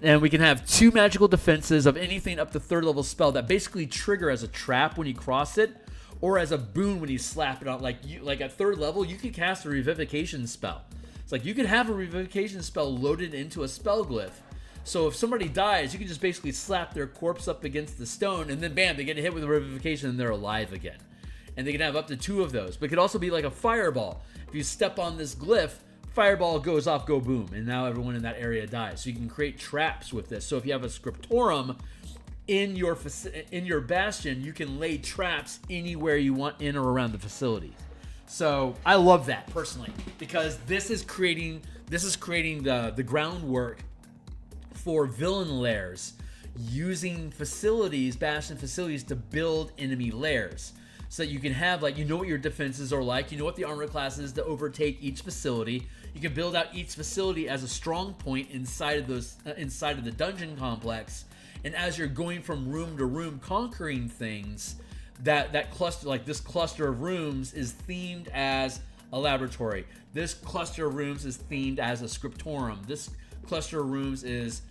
and we can have 2 magical defenses of anything up to third level spell that basically trigger as a trap when you cross it, or as a boon when you slap it on. Like at third level, you can cast a revivification spell. It's like you can have a revivification spell loaded into a spell glyph. So if somebody dies, you can just basically slap their corpse up against the stone, and then bam, they get hit with a revivification and they're alive again. And they can have up to 2 of those. But it could also be like a fireball. If you step on this glyph, fireball goes off, go boom, and now everyone in that area dies. So you can create traps with this. So if you have a Scriptorum in your Bastion, you can lay traps anywhere you want in or around the facility. So I love that personally, because this is creating the groundwork for villain lairs, using facilities, Bastion facilities, to build enemy lairs. So that you can have, like, you know what your defenses are like, you know what the armor class is to overtake each facility. You can build out each facility as a strong point inside of the dungeon complex. And as you're going from room to room conquering things, that cluster, like this cluster of rooms, is themed as a laboratory. This cluster of rooms is themed as a Scriptorum. This cluster of rooms is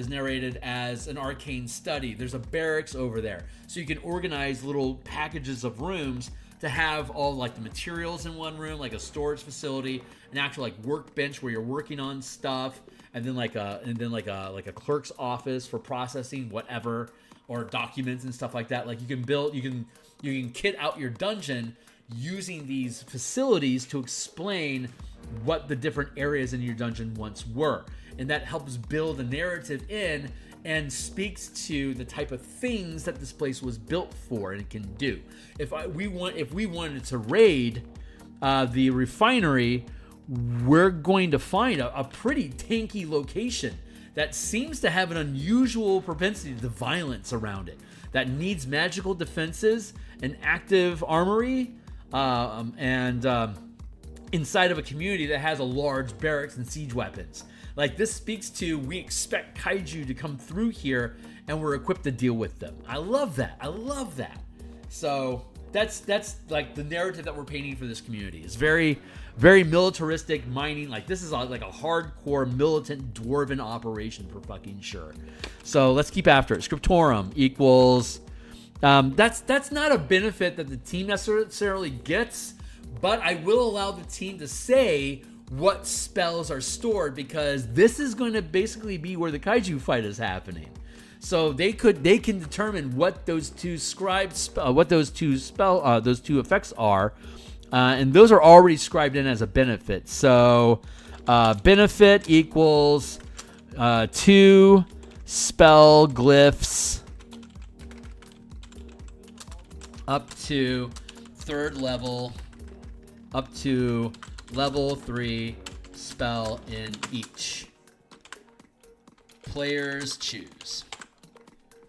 narrated as an arcane study. There's a barracks over there. So you can organize little packages of rooms to have all like the materials in one room, like a storage facility, an actual like workbench where you're working on stuff, and then like a clerk's office for processing whatever, or documents and stuff like that. Like you can kit out your dungeon using these facilities to explain what the different areas in your dungeon once were. And that helps build a narrative in and speaks to the type of things that this place was built for and can do. If we wanted to raid the refinery, we're going to find a pretty tanky location that seems to have an unusual propensity to violence around it, that needs magical defenses, an active armory, and inside of a community that has a large barracks and siege weapons. Like, this speaks to, we expect kaiju to come through here and we're equipped to deal with them. I love that. I love that. So that's like the narrative that we're painting for this community. It's very, very militaristic mining. Like, this is like a hardcore militant dwarven operation for fucking sure. So let's keep after it. Scriptorum equals, that's not a benefit that the team necessarily gets, but I will allow the team to say what spells are stored, because this is going to basically be where the kaiju fight is happening. So they can determine what those two those two effects are, and those are already scribed in as a benefit. So benefit equals 2 spell glyphs up to 3rd level, up to level 3 spell in each. Players choose.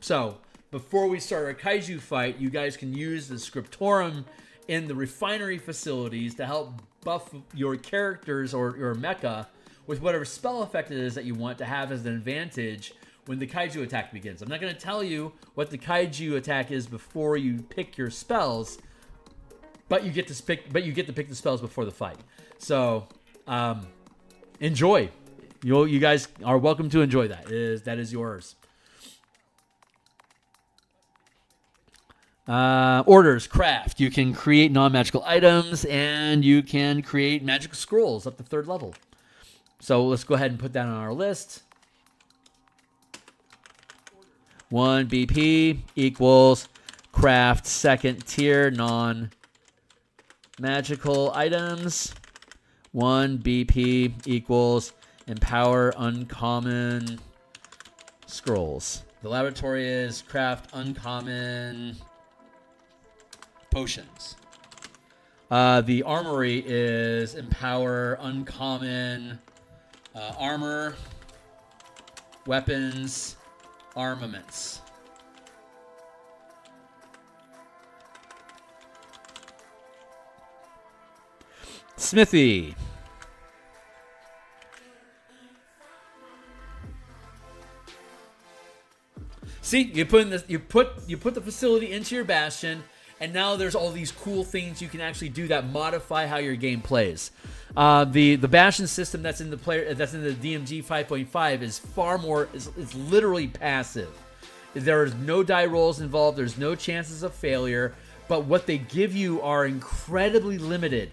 So, before we start our kaiju fight, you guys can use the scriptorum in the refinery facilities to help buff your characters or your mecha with whatever spell effect it is that you want to have as an advantage when the kaiju attack begins. I'm not going to tell you what the kaiju attack is before you pick your spells, but you get to pick the spells before the fight. So, enjoy. You guys are welcome to enjoy that. That is yours. Orders, craft. You can create non-magical items, and you can create magical scrolls up to 3rd level. So let's go ahead and put that on our list. 1 BP equals craft 2nd tier non-magical items. 1 BP equals empower uncommon scrolls. The laboratory is craft uncommon potions. The armory is empower uncommon armor, weapons, armaments. Smithy. See, you put the facility into your bastion, and now there's all these cool things you can actually do that modify how your game plays. The Bastion system that's in the DMG 5.5 is far more is literally passive. There's no die rolls involved. There's no chances of failure. But what they give you are incredibly limited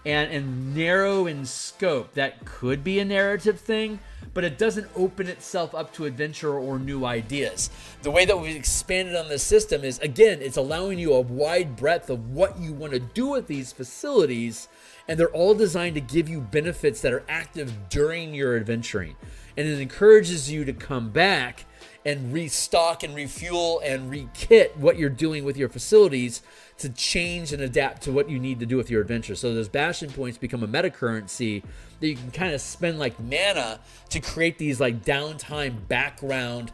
and narrow in scope. That could be a narrative thing, but it doesn't open itself up to adventure or new ideas. The way that we've expanded on this system is, again, it's allowing you a wide breadth of what you want to do with these facilities, and they're all designed to give you benefits that are active during your adventuring. And it encourages you to come back and restock and refuel and rekit what you're doing with your facilities to change and adapt to what you need to do with your adventure. So those Bastion points become a meta currency that you can kind of spend like mana to create these like downtime background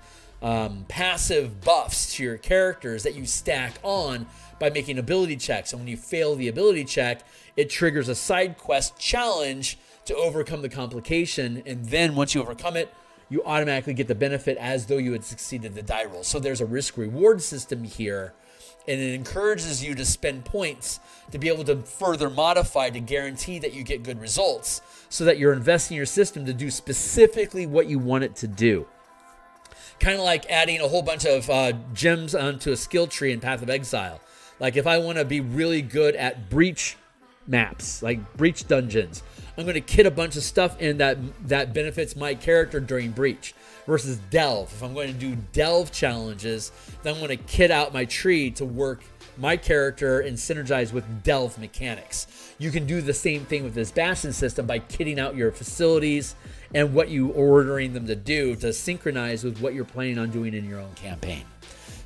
passive buffs to your characters that you stack on by making ability checks. And when you fail the ability check, it triggers a side quest challenge to overcome the complication. And then once you overcome it, you automatically get the benefit as though you had succeeded the die roll. So there's a risk reward system here, and it encourages you to spend points to be able to further modify to guarantee that you get good results so that you're investing your system to do specifically what you want it to do. Kind of like adding a whole bunch of gems onto a skill tree in Path of Exile. Like if I want to be really good at breach maps, like breach dungeons, I'm going to kit a bunch of stuff in that benefits my character during breach. Versus delve. If I'm going to do delve challenges, then I'm going to kit out my tree to work my character and synergize with delve mechanics. You can do the same thing with this Bastion system by kitting out your facilities and what you are ordering them to do to synchronize with what you're planning on doing in your own campaign.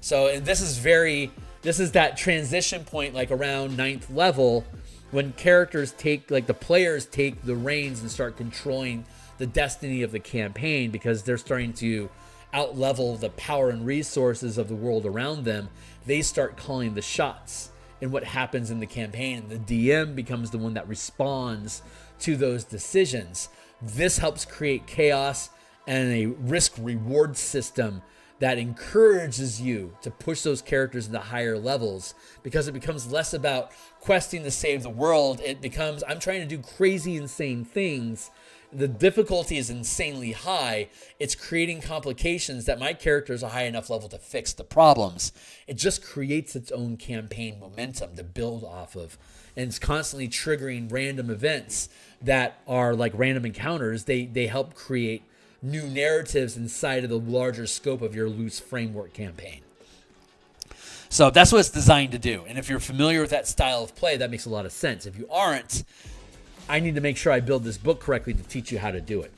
So, and this is that transition point, like around 9th level, when characters take, like the players take the reins and start controlling the destiny of the campaign, because they're starting to outlevel the power and resources of the world around them. They start calling the shots in what happens in the campaign, and the DM becomes the one that responds to those decisions. This helps create chaos and a risk-reward system that encourages you to push those characters into higher levels, because it becomes less about questing to save the world. It becomes, I'm trying to do crazy, insane things. The difficulty is insanely high. It's creating complications that my character is a high enough level to fix the problems. It just creates its own campaign momentum to build off of. And it's constantly triggering random events that are like random encounters. They help create new narratives inside of the larger scope of your loose framework campaign. So that's what it's designed to do. And if you're familiar with that style of play, that makes a lot of sense. If you aren't, I need to make sure I build this book correctly to teach you how to do it.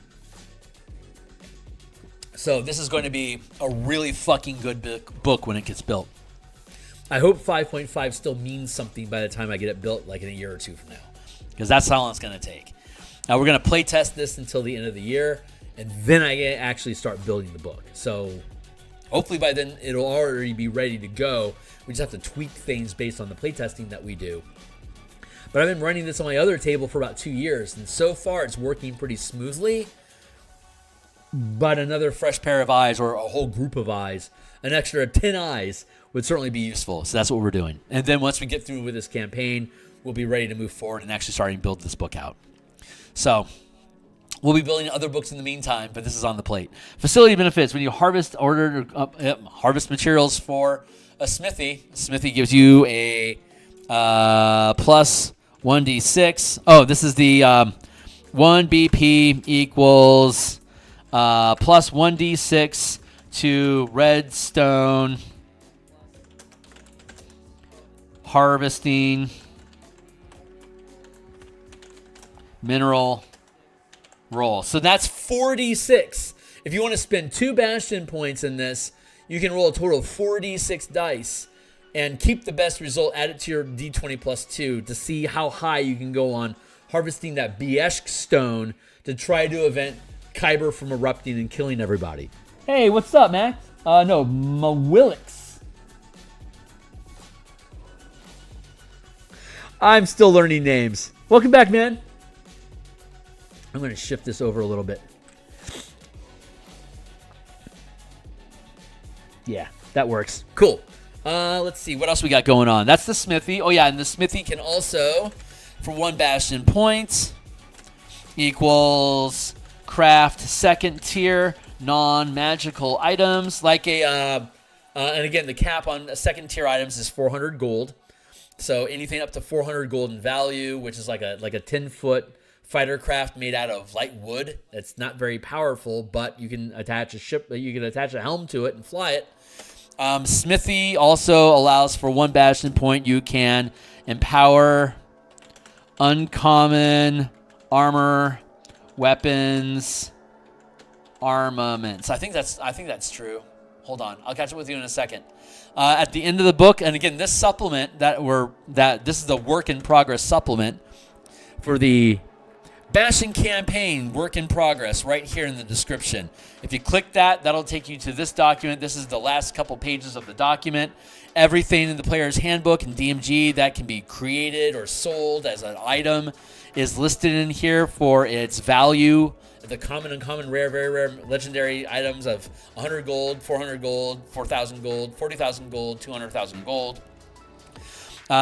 So this is going to be a really fucking good book when it gets built. I hope 5.5 still means something by the time I get it built, like in a year or two from now, because that's how long it's going to take. Now we're going to play test this until the end of the year, and then I actually start building the book. So hopefully by then it'll already be ready to go. We just have to tweak things based on the playtesting that we do. But I've been running this on my other table for about 2 years, and so far it's working pretty smoothly. But another fresh pair of eyes, or a whole group of eyes, an extra 10 eyes, would certainly be useful. So that's what we're doing. And then once we get through with this campaign, we'll be ready to move forward and actually starting to build this book out. So we'll be building other books in the meantime, but this is on the plate. Facility benefits. When you harvest materials for a smithy gives you a plus 1d6. Oh, this is the 1 BP equals plus 1d6 to redstone harvesting mineral roll. So that's 4d6. If you want to spend 2 Bastion points in this, you can roll a total of 4d6 dice and keep the best result, add it to your d20 plus 2 to see how high you can go on harvesting that Biesh stone to try to prevent Kyber from erupting and killing everybody. Hey, what's up, Max? No, Mawillix. I'm still learning names. Welcome back, man. I'm going to shift this over a little bit. Yeah, that works. Cool. Let's see. What else we got going on? That's the smithy. Oh, yeah, and the smithy can also, for 1 Bastion point, equals craft second tier non-magical items. Like and again, the cap on second tier items is 400 gold. So anything up to 400 gold in value, which is like a 10-foot fighter craft made out of light wood. It's not very powerful, but you can attach a ship. You can attach a helm to it and fly it. Smithy also allows for 1 Bastion point. You can empower uncommon armor, weapons, armaments. I think that's true. Hold on, I'll catch up with you in a second. At the end of the book, and again, this supplement this is the work in progress supplement for the Bastion Campaign work in progress right here in the description. If you click that, that'll take you to this document. This is the last couple pages of the document. Everything in the player's handbook and DMG that can be created or sold as an item is listed in here for its value. The common, uncommon, rare, very rare, legendary items of 100 gold, 400 gold, 4,000 gold, 40,000 gold, 200,000 gold.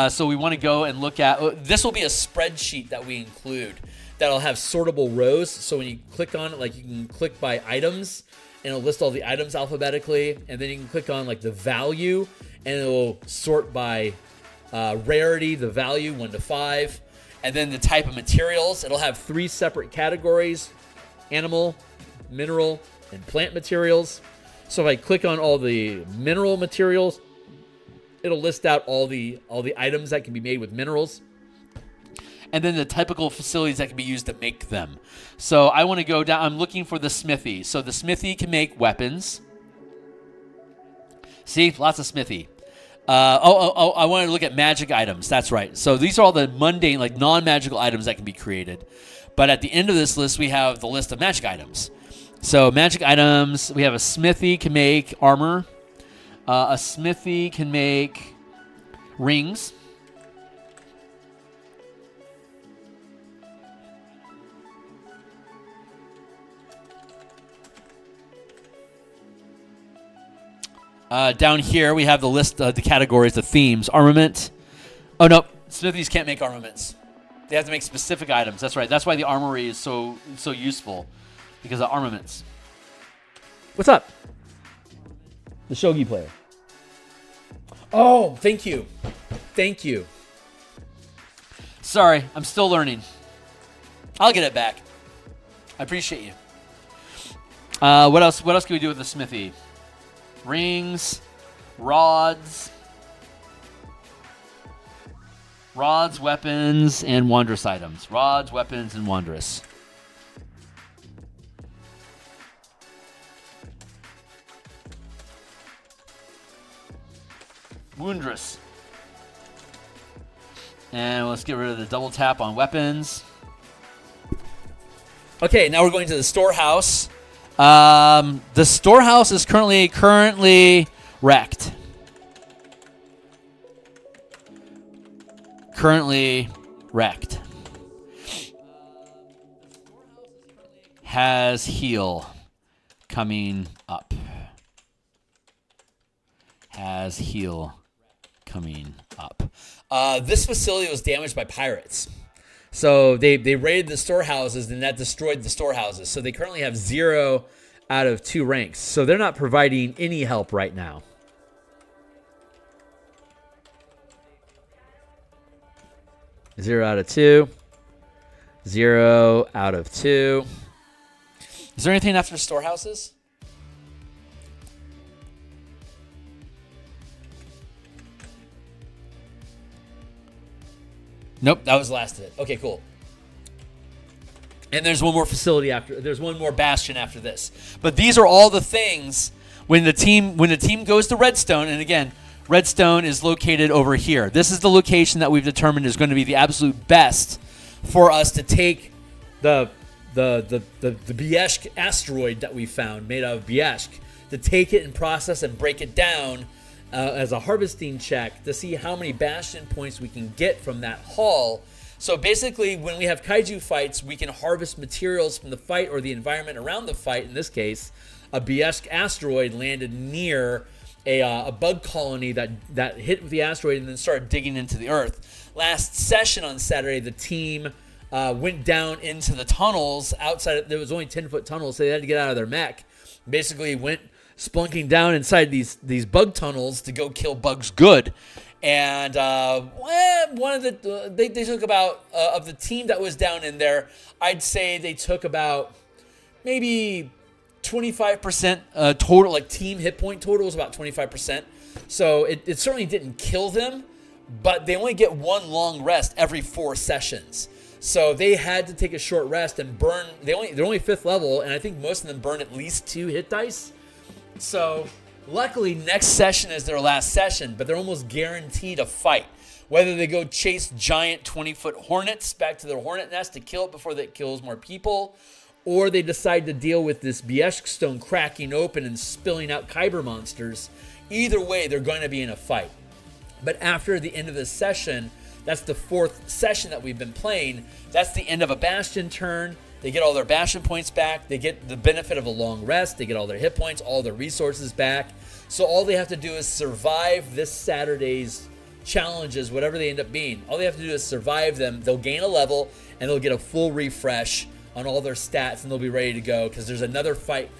So we want to go and look at, this will be a spreadsheet that we include that'll have sortable rows. So when you click on it, like you can click by items and it'll list all the items alphabetically. And then you can click on like the value and it'll sort by rarity, the value 1 to 5. And then the type of materials, it'll have 3 separate categories: animal, mineral, and plant materials. So if I click on all the mineral materials, it'll list out all the items that can be made with minerals, and then the typical facilities that can be used to make them. So I want to go down. I'm looking for the smithy. So the smithy can make weapons. See, lots of smithy. I wanted to look at magic items. That's right. So these are all the mundane, like non-magical items that can be created. But at the end of this list, we have the list of magic items. So magic items, we have a smithy can make armor. A smithy can make rings. Down here, we have the list of the categories, the themes. Armament. Oh, no. Smithies can't make armaments. They have to make specific items. That's right. That's why the armory is so useful, because of armaments. What's up? The shogi player. Oh, thank you. Thank you. Sorry, I'm still learning. I'll get it back. I appreciate you. What else can we do with the smithy? Rings, rods, weapons, and wondrous items. Rods, weapons, and wondrous. Wondrous. And let's get rid of the double tap on weapons. Okay, now we're going to the storehouse. The storehouse is currently wrecked. Currently wrecked. Has heal coming up. Has heal coming up. This facility was damaged by pirates. So they raided the storehouses, and that destroyed the storehouses. So they currently have 0 out of 2 ranks. So they're not providing any help right now. Zero out of 2. 0 out of 2. Is there anything after storehouses? Nope, that was the last of it. Okay, cool. And there's one more facility after. There's one more bastion after this. But these are all the things when the team goes to Redstone. And again, Redstone is located over here. This is the location that we've determined is going to be the absolute best for us to take the Bieshk asteroid that we found, made out of Bieshk, to take it and process and break it down as a harvesting check to see how many bastion points we can get from that haul. So basically, when we have kaiju fights, we can harvest materials from the fight or the environment around the fight. In this case, a Bieshk asteroid landed near a bug colony that hit with the asteroid and then started digging into the earth. Last session on Saturday, the team went down into the tunnels outside. There was only 10-foot tunnels, so they had to get out of their mech. Basically went splunking down inside these bug tunnels to go kill bugs good. And one of the they took about of the team that was down in there, I'd say they took about maybe 25% total, like team hit point total was about 25%. So it certainly didn't kill them, but they only get one long rest every 4 sessions. So they had to take a short rest and burn. They're only 5th level, and I think most of them burn at least 2 hit dice. So luckily, next session is their last session, but they're almost guaranteed a fight. Whether they go chase giant 20-foot hornets back to their hornet nest to kill it before it kills more people, or they decide to deal with this Bieshk stone cracking open and spilling out Kyber monsters, either way, they're going to be in a fight. But after the end of this session, that's the 4th session that we've been playing, that's the end of a Bastion turn. They get all their Bastion points back. They get the benefit of a long rest. They get all their hit points, all their resources back. So all they have to do is survive this Saturday's challenges, whatever they end up being. All they have to do is survive them. They'll gain a level, and they'll get a full refresh on all their stats, and they'll be ready to go because there's another fight.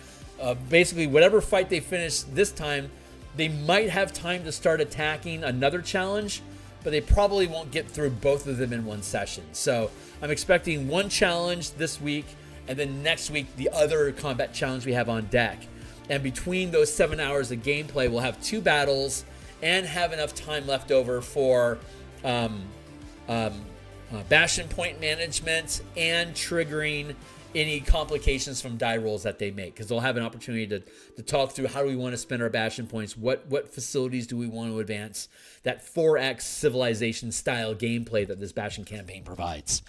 Basically, whatever fight they finish this time, they might have time to start attacking another challenge, but they probably won't get through both of them in one session. So I'm expecting one challenge this week, and then next week, the other combat challenge we have on deck. And between those 7 hours of gameplay, we'll have 2 battles and have enough time left over for Bastion point management and triggering any complications from die rolls that they make, because they'll have an opportunity to talk through how do we want to spend our Bastion points, what facilities do we want to advance, that 4X civilization style gameplay that this Bastion campaign provides.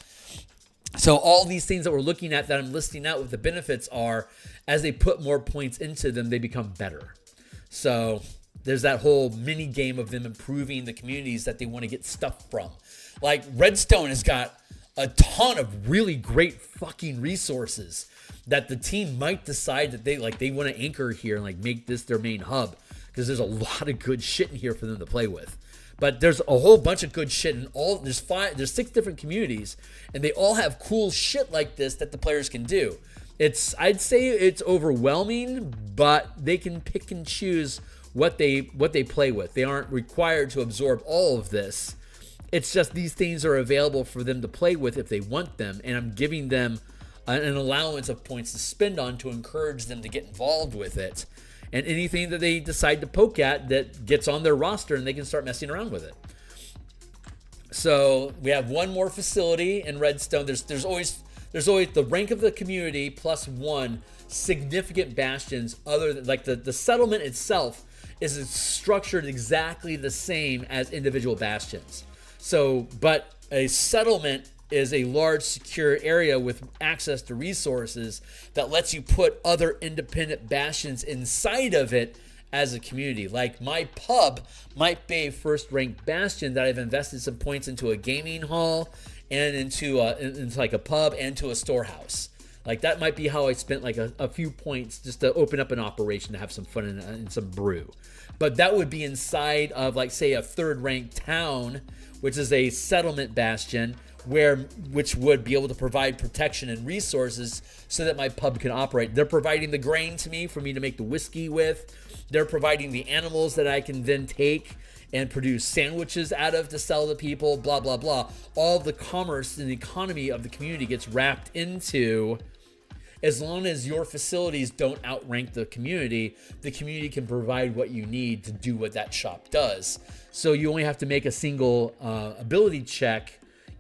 So all these things that we're looking at that I'm listing out with the benefits are, as they put more points into them, they become better. So there's that whole mini game of them improving the communities that they want to get stuff from. Like Redstone has got a ton of really great fucking resources that the team might decide that they want to anchor here and like make this their main hub, because there's a lot of good shit in here for them to play with. But there's a whole bunch of good shit in all. There's 6 different communities, and they all have cool shit like this that the players can do. I'd say it's overwhelming, but they can pick and choose what they play with. They aren't required to absorb all of this. It's just these things are available for them to play with if they want them, and I'm giving them an allowance of points to spend on to encourage them to get involved with it. And anything that they decide to poke at that gets on their roster, and they can start messing around with it. So we have one more facility in Redstone. There's always the rank of the community plus 1 significant bastions, other than like the settlement itself is structured exactly the same as individual bastions. So, but a settlement is a large secure area with access to resources that lets you put other independent bastions inside of it as a community. Like my pub might be a first ranked bastion that I've invested some points into a gaming hall and into like a pub and to a storehouse. Like that might be how I spent like a few points just to open up an operation to have some fun and some brew. But that would be inside of like say a 3rd ranked town, which is a settlement bastion, which would be able to provide protection and resources so that my pub can operate. They're providing the grain to me for me to make the whiskey with. They're providing the animals that I can then take and produce sandwiches out of to sell to people, blah, blah, blah. All the commerce and the economy of the community gets wrapped into, as long as your facilities don't outrank the community can provide what you need to do what that shop does. So you only have to make a single ability check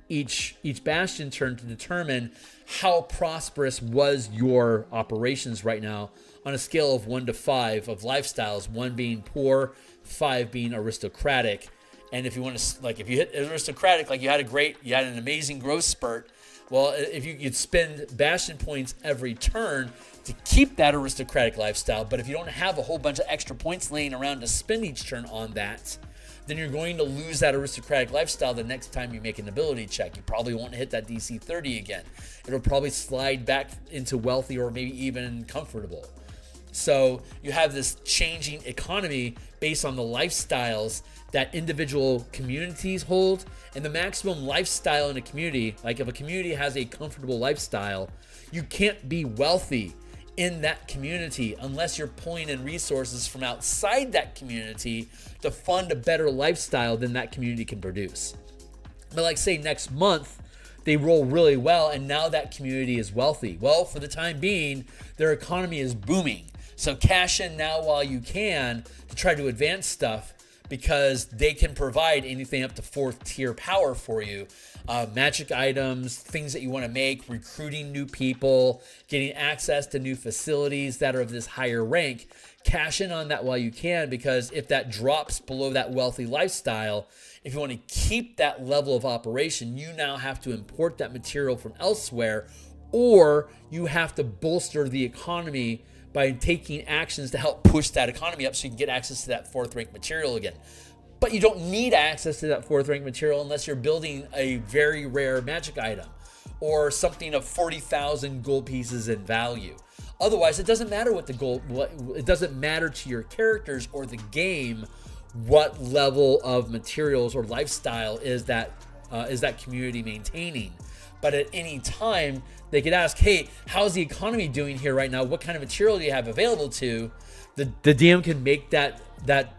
each bastion turn to determine how prosperous was your operations right now on a scale of 1 to 5 of lifestyles, 1 being poor, 5 being aristocratic. And if you want to, like, if you hit aristocratic, like you had an amazing growth spurt, well, if you'd spend bastion points every turn to keep that aristocratic lifestyle, but if you don't have a whole bunch of extra points laying around to spend each turn on that, then you're going to lose that aristocratic lifestyle the next time you make an ability check. You probably won't hit that DC 30 again. It'll probably slide back into wealthy or maybe even comfortable. So you have this changing economy based on the lifestyles that individual communities hold, and the maximum lifestyle in a community. Like if a community has a comfortable lifestyle, you can't be wealthy in that community unless you're pulling in resources from outside that community to fund a better lifestyle than that community can produce. But like say next month, they roll really well and now that community is wealthy. Well, for the time being, their economy is booming. So cash in now while you can to try to advance stuff, because they can provide anything up to 4th tier power for you. Magic items, things that you want to make, recruiting new people, getting access to new facilities that are of this higher rank. Cash in on that while you can, because if that drops below that wealthy lifestyle, if you want to keep that level of operation, you now have to import that material from elsewhere, or you have to bolster the economy by taking actions to help push that economy up so you can get access to that 4th rank material again. But you don't need access to that 4th rank material unless you're building a very rare magic item or something of 40,000 gold pieces in value. Otherwise, it doesn't matter it doesn't matter to your characters or the game what level of materials or lifestyle is that community maintaining. But at any time, they could ask, hey, how's the economy doing here right now? What kind of material do you have available to? The DM can make that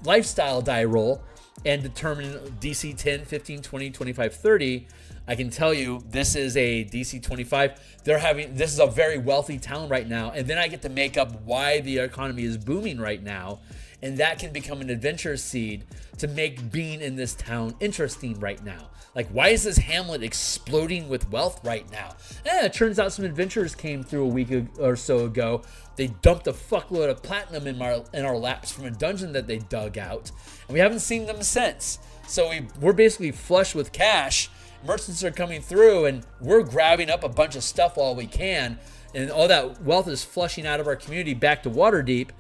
lifestyle die roll and determine DC 10, 15, 20, 25, 30. I can tell you this is a DC 25. This is a very wealthy town right now. And then I get to make up why the economy is booming right now. And that can become an adventure seed to make being in this town interesting right now. Like, why is this hamlet exploding with wealth right now? It turns out some adventurers came through a week or so ago. They dumped a fuckload of platinum in our laps from a dungeon that they dug out. And we haven't seen them since. So we're basically flush with cash. merchants are coming through, and we're grabbing up a bunch of stuff while we can, and all that wealth is flushing out of our community back to Waterdeep,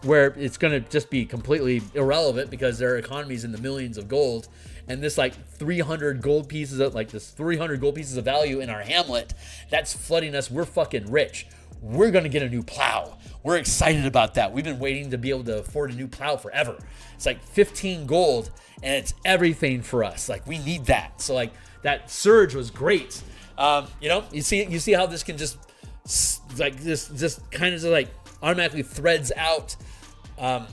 where it's going to just be completely irrelevant because their economy is in the millions of gold, and this like 300 gold pieces of value in our hamlet, that's flooding us. We're fucking rich. We're going to get a new plow. We're excited about that. We've been waiting to be able to afford a new plow forever. It's like 15 gold, and it's everything for us. Like, we need that. So like that surge was great. You see how this can just kind of like automatically threads out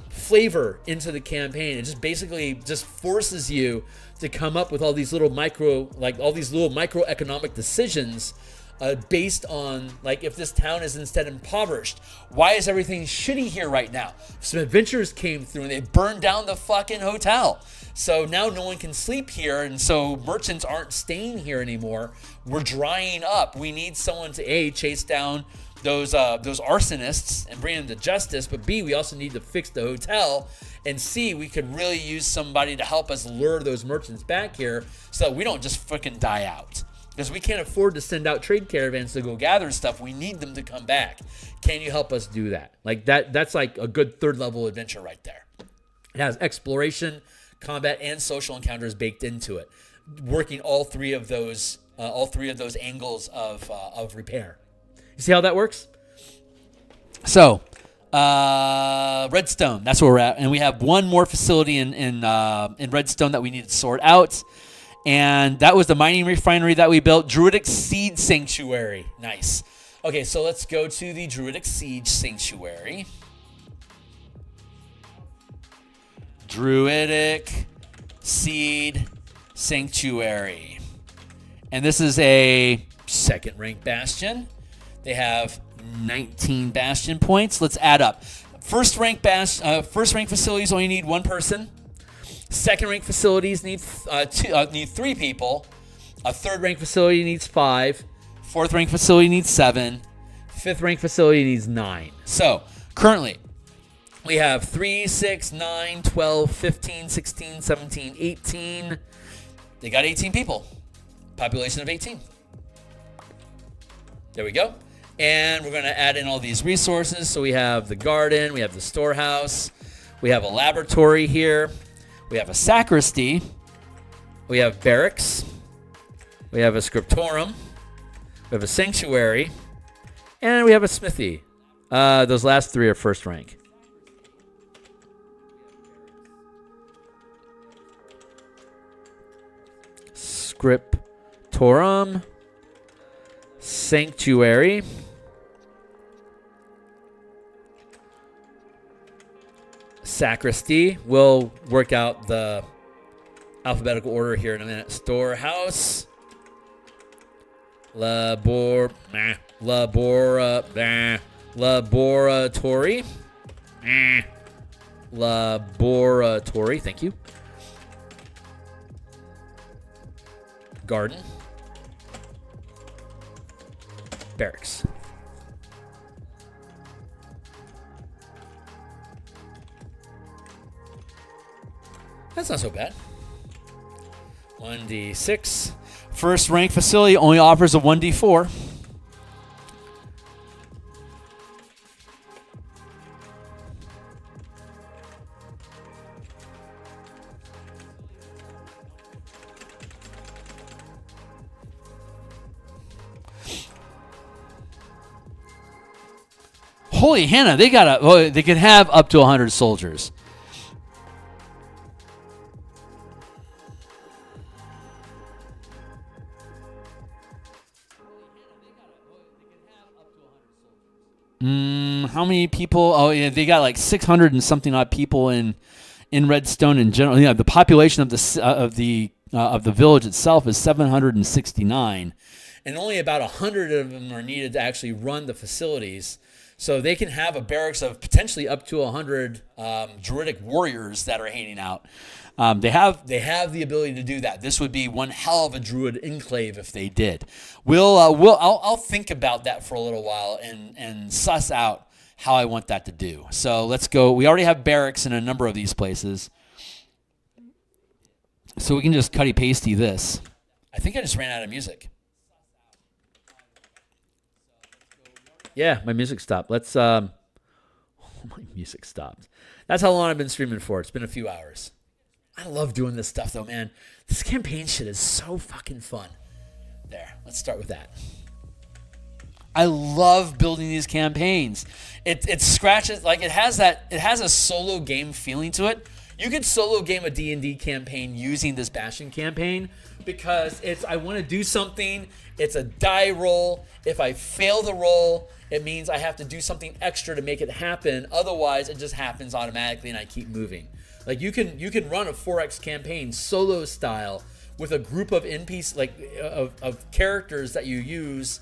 flavor into the campaign. It just basically just forces you to come up with all these little microeconomic decisions based on, like, if this town is instead impoverished, why is everything shitty here right now? Some adventurers came through and they burned down the fucking hotel. So now no one can sleep here, and so merchants aren't staying here anymore. We're drying up. We need someone to chase down those arsonists and bring them to justice, but B, we also need to fix the hotel, and C, we could really use somebody to help us lure those merchants back here so that we don't just fucking die out. Because we can't afford to send out trade caravans to go gather stuff. We need them to come back. Can you help us do that? Like that's like a good third level adventure right there. It has exploration, combat, and social encounters baked into it, working all three of those angles of repair. You see how that works? So, Redstone, that's where we're at, and we have one more facility in Redstone that we need to sort out. And that was the mining refinery that we built. Druidic Seed Sanctuary. Nice. Okay, so let's go to the Druidic Seed Sanctuary. Druidic Seed Sanctuary. And this is a second rank bastion. They have 19 bastion points. Let's add up. First rank facilities only need one person. Second rank facilities need 3 people. A third rank facility needs 5. Fourth rank facility needs 7. Fifth rank facility needs 9. So currently we have 3, 6, 9, 12, 15, 16, 17, 18. They got 18 people. Population of 18. There we go. And we're going to add in all these resources. So we have the garden, we have the storehouse, we have a laboratory here. We have a sacristy, we have barracks, we have a scriptorum, we have a sanctuary, and we have a smithy. Those last 3 are first rank. Scriptorum, sanctuary, sacristy. We'll work out the alphabetical order here in a minute. Storehouse, laboratory, laboratory. Thank you. Garden, barracks. That's not so bad. 1d6. First rank facility only offers a 1d4. Holy Hannah, they can have up to 100 soldiers. How many people? Oh, yeah, they got like 600 and something odd people in Redstone in general. Yeah, the population of the village itself is 769, and only about 100 of them are needed to actually run the facilities. So they can have a barracks of potentially up to 100 druidic warriors that are hanging out. They have the ability to do that. This would be one hell of a druid enclave if they did. I'll think about that for a little while and suss out how I want that to do. So let's go. We already have barracks in a number of these places, so we can just cutty pasty this. I think I just ran out of music. Yeah, my music stopped. Let's my music stopped. That's how long I've been streaming for. It's been a few hours. I love doing this stuff though, man. This campaign shit is so fucking fun. There, let's start with that. I love building these campaigns. It scratches, like it has a solo game feeling to it. You could solo game a D&D campaign using this Bastion campaign because I want to do something. It's a die roll. If I fail the roll, it means I have to do something extra to make it happen. Otherwise, it just happens automatically and I keep moving. Like you can run a 4X campaign solo style with a group of NPCs, like of characters that you use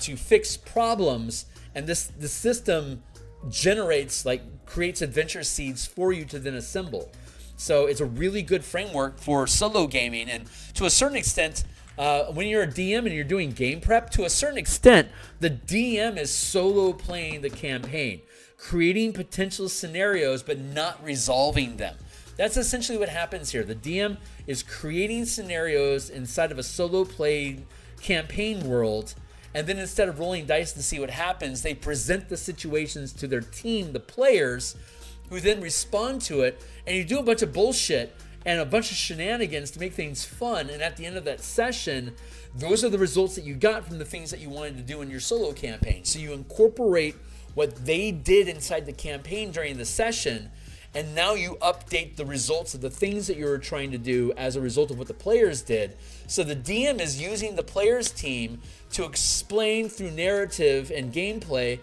to fix problems, and the system creates adventure seeds for you to then assemble. So it's a really good framework for solo gaming, and to a certain extent, when you're a DM and you're doing game prep, to a certain extent, the DM is solo playing the campaign, creating potential scenarios but not resolving them. That's essentially what happens here. The DM is creating scenarios inside of a solo play campaign world, and then instead of rolling dice to see what happens, they present the situations to their team, the players, who then respond to it, and you do a bunch of bullshit and a bunch of shenanigans to make things fun, and at the end of that session, those are the results that you got from the things that you wanted to do in your solo campaign. So you incorporate what they did inside the campaign during the session, and now you update the results of the things that you were trying to do as a result of what the players did. So the DM is using the players' team to explain through narrative and gameplay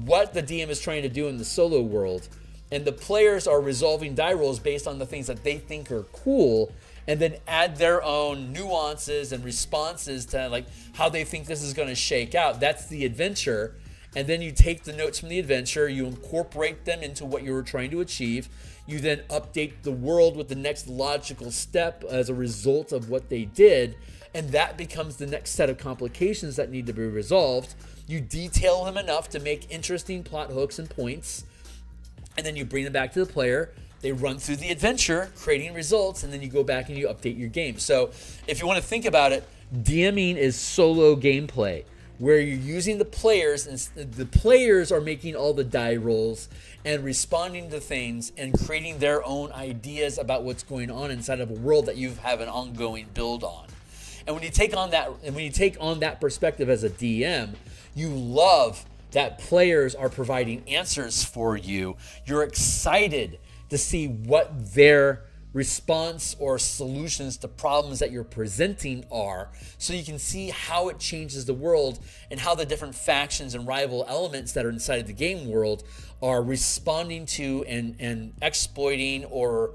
what the DM is trying to do in the solo world. And the players are resolving die rolls based on the things that they think are cool, and then add their own nuances and responses to like how they think this is going to shake out. That's the adventure. And then you take the notes from the adventure, you incorporate them into what you were trying to achieve. You then update the world with the next logical step as a result of what they did. And that becomes the next set of complications that need to be resolved. You detail them enough to make interesting plot hooks and points. And then you bring them back to the player. They run through the adventure, creating results, and then you go back and you update your game. So if you want to think about it, DMing is solo gameplay, where you're using the players, and the players are making all the die rolls and responding to things and creating their own ideas about what's going on inside of a world that you have an ongoing build on. And when you take on that perspective as a DM, you love that players are providing answers for you. You're excited to see what their response or solutions to problems that you're presenting are, so you can see how it changes the world and how the different factions and rival elements that are inside of the game world are responding to and exploiting or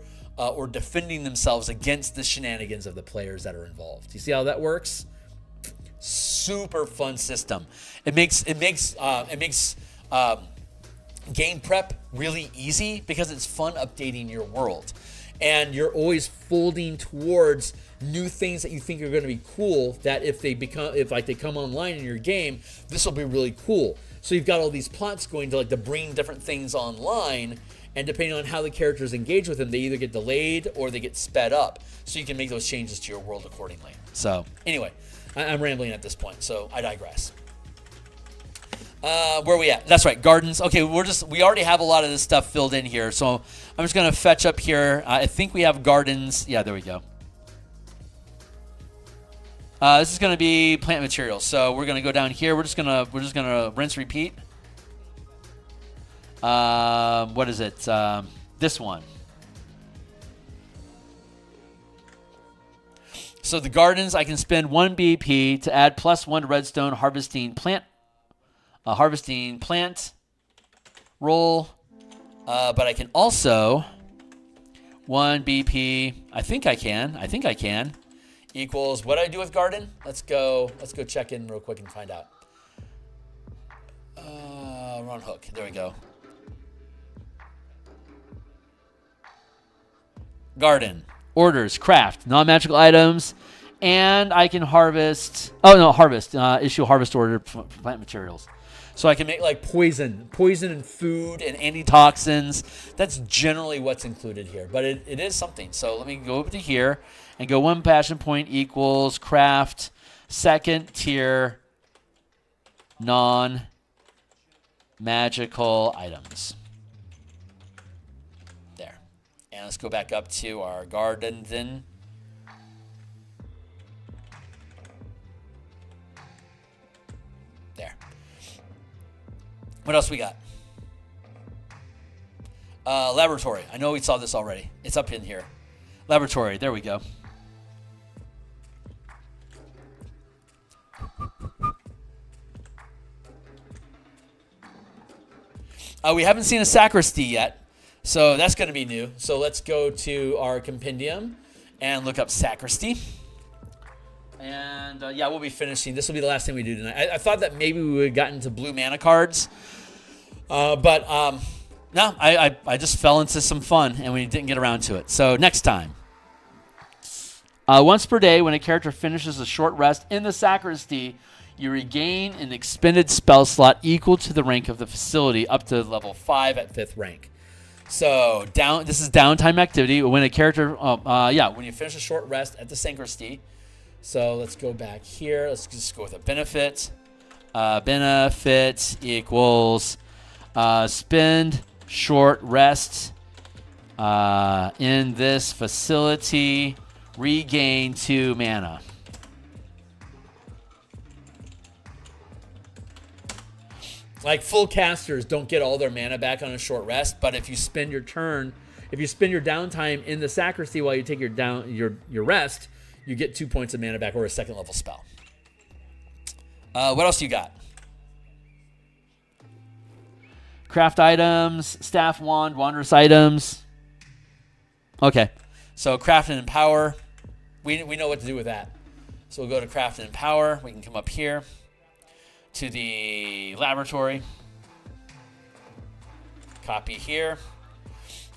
defending themselves against the shenanigans of the players that are involved. You see how that works? Super fun system. It makes game prep really easy because it's fun updating your world. And you're always folding towards new things that you think are going to be cool, that if they come online in your game, this will be really cool. So you've got all these plots going to bring different things online, and depending on how the characters engage with them, they either get delayed or they get sped up. So you can make those changes to your world accordingly. So anyway, I'm rambling at this point, so I digress. Where are we at? That's right, gardens. Okay, we already have a lot of this stuff filled in here, so I'm just gonna fetch up here. I think we have gardens. Yeah, there we go. This is gonna be plant materials. So we're gonna go down here. We're just gonna rinse, repeat. What is it? This one. So the gardens, I can spend 1 BP to add +1 redstone harvesting plant roll, but I can also 1 BP. I think I can equals what do I do with garden. Let's go check in real quick and find out. Run hook. There we go. Garden orders craft non-magical items, and I can harvest. Issue harvest order for plant materials. So I can make like poison and food and antitoxins. That's generally what's included here, but it is something. So let me go over to here and go 1 passion point equals craft second tier non-magical items. There. And let's go back up to our garden then. There. What else we got? Laboratory. I know we saw this already. It's up in here. Laboratory. There we go. We haven't seen a sacristy yet, so that's going to be new. So let's go to our compendium and look up sacristy. And yeah, we'll be finishing. This will be the last thing we do tonight. I thought that maybe we would have gotten to blue mana cards, but no, I just fell into some fun and we didn't get around to it. So next time. Once per day, when a character finishes a short rest in the sacristy, you regain an expended spell slot equal to the rank of the facility up to level 5 at 5th rank. So this is downtime activity. When a character, when you finish a short rest at the sacristy. So let's go back here. Let's just go with a benefit. Benefit equals spend short rest in this facility. Regain 2 mana. Like full casters don't get all their mana back on a short rest, but if you spend your turn, if you spend your downtime in the sacristy while you take your rest, you get 2 points of mana back or a second level spell. What else you got? Craft items, staff, wand, wondrous items. Okay, so craft and empower. We know what to do with that. So we'll go to craft and empower. We can come up here to the laboratory. Copy here.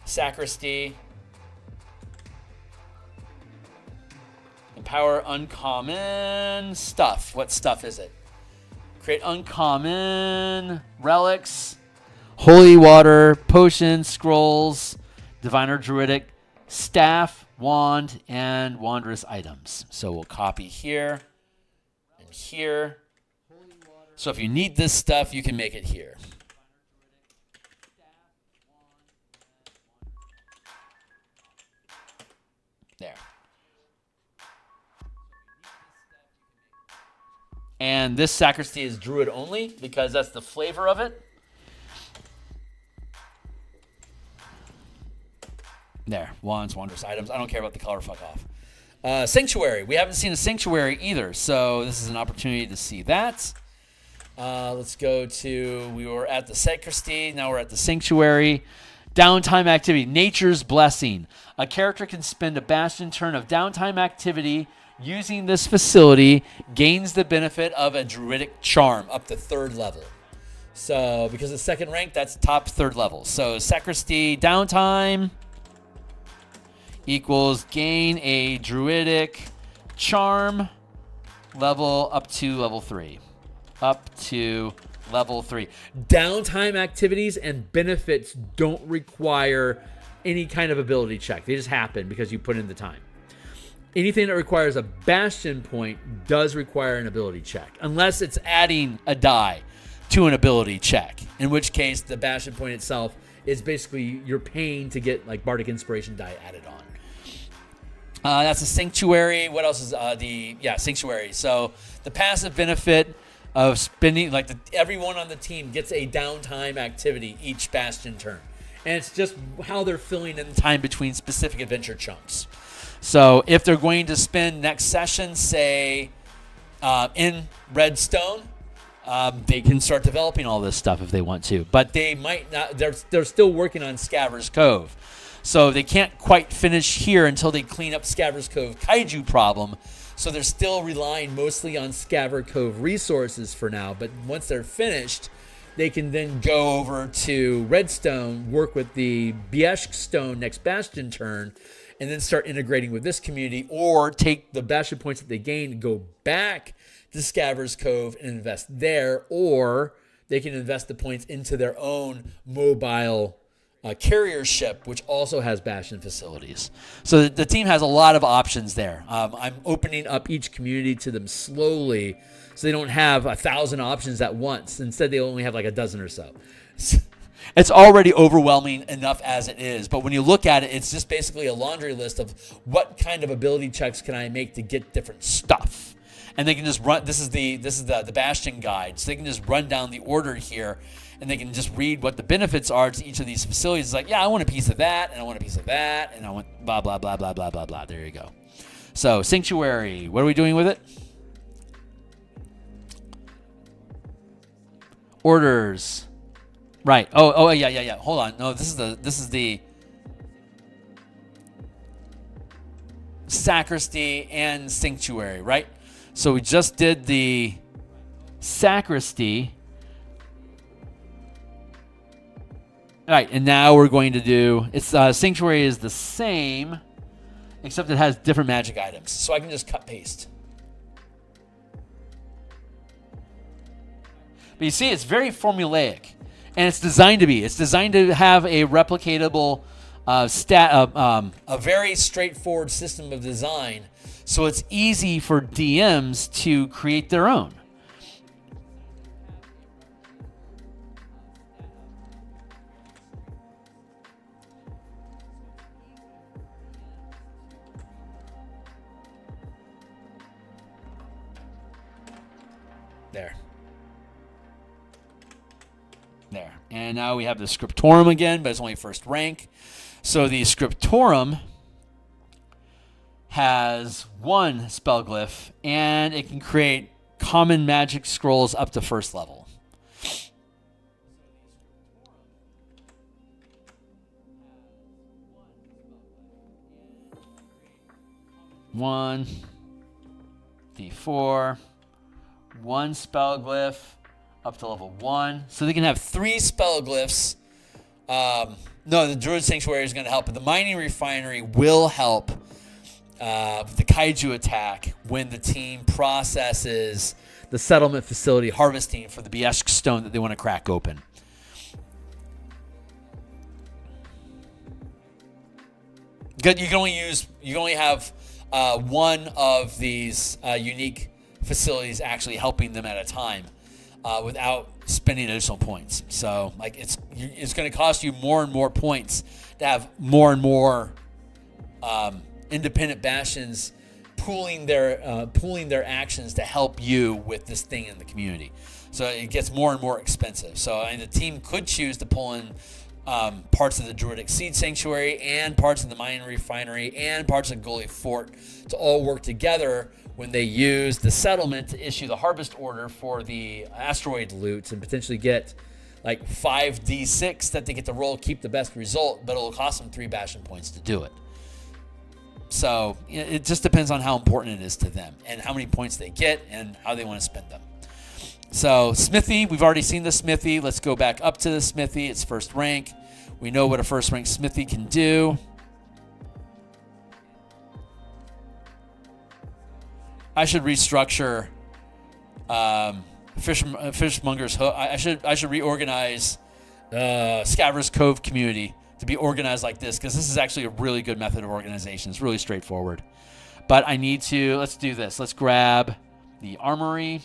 Sacristy. Empower uncommon stuff. What stuff is it? Create uncommon relics, holy water, potions, scrolls, divine or druidic, staff, wand, and wondrous items. So we'll copy here and here. So if you need this stuff, you can make it here. There. And this sacristy is druid only because that's the flavor of it. There, wands, wondrous items. I don't care about the color, fuck off. Sanctuary. We haven't seen a sanctuary either, so this is an opportunity to see that. Let's go to, we were at the sacristy, now we're at the sanctuary. Downtime activity, Nature's Blessing. A character can spend a bastion turn of downtime activity using this facility, gains the benefit of a druidic charm up to 3rd level. So because it's 2nd rank, that's top 3rd level. So sacristy downtime equals gain a druidic charm level up to level 3. Up to level 3. Downtime activities and benefits don't require any kind of ability check. They just happen because you put in the time. Anything that requires a bastion point does require an ability check, unless it's adding a die to an ability check, in which case the bastion point itself is basically you're paying to get like Bardic Inspiration die added on. That's a sanctuary. What else is sanctuary? So the passive benefit of spending, everyone on the team gets a downtime activity each bastion turn. And it's just how they're filling in the time between specific adventure chunks. So if they're going to spend next session, say, in Redstone, they can start developing all this stuff if they want to. But they might not. They're still working on Scaver's Cove. So they can't quite finish here until they clean up Scaver's Cove Kaiju problem. So they're still relying mostly on Scaver Cove resources for now. But once they're finished, they can then go over to Redstone, work with the Biesk Stone next Bastion turn, and then start integrating with this community, or take the Bastion points that they gain and go back to Scaver's Cove and invest there, or they can invest the points into their own mobile carrier ship, which also has Bastion facilities. So the team has a lot of options there. I'm opening up each community to them slowly, so they don't have 1,000 options at once. Instead, they only have like a dozen or so. It's already overwhelming enough as it is, but when you look at it, it's just basically a laundry list of what kind of ability checks can I make to get different stuff. And they can just run. This is the Bastion guide, so they can just run down the order here, and they can just read what the benefits are to each of these facilities. It's like, yeah, I want a piece of that, and I want a piece of that, and I want blah blah blah blah blah blah blah. There you go. So Sanctuary, what are we doing with it? Orders. Right. Oh yeah. Hold on. No, this is the Sacristy and Sanctuary, right? So we just did the Sacristy. All right, and now we're going to do it's Sanctuary is the same, except it has different magic items. So I can just cut paste. But you see, it's very formulaic. And it's designed to be. It's designed to have a replicatable, a very straightforward system of design, so it's easy for DMs to create their own. There. And now we have the Scriptorum again, but it's only first rank. So the Scriptorum has 1 spell glyph, and it can create common magic scrolls up to first level. One, D4, 1 spell glyph. Up to level 1. So they can have 3 spell glyphs. No, the Druid Sanctuary is going to help. But the Mining Refinery will help the Kaiju attack when the team processes the settlement facility harvesting for the Bastion stone that they want to crack open. Good. You can only have one of these unique facilities actually helping them at a time. Without spending additional points. So, like, it's going to cost you more and more points to have more and more independent bastions pooling their actions to help you with this thing in the community. So it gets more and more expensive. So, the team could choose to pull in parts of the Druidic Seed Sanctuary and parts of the Mining Refinery and parts of Gully Fort to all work together when they use the settlement to issue the harvest order for the asteroid loot and potentially get like 5d6 that they get to roll, keep the best result, but it'll cost them 3 Bastion points to do it. So it just depends on how important it is to them and how many points they get and how they want to spend them. So Smithy, we've already seen the Smithy. Let's go back up to the Smithy. It's first rank. We know what a first rank Smithy can do. I should restructure Fishmonger's Hook. I should reorganize Scaver's Cove community to be organized like this, because this is actually a really good method of organization. It's really straightforward. But I need to, let's do this. Let's grab the armory.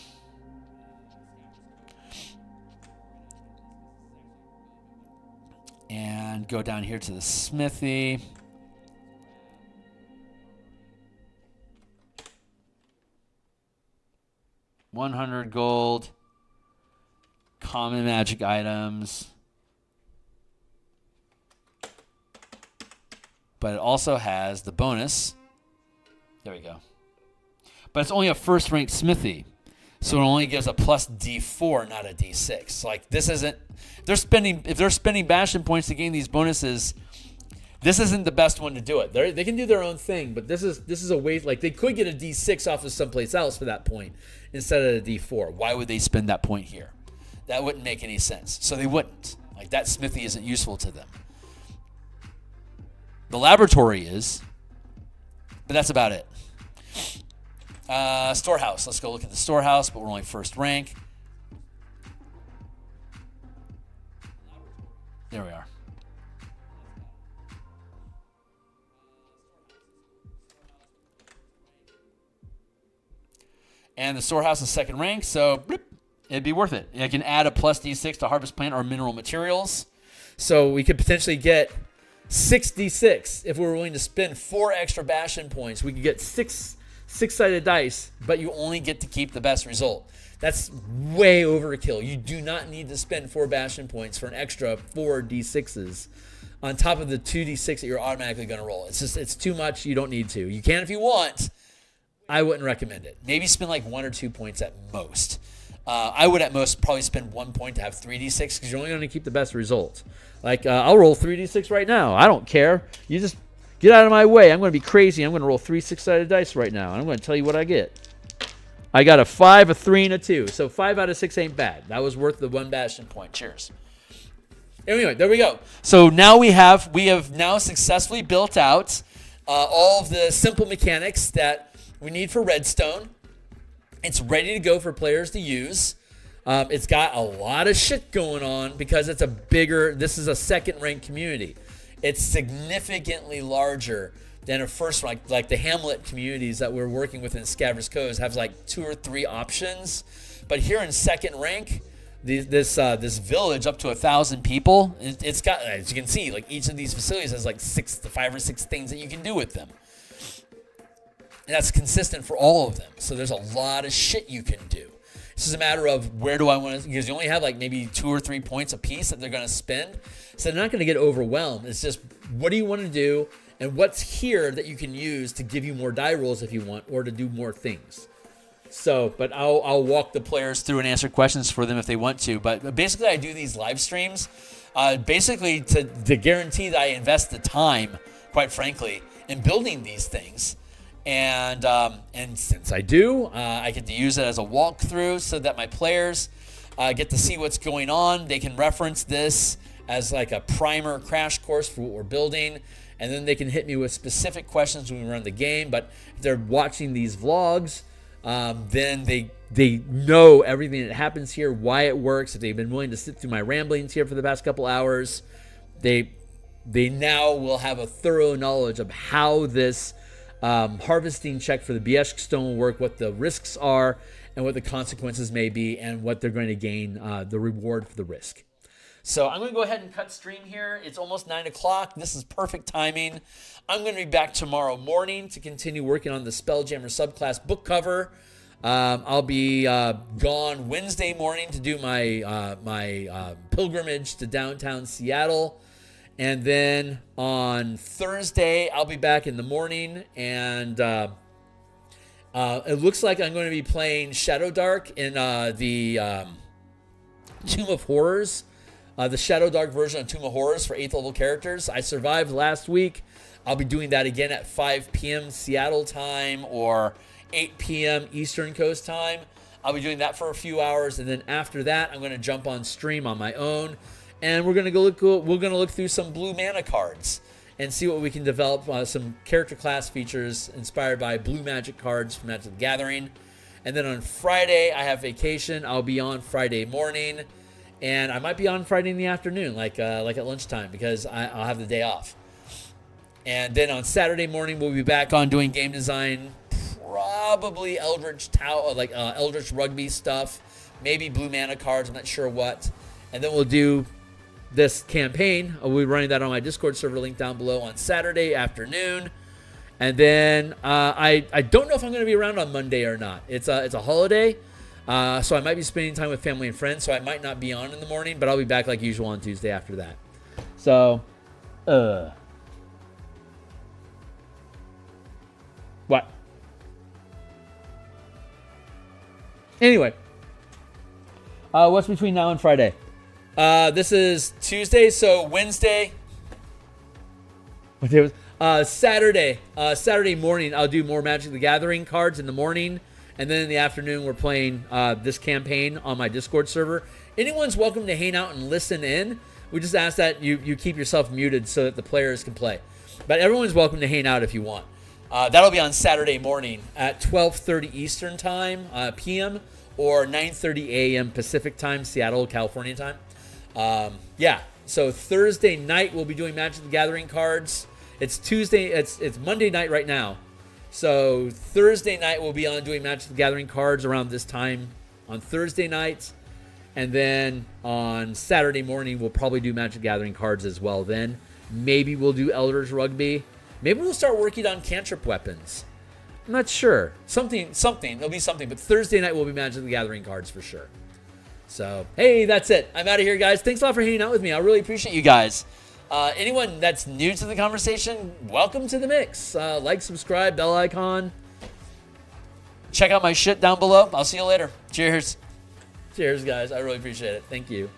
And go down here to the smithy. $100 gold, common magic items, but it also has the bonus. There we go. But it's only a first ranked smithy, so it only gives a plus D4, not a D6. So like this isn't. If they're spending Bastion points to gain these bonuses, this isn't the best one to do it. They can do their own thing, but this is a way. Like they could get a D6 off of someplace else for that point instead of a D4. Why would they spend that point here? That wouldn't make any sense. So they wouldn't. Like that smithy isn't useful to them. The laboratory is, but that's about it. Storehouse. Let's go look at the storehouse, but we're only first rank. There we are. And the storehouse is second rank, so bloop, it'd be worth it. I can add a plus D6 to harvest plant or mineral materials. So we could potentially get 6d6 if we were willing to spend 4 extra Bastion points. We could get six-sided dice, but you only get to keep the best result. That's way overkill. You do not need to spend 4 Bastion points for an extra 4 d6s on top of the 2d6 that you're automatically going to roll. It's too much. You don't need to. You can if you want. I wouldn't recommend it. Maybe spend like 1 or 2 points at most. I would at most probably spend 1 point to have 3d6 because you're only going to keep the best result. Like, I'll roll 3d6 right now. I don't care. You just get out of my way. I'm going to be crazy. I'm going to roll 3 6-sided dice right now, and I'm going to tell you what I get. I got a 5, a 3, and a 2. So 5 out of 6 ain't bad. That was worth the 1 Bastion point. Cheers. Anyway, there we go. So now we have now successfully built out all of the simple mechanics that we need for Redstone. It's ready to go for players to use. It's got a lot of shit going on because this is a second rank community. It's significantly larger than a first rank, like the Hamlet communities that we're working with in Scavenger's Cove have like 2 or 3 options. But here in second rank, this village up to 1,000 people, it's got, as you can see, like each of these facilities has like 5 or 6 things that you can do with them. And that's consistent for all of them. So there's a lot of shit you can do. This is a matter of where do I want to, because you only have like maybe 2 or 3 points a piece that they're going to spend. So they're not going to get overwhelmed. It's just, what do you want to do? And what's here that you can use to give you more die rolls if you want, or to do more things. So, but I'll walk the players through and answer questions for them if they want to. But basically I do these live streams basically to guarantee that I invest the time, quite frankly, in building these things. And since I do, I get to use it as a walkthrough so that my players get to see what's going on. They can reference this as like a primer crash course for what we're building. And then they can hit me with specific questions when we run the game. But if they're watching these vlogs, then they know everything that happens here, why it works. If they've been willing to sit through my ramblings here for the past couple hours, they now will have a thorough knowledge of how this harvesting check for the BS stone will work, what the risks are, and what the consequences may be, and what they're going to gain, the reward for the risk. So I'm going to go ahead and cut stream here. It's almost 9 o'clock. This is perfect timing. I'm going to be back tomorrow morning to continue working on the Spelljammer subclass book cover. I'll be gone Wednesday morning to do my pilgrimage to downtown Seattle. And then on Thursday, I'll be back in the morning, and it looks like I'm going to be playing Shadow Dark in the Tomb of Horrors, the Shadow Dark version of Tomb of Horrors for 8th level characters. I survived last week. I'll be doing that again at 5 p.m. Seattle time or 8 p.m. Eastern Coast time. I'll be doing that for a few hours, and then after that, I'm going to jump on stream on my own. And we're gonna look through some blue mana cards and see what we can develop, some character class features inspired by blue magic cards from Magic the Gathering. And then on Friday, I have vacation. I'll be on Friday morning, and I might be on Friday in the afternoon, like at lunchtime, because I'll have the day off. And then on Saturday morning, we'll be back on doing game design, probably Eldritch Rugby stuff, maybe blue mana cards. I'm not sure what. And then we'll do this campaign. We'll be running that on my Discord server, link down below, on Saturday afternoon. And then I don't know if I'm going to be around on Monday or not. It's a holiday, so I might be spending time with family and friends, so I might not be on in the morning, but I'll be back like usual on Tuesday after that. So, what? Anyway, what's between now and Friday? This is Tuesday, so Wednesday. What day was? Saturday. Saturday morning, I'll do more Magic the Gathering cards in the morning, and then in the afternoon, we're playing this campaign on my Discord server. Anyone's welcome to hang out and listen in. We just ask that you keep yourself muted so that the players can play. But everyone's welcome to hang out if you want. That'll be on Saturday morning at 12:30 Eastern time, p.m., or 9:30 a.m. Pacific time, Seattle, California time. Yeah, So Thursday night we'll be doing Magic the Gathering cards. It's Tuesday. It's Monday night right now. So Thursday night we'll be on doing Magic the Gathering cards around this time on Thursday night. And then on Saturday morning, we'll probably do Magic the Gathering cards as well then. Maybe we'll do Elders Rugby. Maybe we'll start working on cantrip weapons. I'm not sure. Something. There'll be something. But Thursday night will be Magic the Gathering cards for sure. So, hey, that's it. I'm out of here, guys. Thanks a lot for hanging out with me. I really appreciate you guys. Anyone that's new to the conversation, welcome to the mix. Like, subscribe, bell icon. Check out my shit down below. I'll see you later. Cheers. Cheers, guys. I really appreciate it. Thank you.